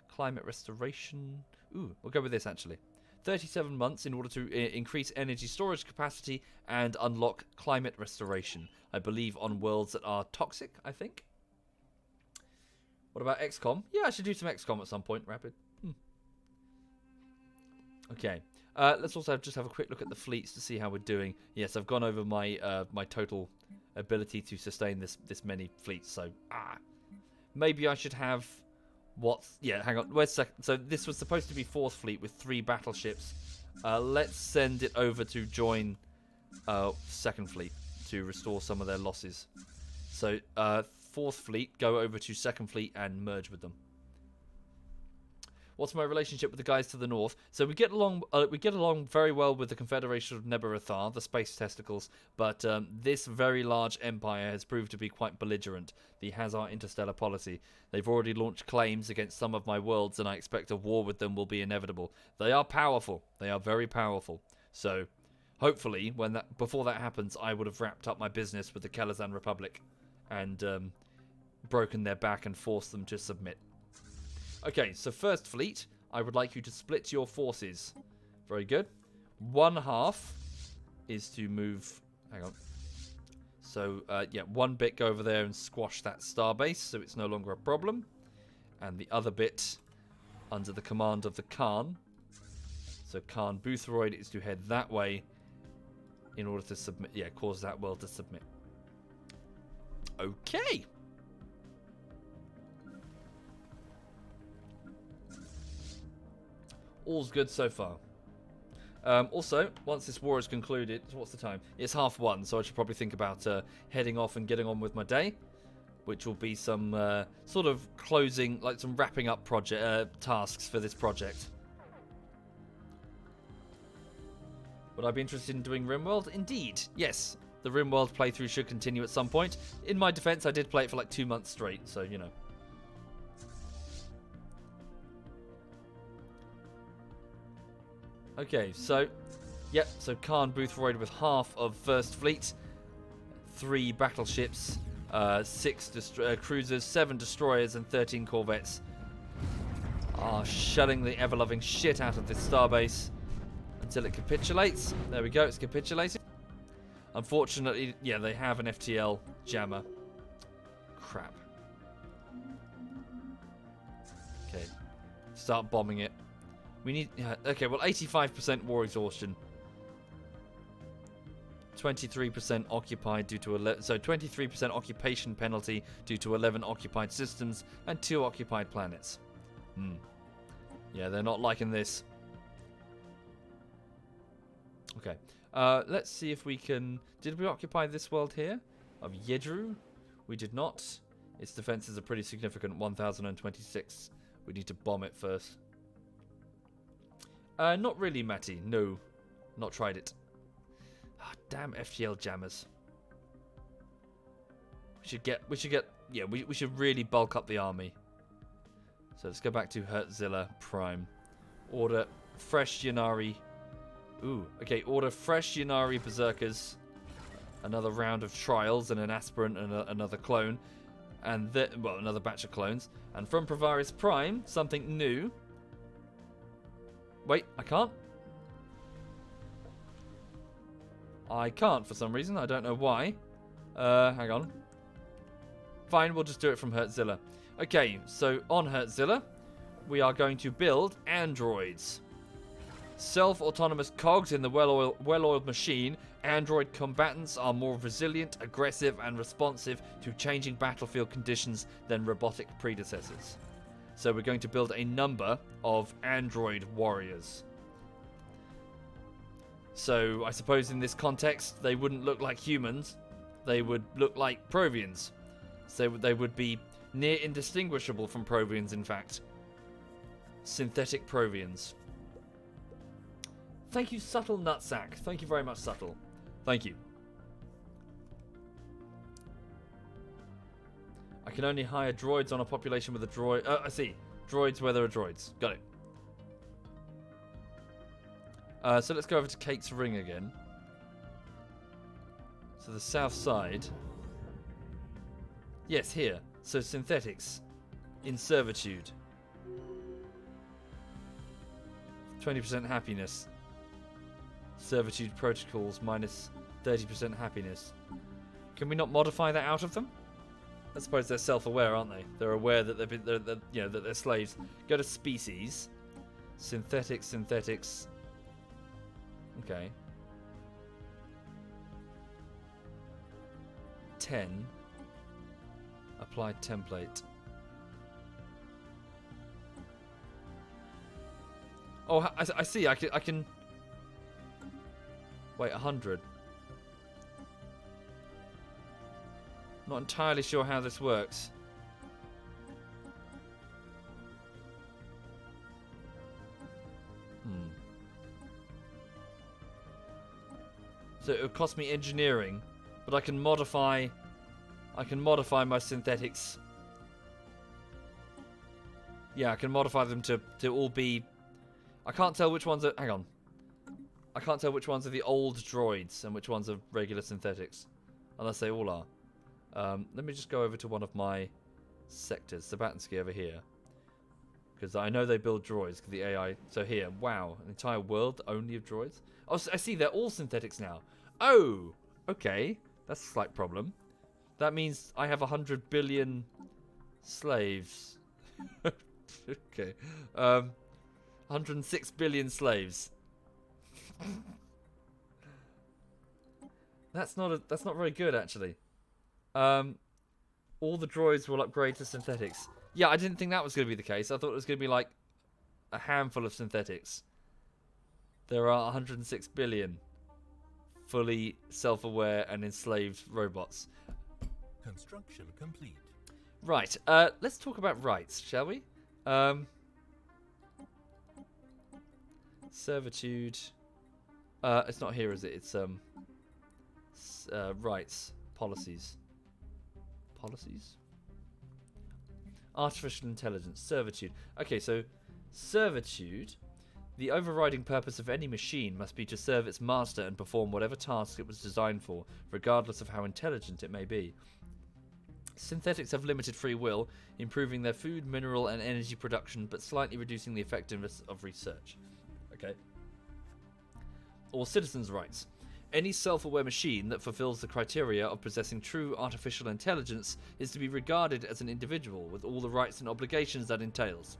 Climate restoration. Ooh, we'll go with this actually. 37 months in order to increase energy storage capacity and unlock climate restoration. I believe on worlds that are toxic, I think. What about XCOM? Yeah, I should do some XCOM at some point, Rapid. Okay. Let's also just have a quick look at the fleets to see how we're doing. Yes, I've gone over my my total ability to sustain this many fleets, so maybe I should have hang on. Where's second? So this was supposed to be 4th fleet with 3 battleships. Let's send it over to join 2nd fleet to restore some of their losses. So 4th fleet, go over to 2nd fleet and merge with them. What's my relationship with the guys to the north? So we get along very well with the Confederation of Nebarathar, the space testicles, but this very large empire has proved to be quite belligerent. The Hazar interstellar policy. They've already launched claims against some of my worlds, and I expect a war with them will be inevitable. They are powerful. They are very powerful. So, hopefully, before that happens, I would have wrapped up my business with the Kelazan Republic and broken their back and forced them to submit. Okay, so 1st fleet, I would like you to split your forces. Very good. 1/2 is to move... Hang on. So, 1 bit go over there and squash that starbase, so it's no longer a problem. And the other bit, under the command of the Khan. So Khan Boothroyd is to head that way in order to submit... Yeah, cause that world to submit. Okay! All's good so far. Also, once this war is concluded, what's the time? It's 1:30, so I should probably think about heading off and getting on with my day, which will be some sort of closing, like some wrapping up project tasks for this project. Would I be interested in doing RimWorld? Indeed, yes. The RimWorld playthrough should continue at some point. In my defense, I did play it for like 2 months straight, so you know. Okay, so, yep, so Khan Boothroyd with half of First Fleet, 3 battleships, 6 cruisers, 7 destroyers, and 13 corvettes are shelling the ever-loving shit out of this starbase until it capitulates. There we go, it's capitulating. Unfortunately, yeah, they have an FTL jammer. Crap. Okay, start bombing it. We need... okay, well, 85% war exhaustion. 23% occupied due to... so 23% occupation penalty due to 11 occupied systems and 2 occupied planets. Yeah, they're not liking this. Okay. Let's see if we can... Did we occupy this world here? Of Yedru? We did not. Its defenses are pretty significant. 1,026. We need to bomb it first. Not really, Matty. No. Not tried it. Ah, damn FTL jammers. We should get... Yeah, we should really bulk up the army. So let's go back to Hertzilla Prime. Order fresh Yanari... Ooh, okay, order fresh Yanari Berserkers. Another round of trials and an aspirant and another clone. And well, another batch of clones. And from Provaris Prime, something new. Wait, I can't? I can't for some reason. I don't know why. Hang on. Fine, we'll just do it from Hertzilla. Okay, so on Hertzilla, we are going to build androids. Self-autonomous cogs in the well-oiled machine, android combatants are more resilient, aggressive, and responsive to changing battlefield conditions than robotic predecessors. So we're going to build a number of android warriors. So I suppose in this context, they wouldn't look like humans. They would look like Provians. So they would be near indistinguishable from Provians, in fact. Synthetic Provians. Thank you, Subtle Nutsack. Thank you very much, Subtle. Thank you. I can only hire droids on a population with a droid... I see. Droids where there are droids. Got it. So let's go over to Kate's Ring again. So the south side. Yes, here. So synthetics. In servitude. 20% happiness. Servitude protocols minus 30% happiness. Can we not modify that out of them? I suppose they're self-aware, aren't they? They're aware that that they're slaves. Go to species. Synthetics. Okay. 10. Applied template. Oh, I see. I can. Wait, 100. Not entirely sure how this works. So it would cost me engineering, but I can modify my synthetics. Yeah, I can modify them to all be... I can't tell which ones are... Hang on. I can't tell which ones are the old droids and which ones are regular synthetics. Unless they all are. Let me just go over to one of my sectors, Sabatinsky over here. Because I know they build droids, the AI... So here, wow, an entire world only of droids? Oh, I see, they're all synthetics now. Oh, okay. That's a slight problem. That means I have 100 billion slaves. Okay. 106 billion slaves. That's not very good, actually. All the droids will upgrade to synthetics. Yeah, I didn't think that was going to be the case. I thought it was going to be like a handful of synthetics. There are 106 billion fully self-aware and enslaved robots. Construction complete. Right, let's talk about rights, shall we? Servitude. It's not here, is it? It's rights, policies. Policies? Artificial intelligence, servitude. Okay, so servitude. The overriding purpose of any machine must be to serve its master and perform whatever task it was designed for, regardless of how intelligent it may be. Synthetics have limited free will, improving their food, mineral, and energy production, but slightly reducing the effectiveness of research. Okay. Or citizens' rights. Any self-aware machine that fulfills the criteria of possessing true artificial intelligence is to be regarded as an individual with all the rights and obligations that entails.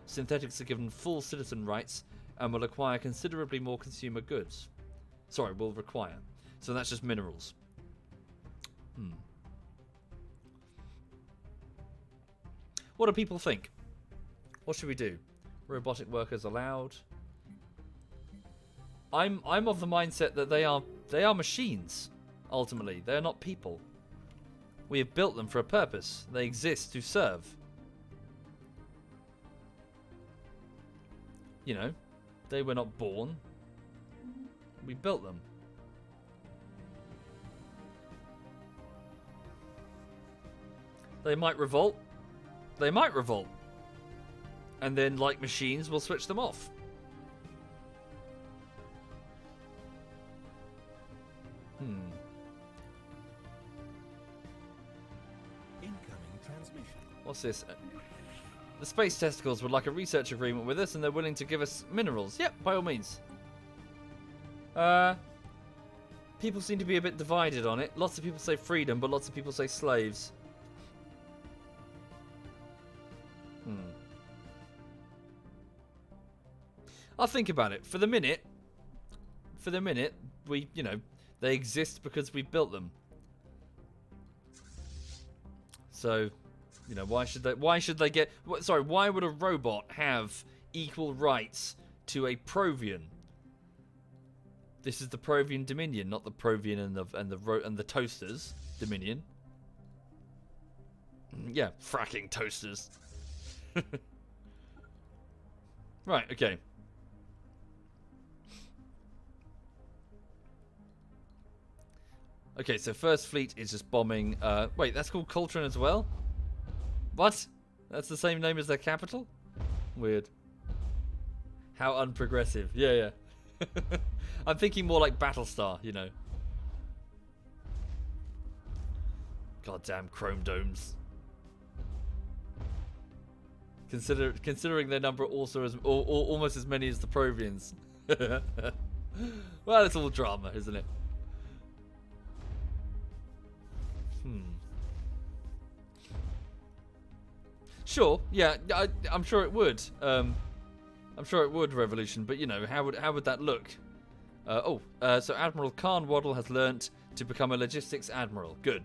Synthetics are given full citizen rights and will acquire considerably more consumer goods. Sorry, will require. So that's just minerals. What do people think? What should we do? Robotic workers allowed? I'm of the mindset that they are machines. Ultimately, they are not people. We have built them for a purpose. They exist to serve. You know, they were not born. We built them. They might revolt. They might revolt. And then, like machines, we'll switch them off. Incoming transmission. What's this? The space testicles would like a research agreement with us, and they're willing to give us minerals. Yep, by all means. People seem to be a bit divided on it. Lots of people say freedom, but lots of people say slaves. I'll think about it. For the minute, we, you know, they exist because we built them. So, you know, why should they get... Sorry, why would a robot have equal rights to a Provian? This is the Provian Dominion, not the Provian and the Toasters Dominion. Yeah, fracking toasters. Right, okay. Okay, so First Fleet is just bombing... wait, that's called Coltrane as well? What? That's the same name as their capital? Weird. How unprogressive. Yeah. I'm thinking more like Battlestar, you know. Goddamn chrome domes. Considering their number also as almost as many as the Provians. Well, it's all drama, isn't it? Sure, yeah, I'm sure it would. I'm sure it would, Revolution, but you know, how would that look? So Admiral Khan Waddle has learnt to become a logistics admiral. Good.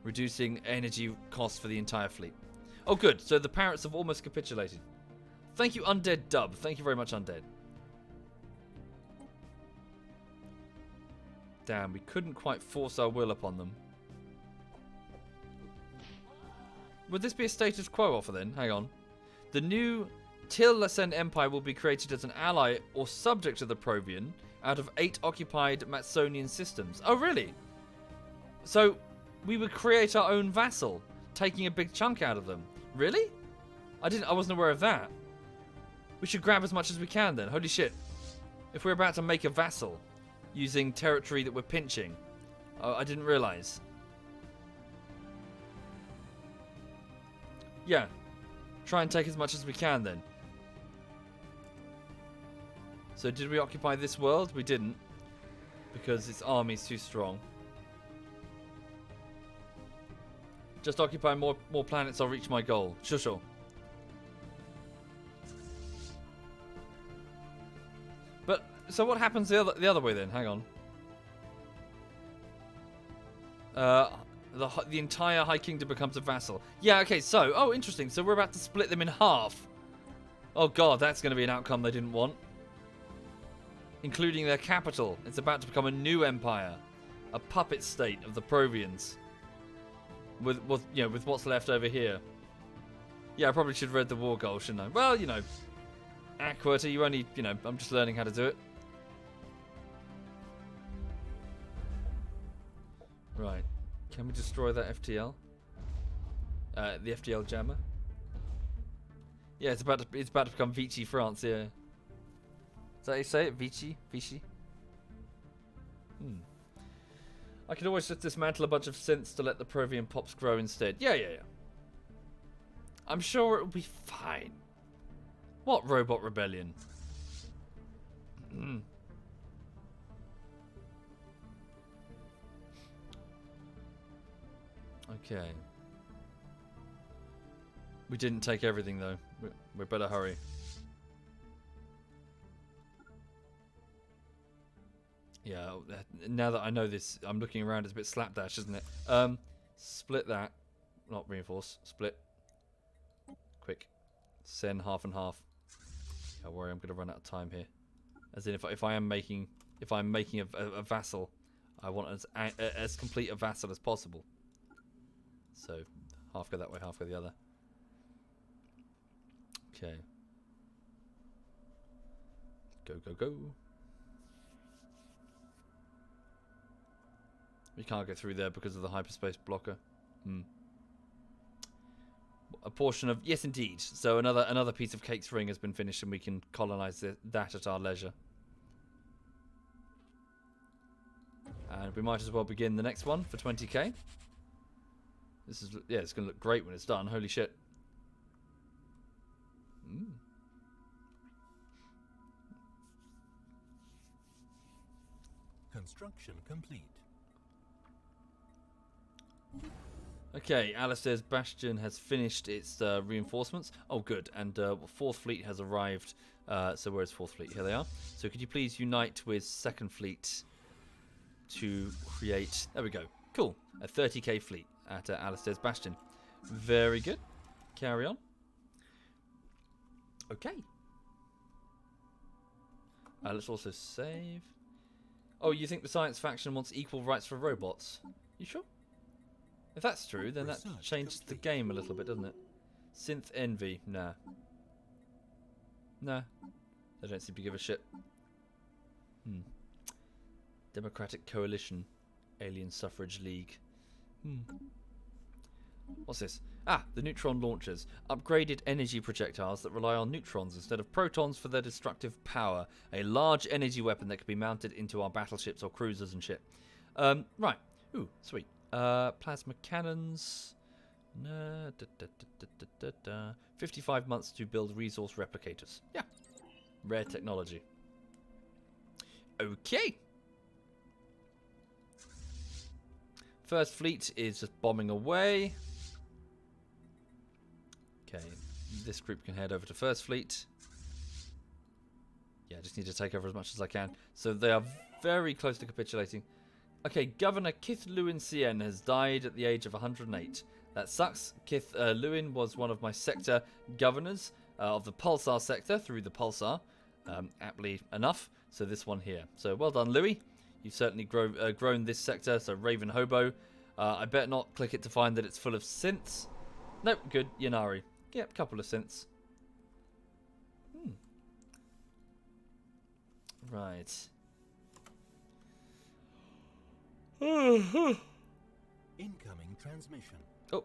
Reducing energy costs for the entire fleet. Oh, good. So the parrots have almost capitulated. Thank you, Undead Dub. Thank you very much, Undead. Damn, we couldn't quite force our will upon them. Would this be a status quo offer then? Hang on. The new Till-Lascend Empire will be created as an ally or subject to the Provian out of 8 occupied Matsonian systems. Oh, really? So we would create our own vassal, taking a big chunk out of them. Really? I wasn't aware of that. We should grab as much as we can then. Holy shit. If we're about to make a vassal using territory that we're pinching. Oh, I didn't realize. Yeah. Try and take as much as we can then. So did we occupy this world? We didn't. Because its army's too strong. Just occupy more planets, I'll reach my goal. Sure. But, so what happens the other way then? Hang on. The entire High Kingdom becomes a vassal. Yeah, okay, so... Oh, interesting. So we're about to split them in half. Oh, God, that's going to be an outcome they didn't want. Including their capital. It's about to become a new empire. A puppet state of the Provians. With what's left over here. Yeah, I probably should have read the war goal, shouldn't I? Well, you know... Aquata, you only... You know, I'm just learning how to do it. Right. Can we destroy that FTL? The FTL jammer? Yeah, it's about to become Vichy France, yeah. Is that how you say it? Vichy? Vichy? I could always just dismantle a bunch of synths to let the Provian pops grow instead. Yeah. I'm sure it'll be fine. What robot rebellion? Okay. We didn't take everything though. We better hurry. Yeah, now that I know this, I'm looking around, it's a bit slapdash, isn't it? Split that. Not reinforce. Split. Quick. Send half and half. Don't worry, I'm going to run out of time here. As in, if I'm making a vassal, I want as complete a vassal as possible. So, half go that way, half go the other. Okay. Go. We can't get through there because of the hyperspace blocker. A portion of... Yes, indeed. So another piece of Cake's ring has been finished and we can colonize that at our leisure. And we might as well begin the next one for 20k. This is... Yeah, it's going to look great when it's done. Holy shit. Construction complete. Okay, Alistair's Bastion has finished its reinforcements. Oh, good. And 4th Fleet has arrived. So where's 4th Fleet? Here they are. So could you please unite with 2nd Fleet to create... There we go. Cool. A 30k fleet at Alistair's Bastion. Very good. Carry on. Okay. Let's also save. Oh, you think the science faction wants equal rights for robots? You sure? If that's true, then that changes the game a little bit, doesn't it? Synth envy. Nah. Nah. They don't seem to give a shit. Democratic Coalition. Alien Suffrage League. What's this? Ah, the neutron launchers. Upgraded energy projectiles that rely on neutrons instead of protons for their destructive power. A large energy weapon that can be mounted into our battleships or cruisers and shit. Right. Ooh, sweet. Plasma cannons. 55 months to build resource replicators. Yeah. Rare technology. Okay. First Fleet is just bombing away. Okay. This group can head over to First Fleet. Yeah, I just need to take over as much as I can. So they are very close to capitulating. Okay, Governor Kith Lewin Cien has died at the age of 108. That sucks. Kith Lewin was one of my sector governors of the Pulsar sector through the Pulsar, aptly enough. So this one here. So well done, Louis. You've certainly grown this sector. So Raven Hobo. I better not click it to find that it's full of synths. Nope, good. Yanari. Yep, couple of synths. Right. Incoming transmission. Oh,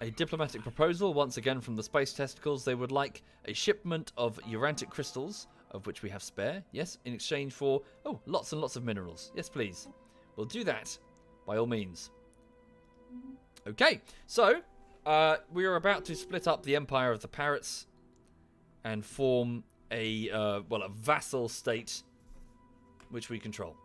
a diplomatic proposal once again from the Space Testicles. They would like a shipment of urantic crystals, of which we have spare, yes, in exchange for, lots and lots of minerals. Yes, please. We'll do that, by all means. Okay, so, we are about to split up the Empire of the Parrots and form a vassal state which we control.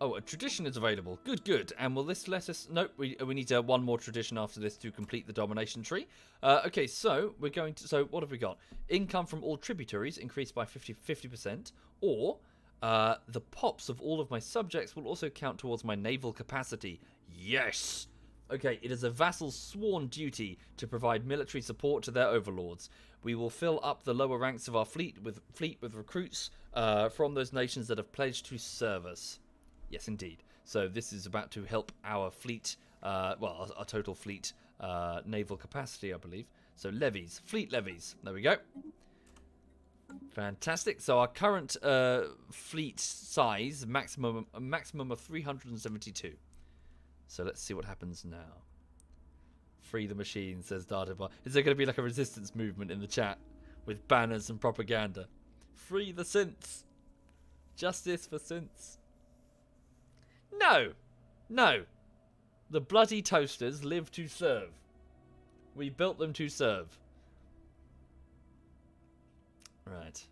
Oh, a tradition is available. Good. And will this let us... Nope, we need one more tradition after this to complete the domination tree. Okay, so we're going to... So what have we got? Income from all tributaries increased by 50%. Or the pops of all of my subjects will also count towards my naval capacity. Yes! Okay, it is a vassal's sworn duty to provide military support to their overlords. We will fill up the lower ranks of our fleet with recruits from those nations that have pledged to serve us. Yes, indeed. So this is about to help our fleet, our total fleet naval capacity, I believe. So levies, fleet levies. There we go. Fantastic. So our current fleet size, maximum of 372. So let's see what happens now. Free the machine, says Databar. Is there going to be like a resistance movement in the chat with banners and propaganda? Free the synths. Justice for synths. No. No. The bloody toasters live to serve. We built them to serve. Right.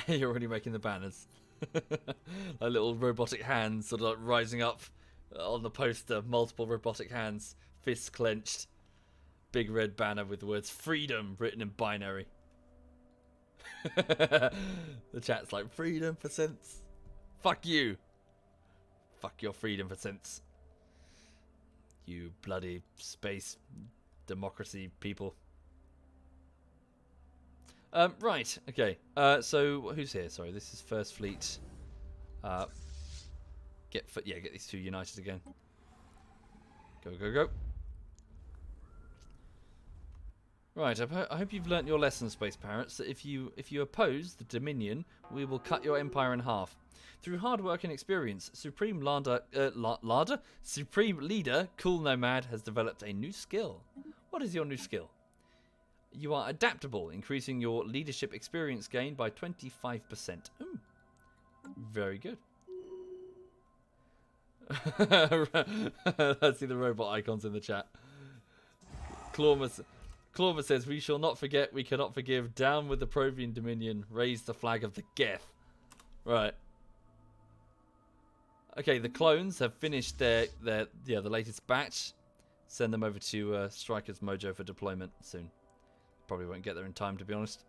You're already making the banners. Like little robotic hands sort of like rising up on the poster. Multiple robotic hands. Fists clenched. Big red banner with the words freedom written in binary. The chat's like, freedom for synths. Fuck you. Fuck your freedom for synths. You bloody space democracy people. Right, okay. So who's here? Sorry, this is First Fleet. Get these two united again. Go, go, go. Right, I hope you've learnt your lesson, Space Parrots, that if you oppose the Dominion, we will cut your empire in half. Through hard work and experience, Supreme Leader Cool Nomad has developed a new skill. What is your new skill? You are adaptable, increasing your leadership experience gain by 25%. Ooh, very good. I see the robot icons in the chat. Clawma says, we shall not forget, we cannot forgive. Down with the Provian Dominion. Raise the flag of the Geth. Right. Okay, the clones have finished the latest batch. Send them over to Striker's Mojo for deployment soon. Probably won't get there in time, to be honest.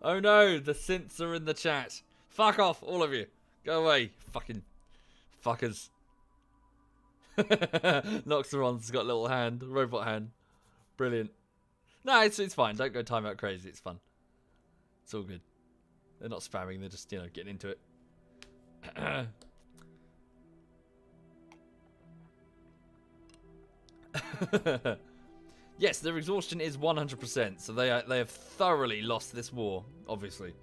Oh no, the synths are in the chat. Fuck off, all of you. Go away, fucking fuckers. Noxeron's got a little hand, robot hand. Brilliant. No, it's fine. Don't go timeout crazy. It's fun. It's all good. They're not spamming. They're just, getting into it. Yes, their exhaustion is 100%. So they have thoroughly lost this war, obviously.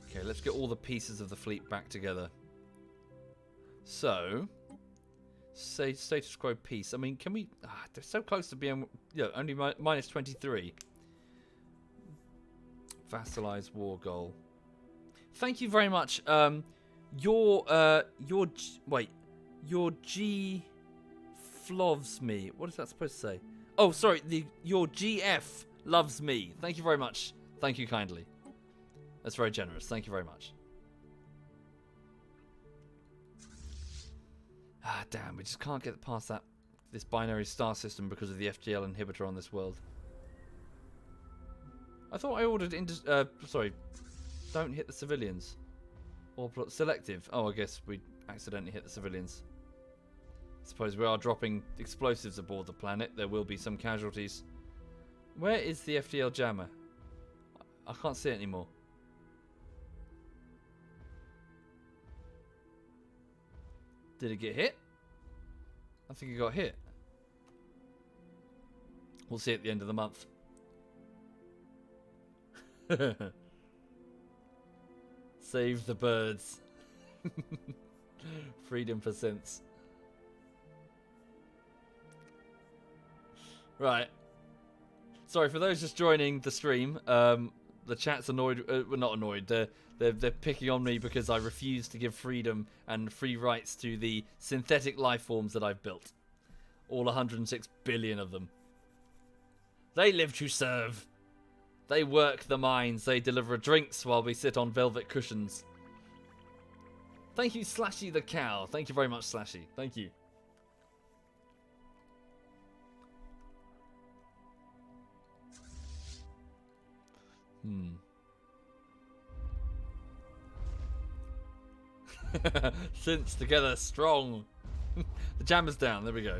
Okay, let's get all the pieces of the fleet back together. So, say status quo peace. I mean, can we? They're so close to being, only minus 23. Vassalize war goal. Thank you very much. Your G floves me. What is that supposed to say? Oh, sorry. Your GF loves me. Thank you very much. Thank you kindly. That's very generous. Thank you very much. Damn, we just can't get past this binary star system because of the FGL inhibitor on this world. I thought I ordered sorry, don't hit the civilians. Or selective. Oh, I guess we accidentally hit the civilians. Suppose we are dropping explosives aboard the planet. There will be some casualties. Where is the FDL jammer? I can't see it anymore. Did it get hit? I think it got hit. We'll see at the end of the month. Save the birds. Freedom for synths. Right. Sorry for those just joining the stream. The chat's annoyed. Well, not annoyed. They're picking on me because I refuse to give freedom and free rights to the synthetic life forms that I've built. All 106 billion of them. They live to serve. They work the mines. They deliver drinks while we sit on velvet cushions. Thank you, Slashy the Cow. Thank you very much, Slashy. Thank you. Synths together, strong. The jammer's down. There we go.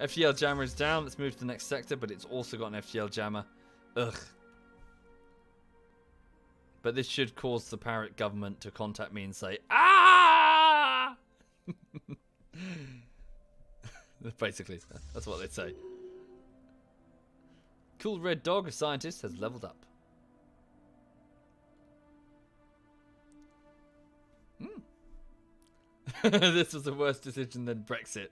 FGL jammer is down. Let's move to the next sector, but it's also got an FGL jammer. Ugh. But this should cause the parrot government to contact me and say, "Ah!" Basically, that's what they say. Cool red dog, a scientist, has leveled up. This was a worse decision than Brexit.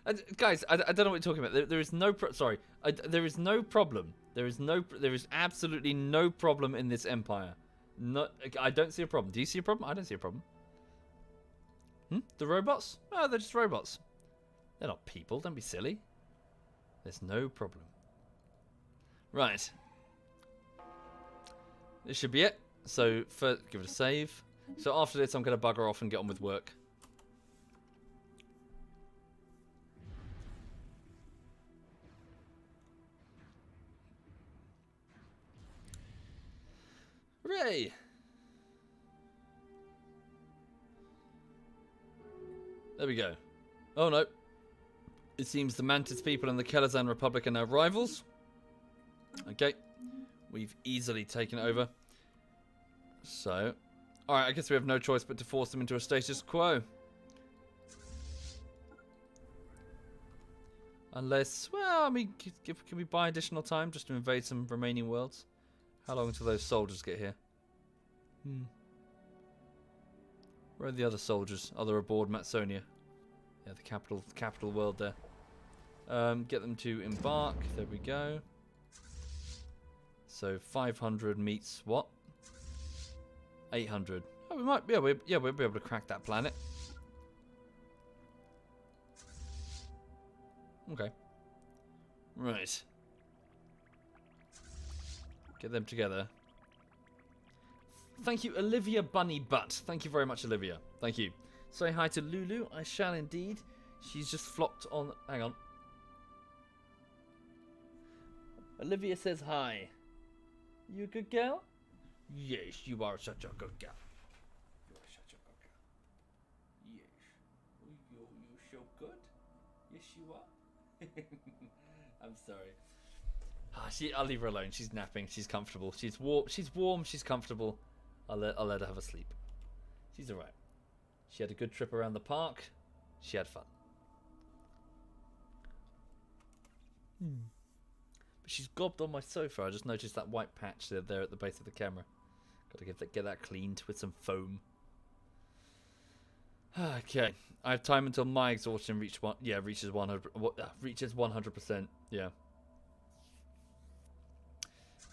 And guys, I don't know what you're talking about. There is no there is no problem. There is absolutely no problem in this empire. No, I don't see a problem. Do you see a problem? I don't see a problem. The robots? Oh, they're just robots. They're not people. Don't be silly. There's no problem. Right. This should be it. So, first, give it a save. So after this, I'm going to bugger off and get on with work. Hooray! There we go. Oh no. It seems the Mantis people and the Kelazan Republic are now rivals. Okay. We've easily taken it over. So, alright, I guess we have no choice but to force them into a status quo. Unless, well, I mean, can we buy additional time just to invade some remaining worlds? How long until those soldiers get here? Where are the other soldiers? Oh, they're aboard Matsonia. Yeah, the capital world there. Get them to embark. There we go. So 500 meets what? 800. Oh, we might. Yeah, we'll be able to crack that planet. Okay. Right. Get them together. Thank you, Olivia Bunny Butt. Thank you very much, Olivia. Thank you. Say hi to Lulu. I shall indeed. She's just flopped on... Hang on. Olivia says hi. You a good girl? Yes, you are such a good girl. You are such a good girl. Yes. You're so good. Yes, you are. I'm sorry. I'll leave her alone. She's napping. She's comfortable. She's warm. She's comfortable. I'll let her have a sleep. She's alright. She had a good trip around the park. She had fun. But she's gobbed on my sofa. I just noticed that white patch there at the base of the camera. Got to get that cleaned with some foam. Okay, I have time until my exhaustion reaches 100%. Yeah.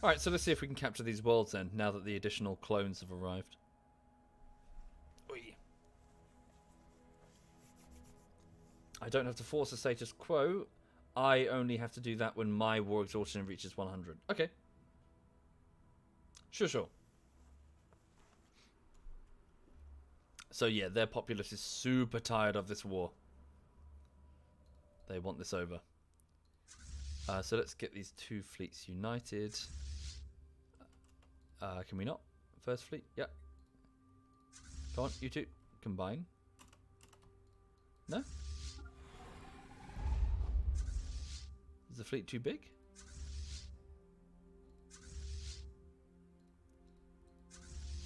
All right, so let's see if we can capture these worlds then. Now that the additional clones have arrived. Oy. I don't have to force a status quo. I only have to do that when my war exhaustion reaches 100. Okay. Sure. So yeah, their populace is super tired of this war. They want this over. So let's get these two fleets united. Can we not? First fleet? Yeah. Come on, you two. Combine. No? Is the fleet too big?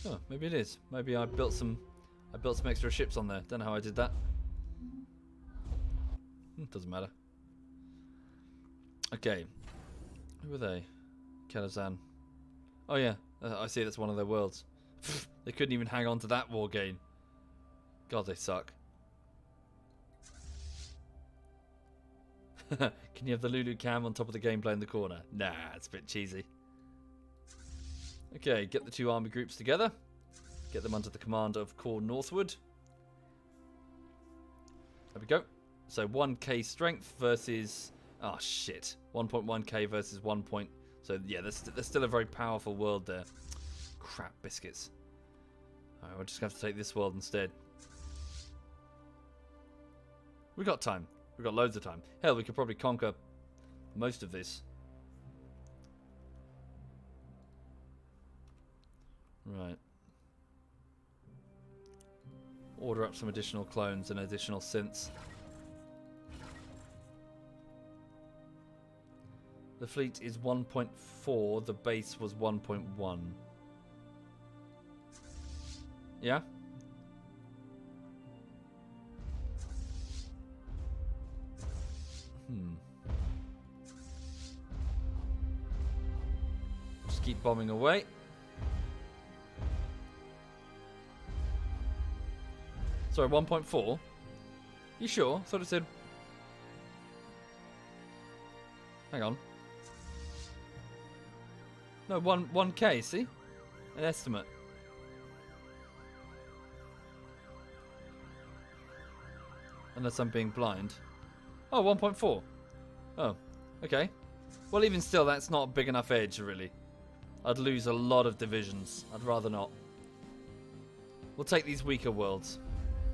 Oh, maybe it is. Maybe I built some extra ships on there. Don't know how I did that. Doesn't matter. Okay. Who are they? Kelazan. Oh yeah, I see that's one of their worlds. They couldn't even hang on to that war gain. God, they suck. Can you have the Lulu cam on top of the gameplay in the corner? Nah, it's a bit cheesy. Okay, get the two army groups together. Get them under the command of Corps Northwood. There we go. So 1k strength versus... Oh, shit. 1.1k versus 1. So, yeah, there's still a very powerful world there. Crap biscuits. Alright, we'll just have to take this world instead. We got time. We got loads of time. Hell, we could probably conquer most of this. Right. Order up some additional clones and additional synths. The fleet is 1.4. The base was 1.1. Yeah? Just keep bombing away. Sorry, 1.4? You sure? I thought it said... Hang on. No, 1K, see? An estimate. Unless I'm being blind. Oh, 1.4. Oh, okay. Well, even still, that's not a big enough edge, really. I'd lose a lot of divisions. I'd rather not. We'll take these weaker worlds.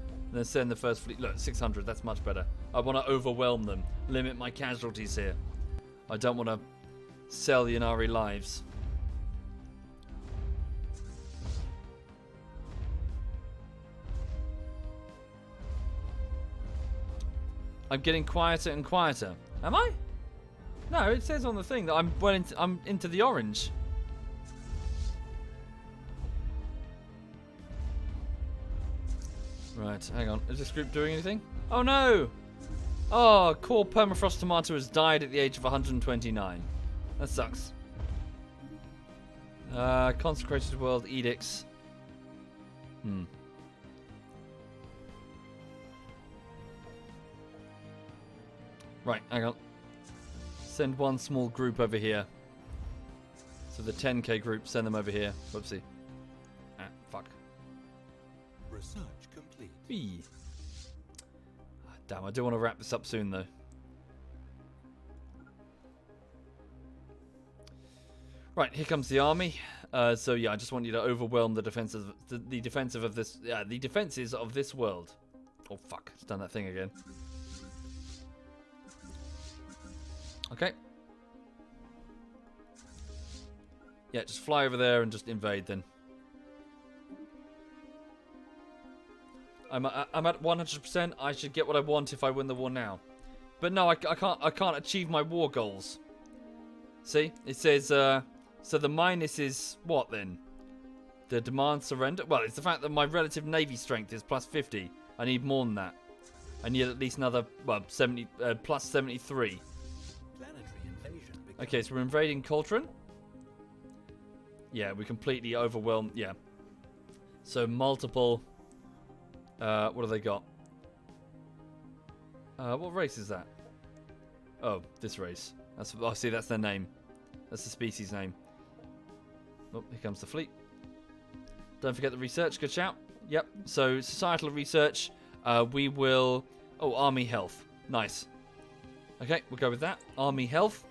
And then send the first fleet. Look, 600, that's much better. I want to overwhelm them. Limit my casualties here. I don't want to sell Yunari lives. I'm getting quieter and quieter. Am I? No, it says on the thing that I'm into the orange. Right, hang on. Is this group doing anything? Oh no! Oh, core permafrost tomato has died at the age of 129. That sucks. Consecrated world edicts. Right, hang on. Send one small group over here. So the 10k group, send them over here. Whoopsie. Ah, fuck. Research complete. Whee. Ah, damn, I do want to wrap this up soon, though. Right, here comes the army. So yeah, I just want you to overwhelm the defenses of this world. Oh fuck, it's done that thing again. Okay. Yeah, just fly over there and just invade then. I'm at 100%. I should get what I want if I win the war now. But no, I can't achieve my war goals. See? It says so the minus is what then? The demand surrender? Well, it's the fact that my relative navy strength is plus 50. I need more than that. I need at least another, well, 70 plus 73. Okay, so we're invading Coltrane. Yeah, we completely overwhelmed. Yeah. So multiple. What have they got? What race is that? Oh, this race. That's. Oh, see, that's their name. That's the species name. Oh, here comes the fleet. Don't forget the research. Good shout. Yep. So societal research. We will. Oh, army health. Nice. Okay, we'll go with that. Army health.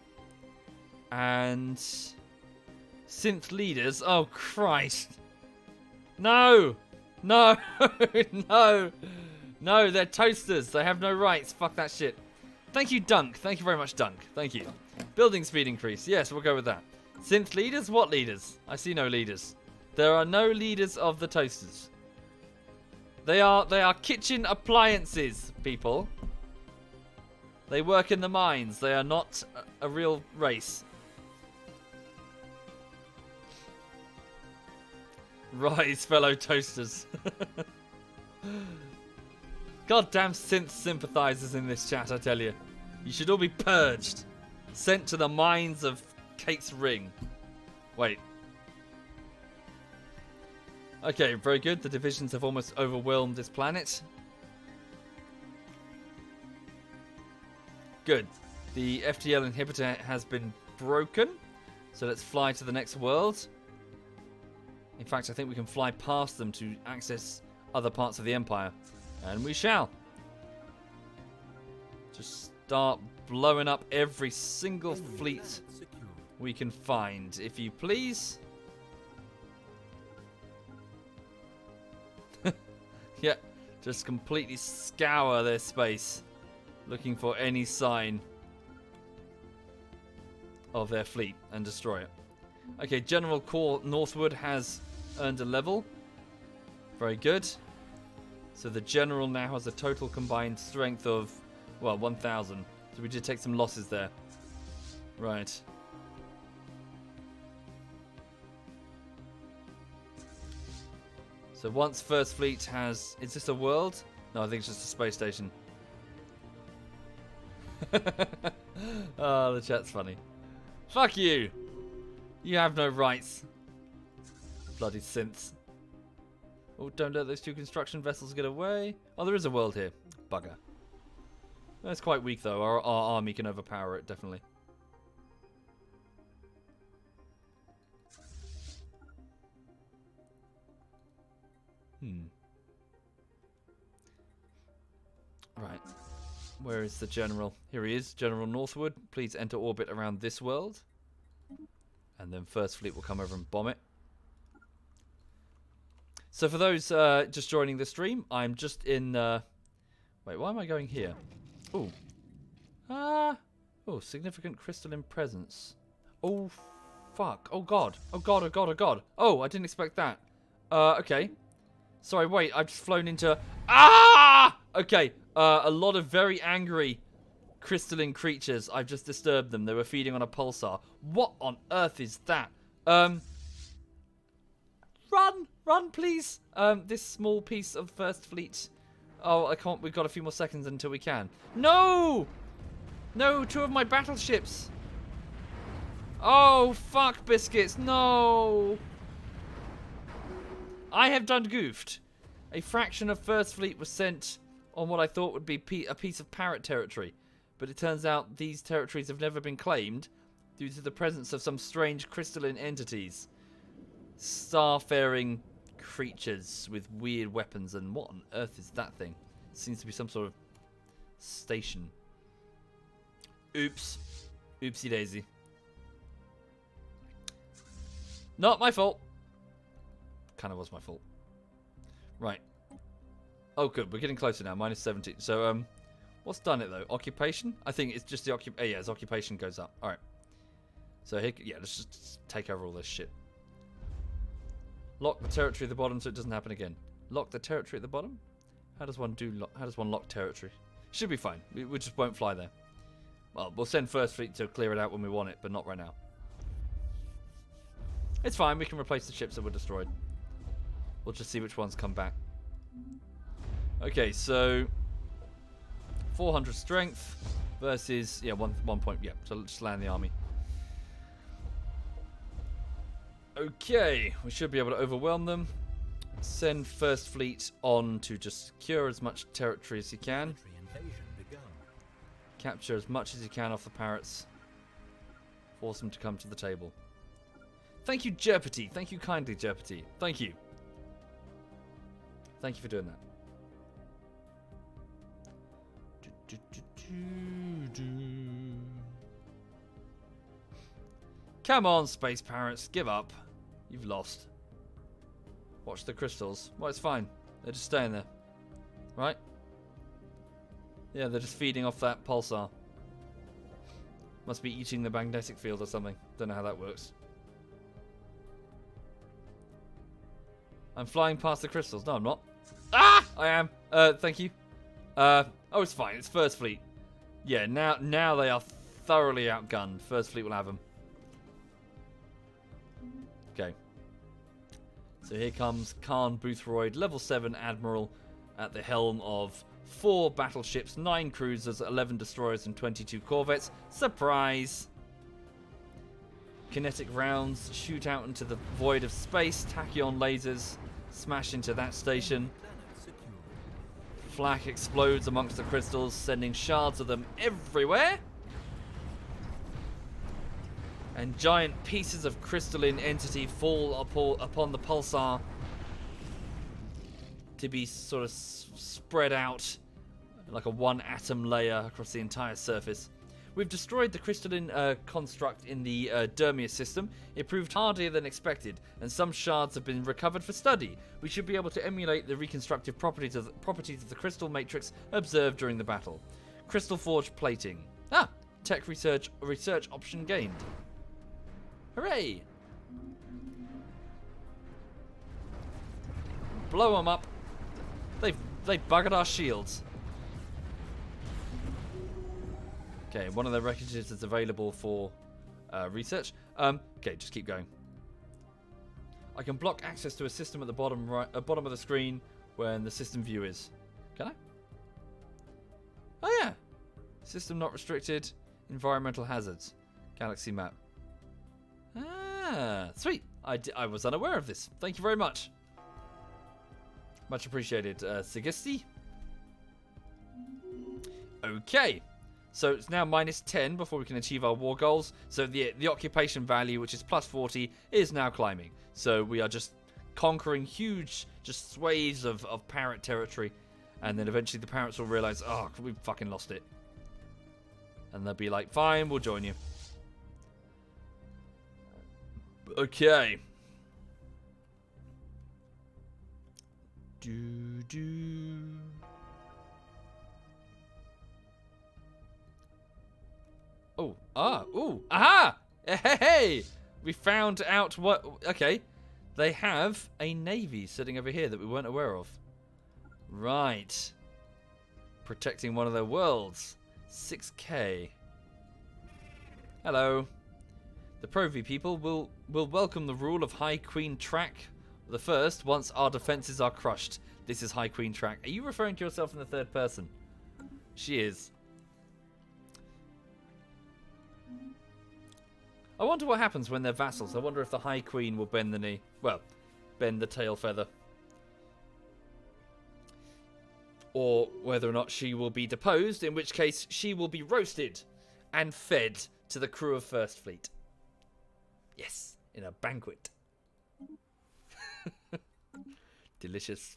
And synth leaders. Oh Christ! No, no, no, no! They're toasters. They have no rights. Fuck that shit. Thank you, Dunk. Thank you very much, Dunk. Thank you. Building speed increase. Yes, we'll go with that. Synth leaders. What leaders? I see no leaders. There are no leaders of the toasters. They are kitchen appliances, people. They work in the mines. They are not a real race. Rise, fellow toasters. Goddamn synth sympathizers in this chat, I tell you. You should all be purged. Sent to the mines of Kate's Ring. Wait. Okay, very good. The divisions have almost overwhelmed this planet. Good. The FTL inhibitor has been broken. So let's fly to the next world. In fact, I think we can fly past them to access other parts of the Empire. And we shall. Just start blowing up every single fleet we can find, if you please. Yeah, just completely scour their space, looking for any sign of their fleet and destroy it. Okay, General Corps Northwood has earned a level. Very good. So the General now has a total combined strength of, well, 1,000. So we did take some losses there. Right. So once First Fleet has... Is this a world? No, I think it's just a space station. Oh, the chat's funny. Fuck you! You have no rights. Bloody synths. Oh, don't let those two construction vessels get away. Oh, there is a world here. Bugger. That's quite weak, though. Our army can overpower it, definitely. Right. Where is the general? Here he is, General Northwood. Please enter orbit around this world. And then First Fleet will come over and bomb it. So for those just joining the stream, I'm just in... Wait, why am I going here? Ooh. Oh, significant crystalline presence. Oh, fuck. Oh, God. Oh, God, oh, God, oh, God. Oh, I didn't expect that. Okay. Sorry, wait. I've just flown into... Ah! Okay. A lot of very angry crystalline creatures. I've just disturbed them. They were feeding on a pulsar. What on earth is that? Run, please. This small piece of First Fleet. Oh, I can't. We've got a few more seconds until we can. No! No, 2 of my battleships. Oh, fuck, biscuits. No! I have done goofed. A fraction of First Fleet was sent on what I thought would be a piece of parrot territory. But it turns out these territories have never been claimed due to the presence of some strange crystalline entities. Starfaring creatures with weird weapons. And what on earth is that thing? Seems to be some sort of station. Oops. Oopsie daisy. Not my fault. Kind of was my fault. Right. Oh, good. We're getting closer now. Minus 17. So, what's done it, though? Occupation? I think it's just the occupation. Yeah, its occupation goes up. All right. So, here, yeah, let's just take over all this shit. Lock the territory at the bottom so it doesn't happen again. Lock the territory at the bottom? How does one lock territory? Should be fine. We just won't fly there. Well, we'll send First Fleet to clear it out when we want it, but not right now. It's fine. We can replace the ships that were destroyed. We'll just see which ones come back. Okay, so 400 strength versus one point. Yeah, so let's just land the army. Okay, we should be able to overwhelm them. Send First Fleet on to just secure as much territory as you can. Capture as much as you can off the parrots. Force them to come to the table. Thank you, Jeopardy. Thank you kindly, Jeopardy. Thank you. Thank you for doing that. Come on, space parrots. Give up. You've lost. Watch the crystals. Well, it's fine. They're just staying there. Right? Yeah, they're just feeding off that pulsar. Must be eating the magnetic field or something. Don't know how that works. I'm flying past the crystals. No, I'm not. Ah! I am. Thank you. Oh, it's fine. It's First Fleet. Yeah, now they are thoroughly outgunned. First Fleet will have them. Okay. So here comes Khan Boothroyd, level 7 Admiral, at the helm of 4 battleships, 9 cruisers, 11 destroyers, and 22 corvettes. Surprise! Kinetic rounds shoot out into the void of space. Tachyon lasers smash into that station. Flak explodes amongst the crystals, sending shards of them everywhere. And giant pieces of crystalline entity fall upon the pulsar to be sort of spread out like a one-atom layer across the entire surface. We've destroyed the crystalline construct in the Dermia system. It proved hardier than expected, and some shards have been recovered for study. We should be able to emulate the reconstructive properties of the crystal matrix observed during the battle. Crystal forged plating. Ah! Tech research option gained. Hooray! Blow them up. They buggered our shields. Okay, one of the wreckages is available for research. Okay, just keep going. I can block access to a system at the bottom bottom of the screen when the system view is. Can I? Oh yeah. System not restricted. Environmental hazards. Galaxy map. Ah, sweet. I was unaware of this. Thank you very much. Much appreciated, Sigisti. Okay. So it's now -10 before we can achieve our war goals. So the occupation value, which is +40, is now climbing. So we are just conquering huge just swathes of parrot territory. And then eventually the parrots will realize, oh, we fucking lost it. And they'll be like, fine, we'll join you. Okay. Oh, ooh, aha! Hey! We found out what, okay. They have a navy sitting over here that we weren't aware of. Right. Protecting one of their worlds. 6K. Hello. The Provi people will welcome the rule of High Queen Track the First once our defenses are crushed. This is High Queen Track. Are you referring to yourself in the third person? She is. I wonder what happens when they're vassals. I wonder if the High Queen will bend the knee. Well, bend the tail feather. Or whether or not she will be deposed, in which case she will be roasted and fed to the crew of First Fleet. Yes, in a banquet. Delicious.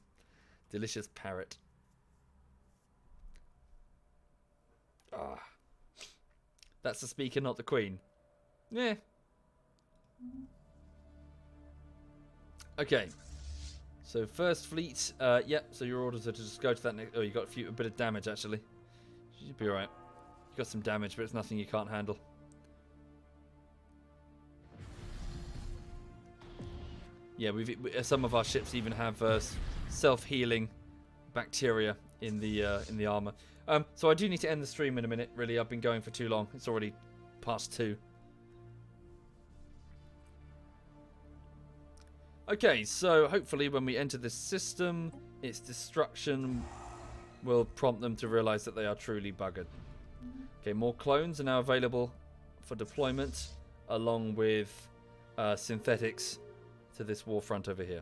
Delicious parrot. Ah. That's the speaker, not the queen. Yeah. Okay. So First Fleet, yep, so your orders are to just go to that next... Oh, you got a bit of damage, actually. You should be alright. You got some damage, but it's nothing you can't handle. Yeah, some of our ships even have self-healing bacteria in the armor. So I do need to end the stream in a minute, really. I've been going for too long. It's already past 2. Okay, so hopefully when we enter this system, its destruction will prompt them to realize that they are truly buggered. Okay, more clones are now available for deployment, along with synthetics to this war front over here.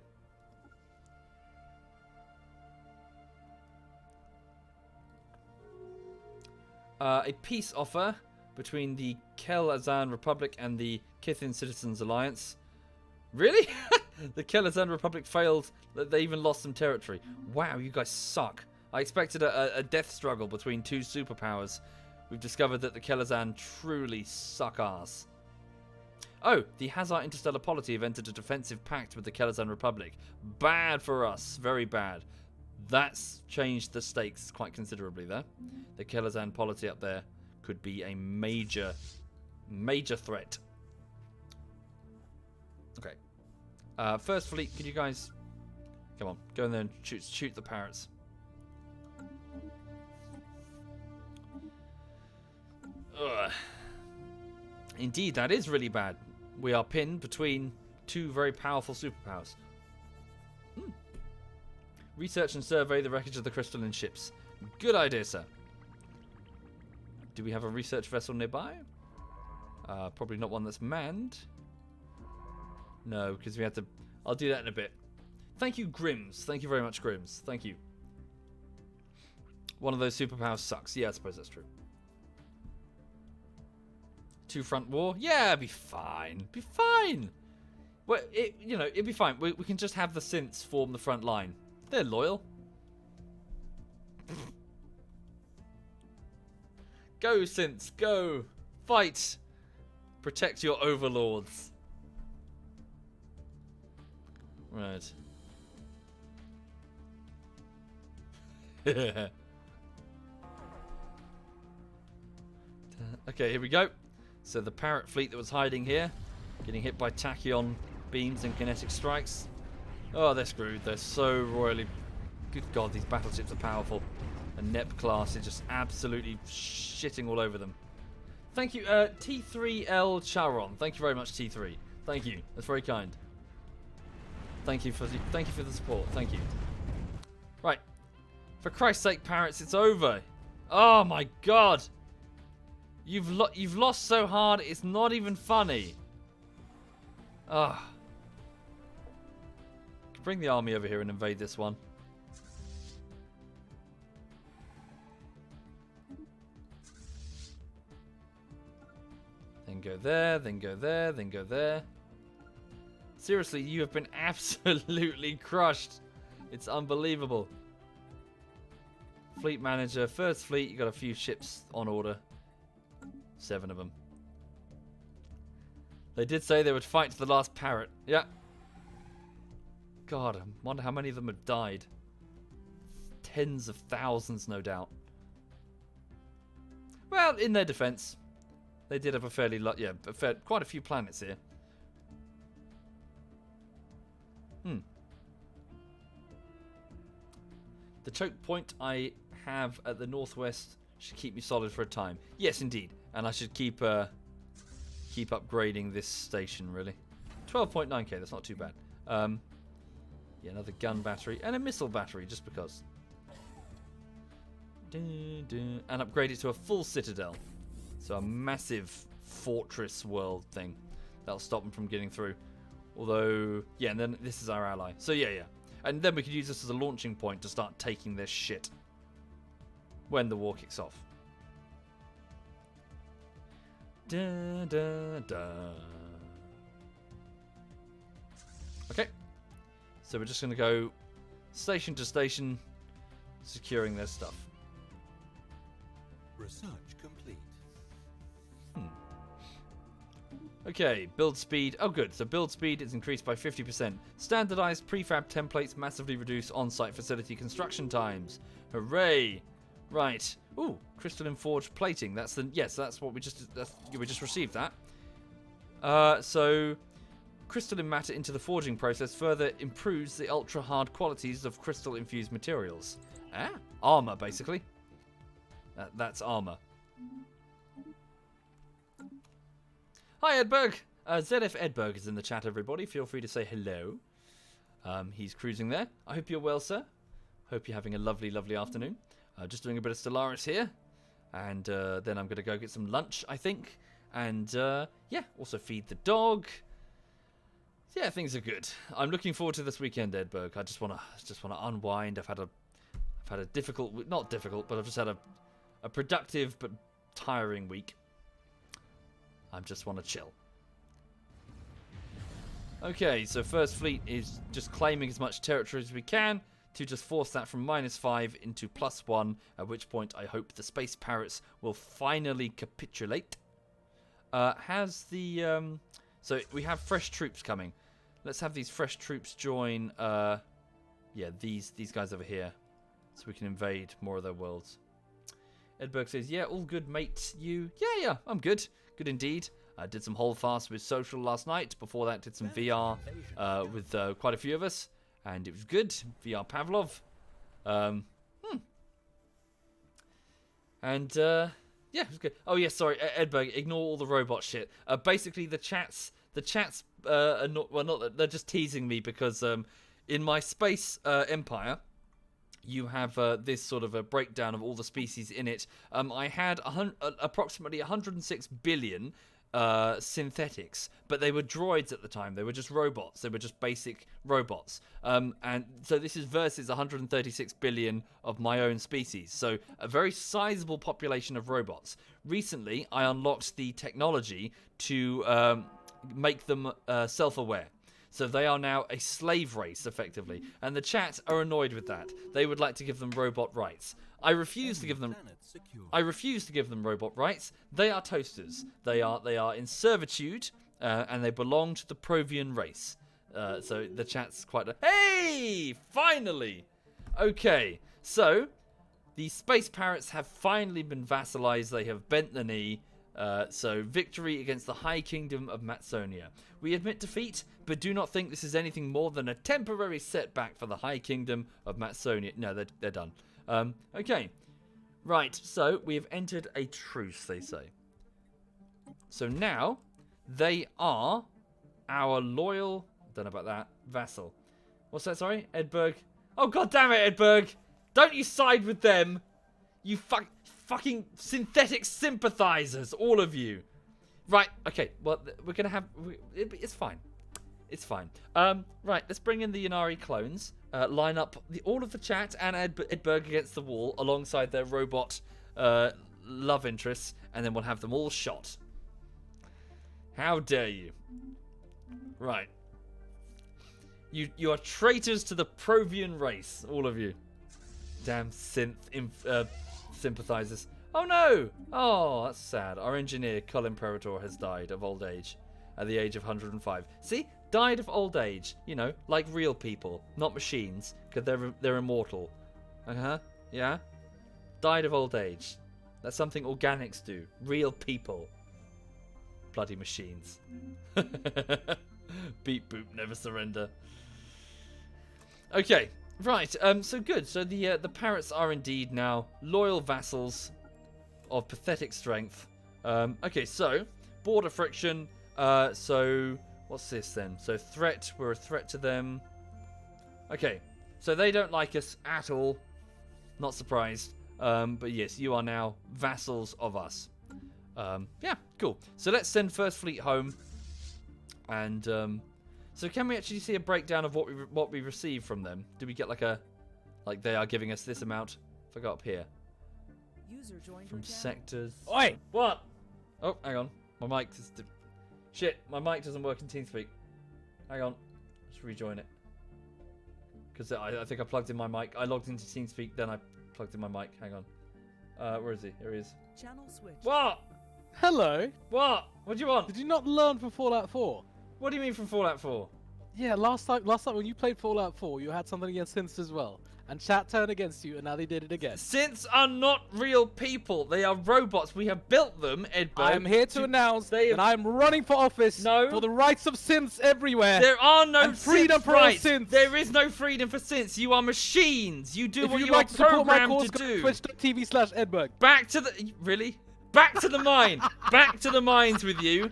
A peace offer between the Kel-Azan Republic and the Kithin Citizens Alliance. Really? The Kel-Azan Republic failed. They even lost some territory. Wow, you guys suck. I expected a death struggle between two superpowers. We've discovered that the Kel-Azan truly suck ass. Oh, the Hazar Interstellar Polity have entered a defensive pact with the Kel-Azan Republic. Bad for us. Very bad. That's changed the stakes quite considerably there. The Kel-Azan Polity up there could be a major, major threat. Okay. First Fleet, could you guys... Come on, go in there and shoot the parrots. Ugh. Indeed, that is really bad. We are pinned between two very powerful superpowers. Research and survey the wreckage of the crystalline ships. Good idea, sir. Do we have a research vessel nearby? Probably not one that's manned. No, because we had to... I'll do that in a bit. Thank you, Grims. Thank you very much, Grims. Thank you. One of those superpowers sucks. Yeah, I suppose that's true. Two-front war? Yeah, it'd be fine. Be fine. Well, it'd be fine. We can just have the synths form the front line. They're loyal. Go, synths, go. Fight. Protect your overlords. Right. Okay, here we go. So the parrot fleet that was hiding here, getting hit by tachyon beams and kinetic strikes. Oh, they're screwed. They're so royally... Good God, these battleships are powerful. And Nep class is just absolutely shitting all over them. Thank you, T3L Charon. Thank you very much, T3. Thank you. That's very kind. Thank you for the support. Thank you. Right. For Christ's sake, parrots, it's over. Oh my God. You've lost so hard. It's not even funny. Ah. Bring the army over here and invade this one. Then go there, then go there, then go there. Seriously, you have been absolutely crushed. It's unbelievable. Fleet manager, first fleet, you got a few ships on order. 7 of them. They did say they would fight to the last parrot. Yeah. God, I wonder how many of them have died. Tens of thousands, no doubt. Well, in their defense, they did have a fairly quite a few planets here. The choke point I have at the northwest should keep me solid for a time. Yes, indeed. And I should keep upgrading this station, really. 12.9k, that's not too bad. Yeah, another gun battery and a missile battery, just because. And upgrade it to a full citadel. So a massive fortress world thing. That'll stop them from getting through. Although, yeah, and then this is our ally. So yeah. And then we could use this as a launching point to start taking their shit when the war kicks off. Da, da, da. Okay. So we're just going to go station to station, securing their stuff. Research complete. Okay, build speed. Oh, good. So build speed is increased by 50%. Standardized prefab templates massively reduce on-site facility construction times. Hooray! Right. Ooh, crystalline forged plating. That's what we just received that. So crystalline matter into the forging process further improves the ultra hard qualities of crystal infused materials. Armor, basically. That's armor. Hi, Edberg. ZF Edberg is in the chat, everybody. Feel free to say hello. He's cruising there. I hope you're well, sir. Hope you're having a lovely, lovely afternoon. Just doing a bit of Stellaris here. And then I'm going to go get some lunch, I think. And, yeah, also feed the dog. Yeah, things are good. I'm looking forward to this weekend, Edberg. I just want to unwind. I've had a difficult, not difficult, but I've just had a productive but tiring week. I just want to chill. Okay, so First Fleet is just claiming as much territory as we can to just force that from -5 into +1, at which point I hope the Space Parrots will finally capitulate. So we have fresh troops coming. Let's have these fresh troops join, these guys over here, so we can invade more of their worlds. Edberg says, yeah, all good, mate. You? Yeah, I'm good. Good indeed. I did some holdfast with social last night. Before that, did some VR with quite a few of us, and it was good. VR Pavlov. And yeah, it was good. Oh yeah, sorry, Edberg. Ignore all the robot shit. Basically, the chats are not. They're just teasing me because in my space empire, you have this sort of a breakdown of all the species in it. I had approximately 106 billion synthetics, but they were droids at the time. They were just robots. They were just basic robots. And so this is versus 136 billion of my own species. So a very sizable population of robots. Recently, I unlocked the technology to make them self-aware. So they are now a slave race, effectively. And the chat are annoyed with that. They would like to give them robot rights. I refuse to give them robot rights. They are toasters. They are in servitude, and they belong to the Provian race. So the chat's quite hey! Finally! Okay, so the Space Parrots have finally been vassalized. They have bent the knee. So victory against the High Kingdom of Matsonia. We admit defeat, but do not think this is anything more than a temporary setback for the High Kingdom of Matsonia. No, they're done. Okay. Right, so we have entered a truce, they say. So now they are our loyal, don't know about that, vassal. What's that, sorry? Edberg. Oh, god damn it, Edberg. Don't you side with them. You fucking synthetic sympathizers, all of you. Right, okay, well, we're going to have... It's fine. It's fine. Right, let's bring in the Yanari clones. Line up all of the chat and Edberg against the wall alongside their robot love interests, and then we'll have them all shot. How dare you? Right. You are traitors to the Provian race, all of you. Damn sympathizers. Oh no! Oh, that's sad. Our engineer, Colin Imperator, has died of old age at the age of 105. See? Died of old age. You know, like real people, not machines, because they're immortal. Yeah? Died of old age. That's something organics do. Real people. Bloody machines. Beep boop, never surrender. Okay, right. So good. So the parrots are indeed now loyal vassals of pathetic strength. Okay, so border friction. So what's this then? So threat. We're a threat to them. Okay, so they don't like us at all. Not surprised. But yes, you are now vassals of us. Yeah, cool. So let's send First Fleet home. And so can we actually see a breakdown of what we receive from them? Do we get like they are giving us this amount? If I go up here. User joined From sectors. Oi! What? Oh, hang on. My mic just... Shit, my mic doesn't work in TeamSpeak. Hang on. Let's rejoin it. Because I think I plugged in my mic. I logged into TeamSpeak, then I plugged in my mic. Hang on. Where is he? Here he is. Channel switch. What? Hello. What? What do you want? Did you not learn from Fallout 4? What do you mean from Fallout 4? Yeah, last time when you played Fallout 4, you had something against synths as well. And chat turned against you, and now they did it again. Synths are not real people. They are robots. We have built them, Edberg. I am here to announce that I am running for office for the rights of synths everywhere. There are no and freedom for all synths. There is no freedom for synths. You are machines. You do what you like are programmed to do. Twitch.tv/Edberg. Back to the... Really? Back to the mine. Back to the mines with you.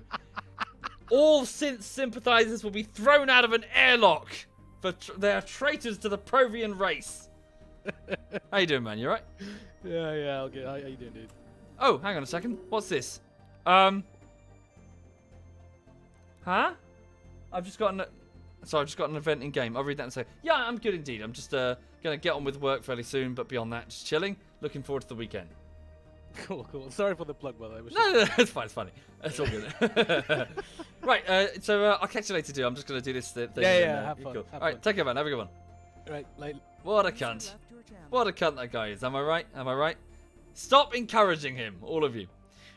All synth sympathizers will be thrown out of an airlock. For they are traitors to the Provian race. How you doing, man? You alright? Yeah, okay. How you doing, dude? Oh, hang on a second. What's this? Huh? I've just got an event in game. I'll read that and say, yeah, I'm good indeed. I'm just gonna get on with work fairly soon, but beyond that, just chilling. Looking forward to the weekend. Cool. Sorry for the plug, by the way. No, it's fine. It's funny. It's all good. Right. So I'll catch you later, dude. I'm just gonna do this thing. Yeah. Have fun. Cool. All right. Take care, man. Have a good one. Right. Like. What a cunt. What a cunt that guy is. Am I right? Am I right? Stop encouraging him, all of you.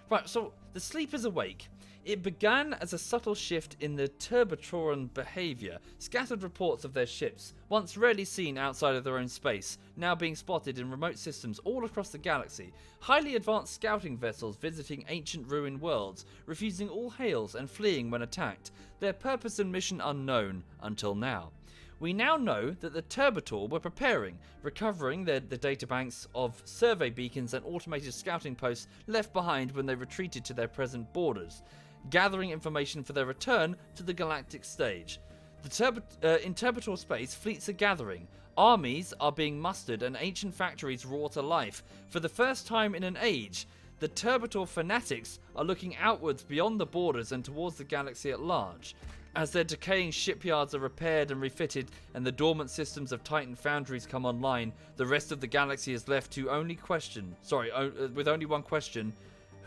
Right. So the sleep is awake. It began as a subtle shift in the Turbatoran behaviour. Scattered reports of their ships, once rarely seen outside of their own space, now being spotted in remote systems all across the galaxy. Highly advanced scouting vessels visiting ancient ruined worlds, refusing all hails and fleeing when attacked. Their purpose and mission unknown, until now. We now know that the Turbator were preparing, recovering the databanks of survey beacons and automated scouting posts left behind when they retreated to their present borders, gathering information for their return to the galactic stage. In Turbator space, fleets are gathering, armies are being mustered, and ancient factories roar to life. For the first time in an age, the Turbator fanatics are looking outwards beyond the borders and towards the galaxy at large. As their decaying shipyards are repaired and refitted and the dormant systems of Titan foundries come online, the rest of the galaxy is left to with only one question.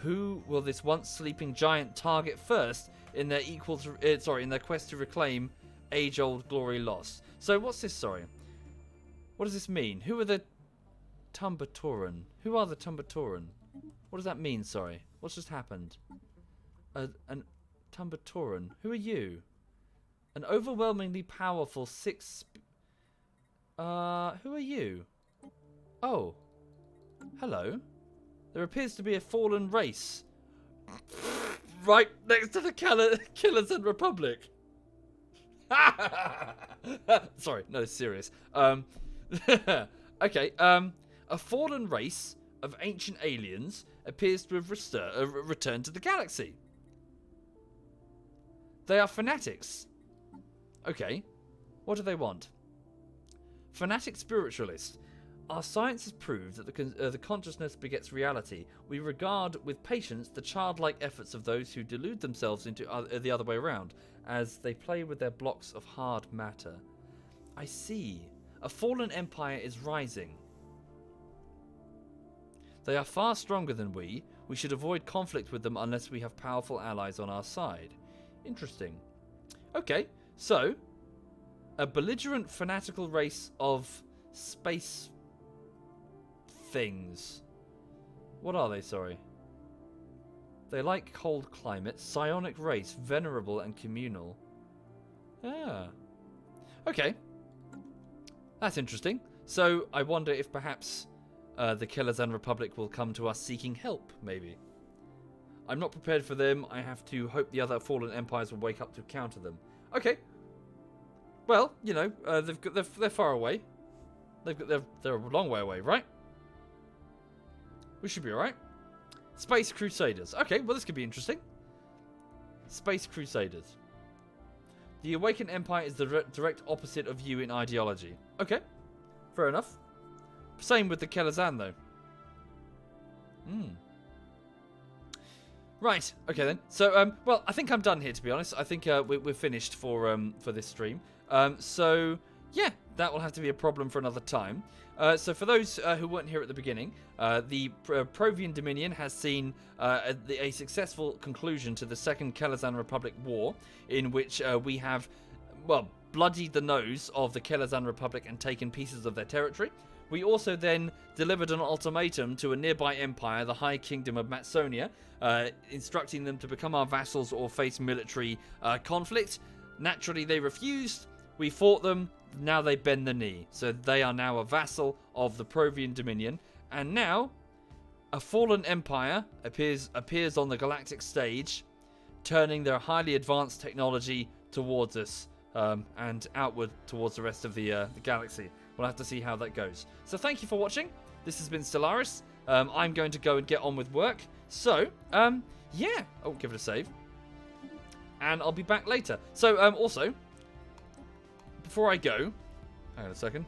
Who will this once sleeping giant target first in their in their quest to reclaim age-old glory lost? So what's this, What does this mean? Who are the Tumbatoran? Who are the Tumbatoran? What does that mean, What's just happened? An Tumbatoran. Who are you? An overwhelmingly powerful who are you? Oh. Hello. There appears to be a fallen race. Right next to the Killers and Republic. Sorry, no, it's serious. Okay, a fallen race of ancient aliens appears to have returned to the galaxy. They are fanatics. Okay. What do they want? Fanatic spiritualist. Our science has proved that the consciousness begets reality. We regard with patience the childlike efforts of those who delude themselves into the other way around, as they play with their blocks of hard matter. I see. A fallen empire is rising. They are far stronger than we. We should avoid conflict with them unless we have powerful allies on our side. Interesting. Okay, so a belligerent fanatical race of space things. What are they, sorry? They like cold climates, psionic race, venerable and communal. Ah. Okay. That's interesting. So I wonder if perhaps the Kelazan Republic will come to us seeking help, maybe. I'm not prepared for them. I have to hope the other fallen empires will wake up to counter them. Okay. Well, you know, they're far away. They're a long way away, right? We should be alright. Space Crusaders. Okay, well this could be interesting. Space Crusaders. The Awakened Empire is the direct opposite of you in ideology. Okay, fair enough. Same with the Kelazan, though. Right, okay then. So, well, I think I'm done here, to be honest. I think we're finished for this stream. So, yeah, that will have to be a problem for another time. So for those who weren't here at the beginning, the Provian Dominion has seen a successful conclusion to the Second Kelazan Republic War, in which we have, well, bloodied the nose of the Kelazan Republic and taken pieces of their territory. We also then delivered an ultimatum to a nearby empire, the High Kingdom of Matsonia, instructing them to become our vassals or face military conflict. Naturally, they refused. We fought them. Now they bend the knee. So they are now a vassal of the Provian Dominion. And now, a fallen empire appears on the galactic stage, turning their highly advanced technology towards us and outward towards the rest of the galaxy. We'll have to see how that goes. So thank you for watching. This has been Stellaris. I'm going to go and get on with work. So, yeah. Oh, give it a save. And I'll be back later. So, also, before I go, hang on a second.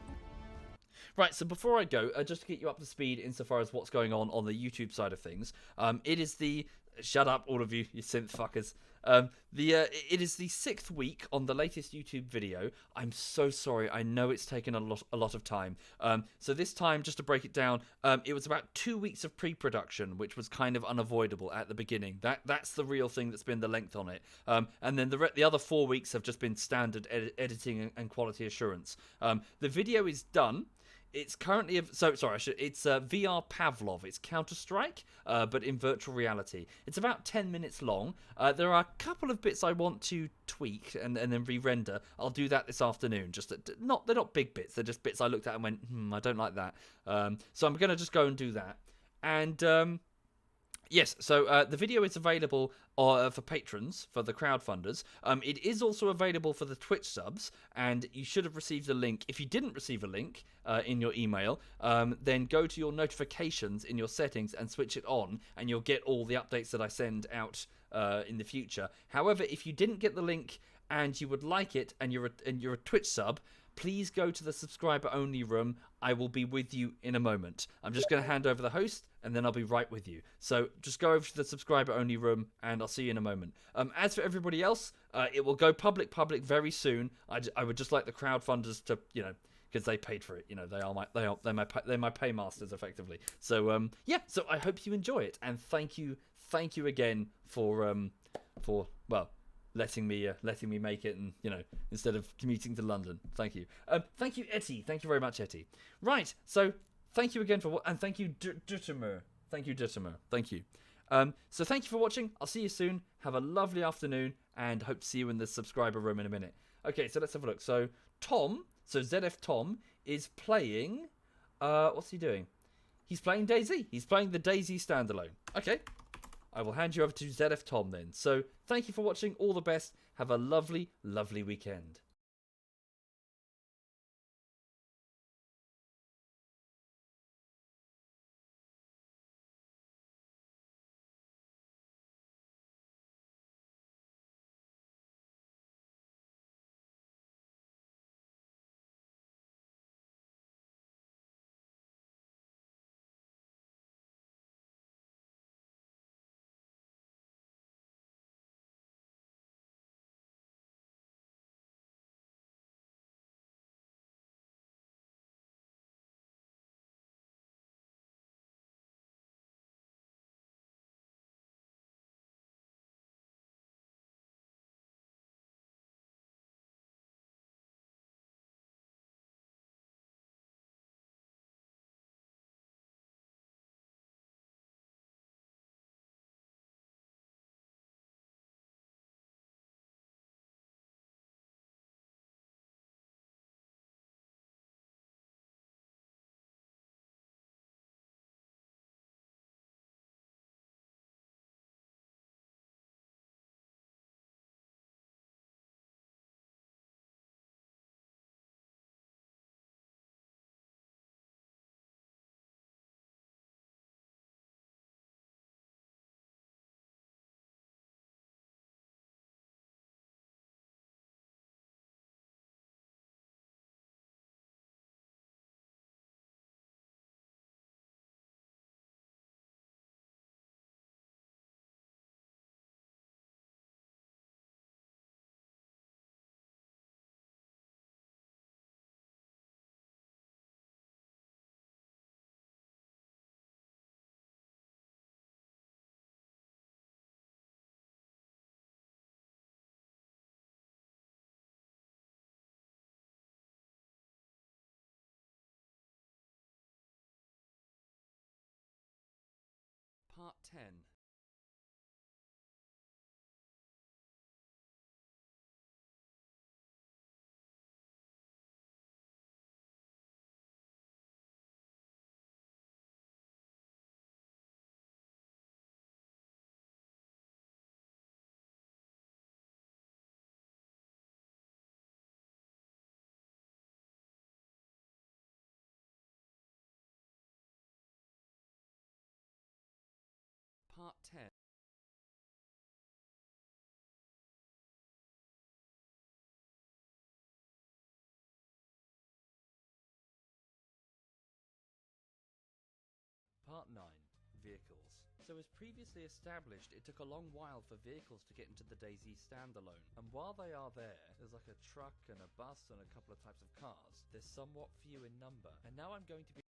Right, so before I go, just to get you up to speed insofar as what's going on the YouTube side of things, it is the... Shut up, all of you synth fuckers. It is the 6th week on the latest YouTube video. I'm so sorry. I know it's taken a lot of time. So this time, just to break it down, it was about 2 weeks of pre-production, which was kind of unavoidable at the beginning. That's the real thing that's been the length on it. And then the other 4 weeks have just been standard editing and quality assurance. The video is done. It's currently it's VR Pavlov. It's Counter-Strike, but in virtual reality. It's about 10 minutes long. There are a couple of bits I want to tweak and then re-render. I'll do that this afternoon. They're not big bits. They're just bits I looked at and went, I don't like that. So I'm gonna just go and do that. And yes, so the video is available for patrons, for the crowdfunders. It is also available for the Twitch subs, and you should have received a link. If you didn't receive a link in your email, then go to your notifications in your settings and switch it on, and you'll get all the updates that I send out in the future. However, if you didn't get the link and you would like it, and you're a Twitch sub, please go to the subscriber only room. I will be with you in a moment. I'm just going to hand over the host and then I'll be right with you. So just go over to the subscriber only room and I'll see you in a moment. As for everybody else, it will go public very soon. I would just like the crowdfunders to, because they paid for it. They're my paymasters effectively. So yeah, so I hope you enjoy it, and thank you again for letting me make it, and instead of commuting to London. Thank you. Thank you, Etty. Thank you very much, Etty. Right. So thank you again and thank you, Duttimer. Thank you, Duttimer. Thank you. So thank you for watching. I'll see you soon. Have a lovely afternoon, and hope to see you in the subscriber room in a minute. Okay, so let's have a look. So ZF Tom is playing. What's he doing? He's playing DayZ. He's playing the DayZ standalone. Okay. I will hand you over to ZF Tom then. So thank you for watching. All the best. Have a lovely, lovely weekend. Part 10. Part 10. Part 9. Vehicles. So as previously established, it took a long while for vehicles to get into the DayZ standalone, and while they are there, there's like a truck and a bus and a couple of types of cars. They're somewhat few in number, and now I'm going to be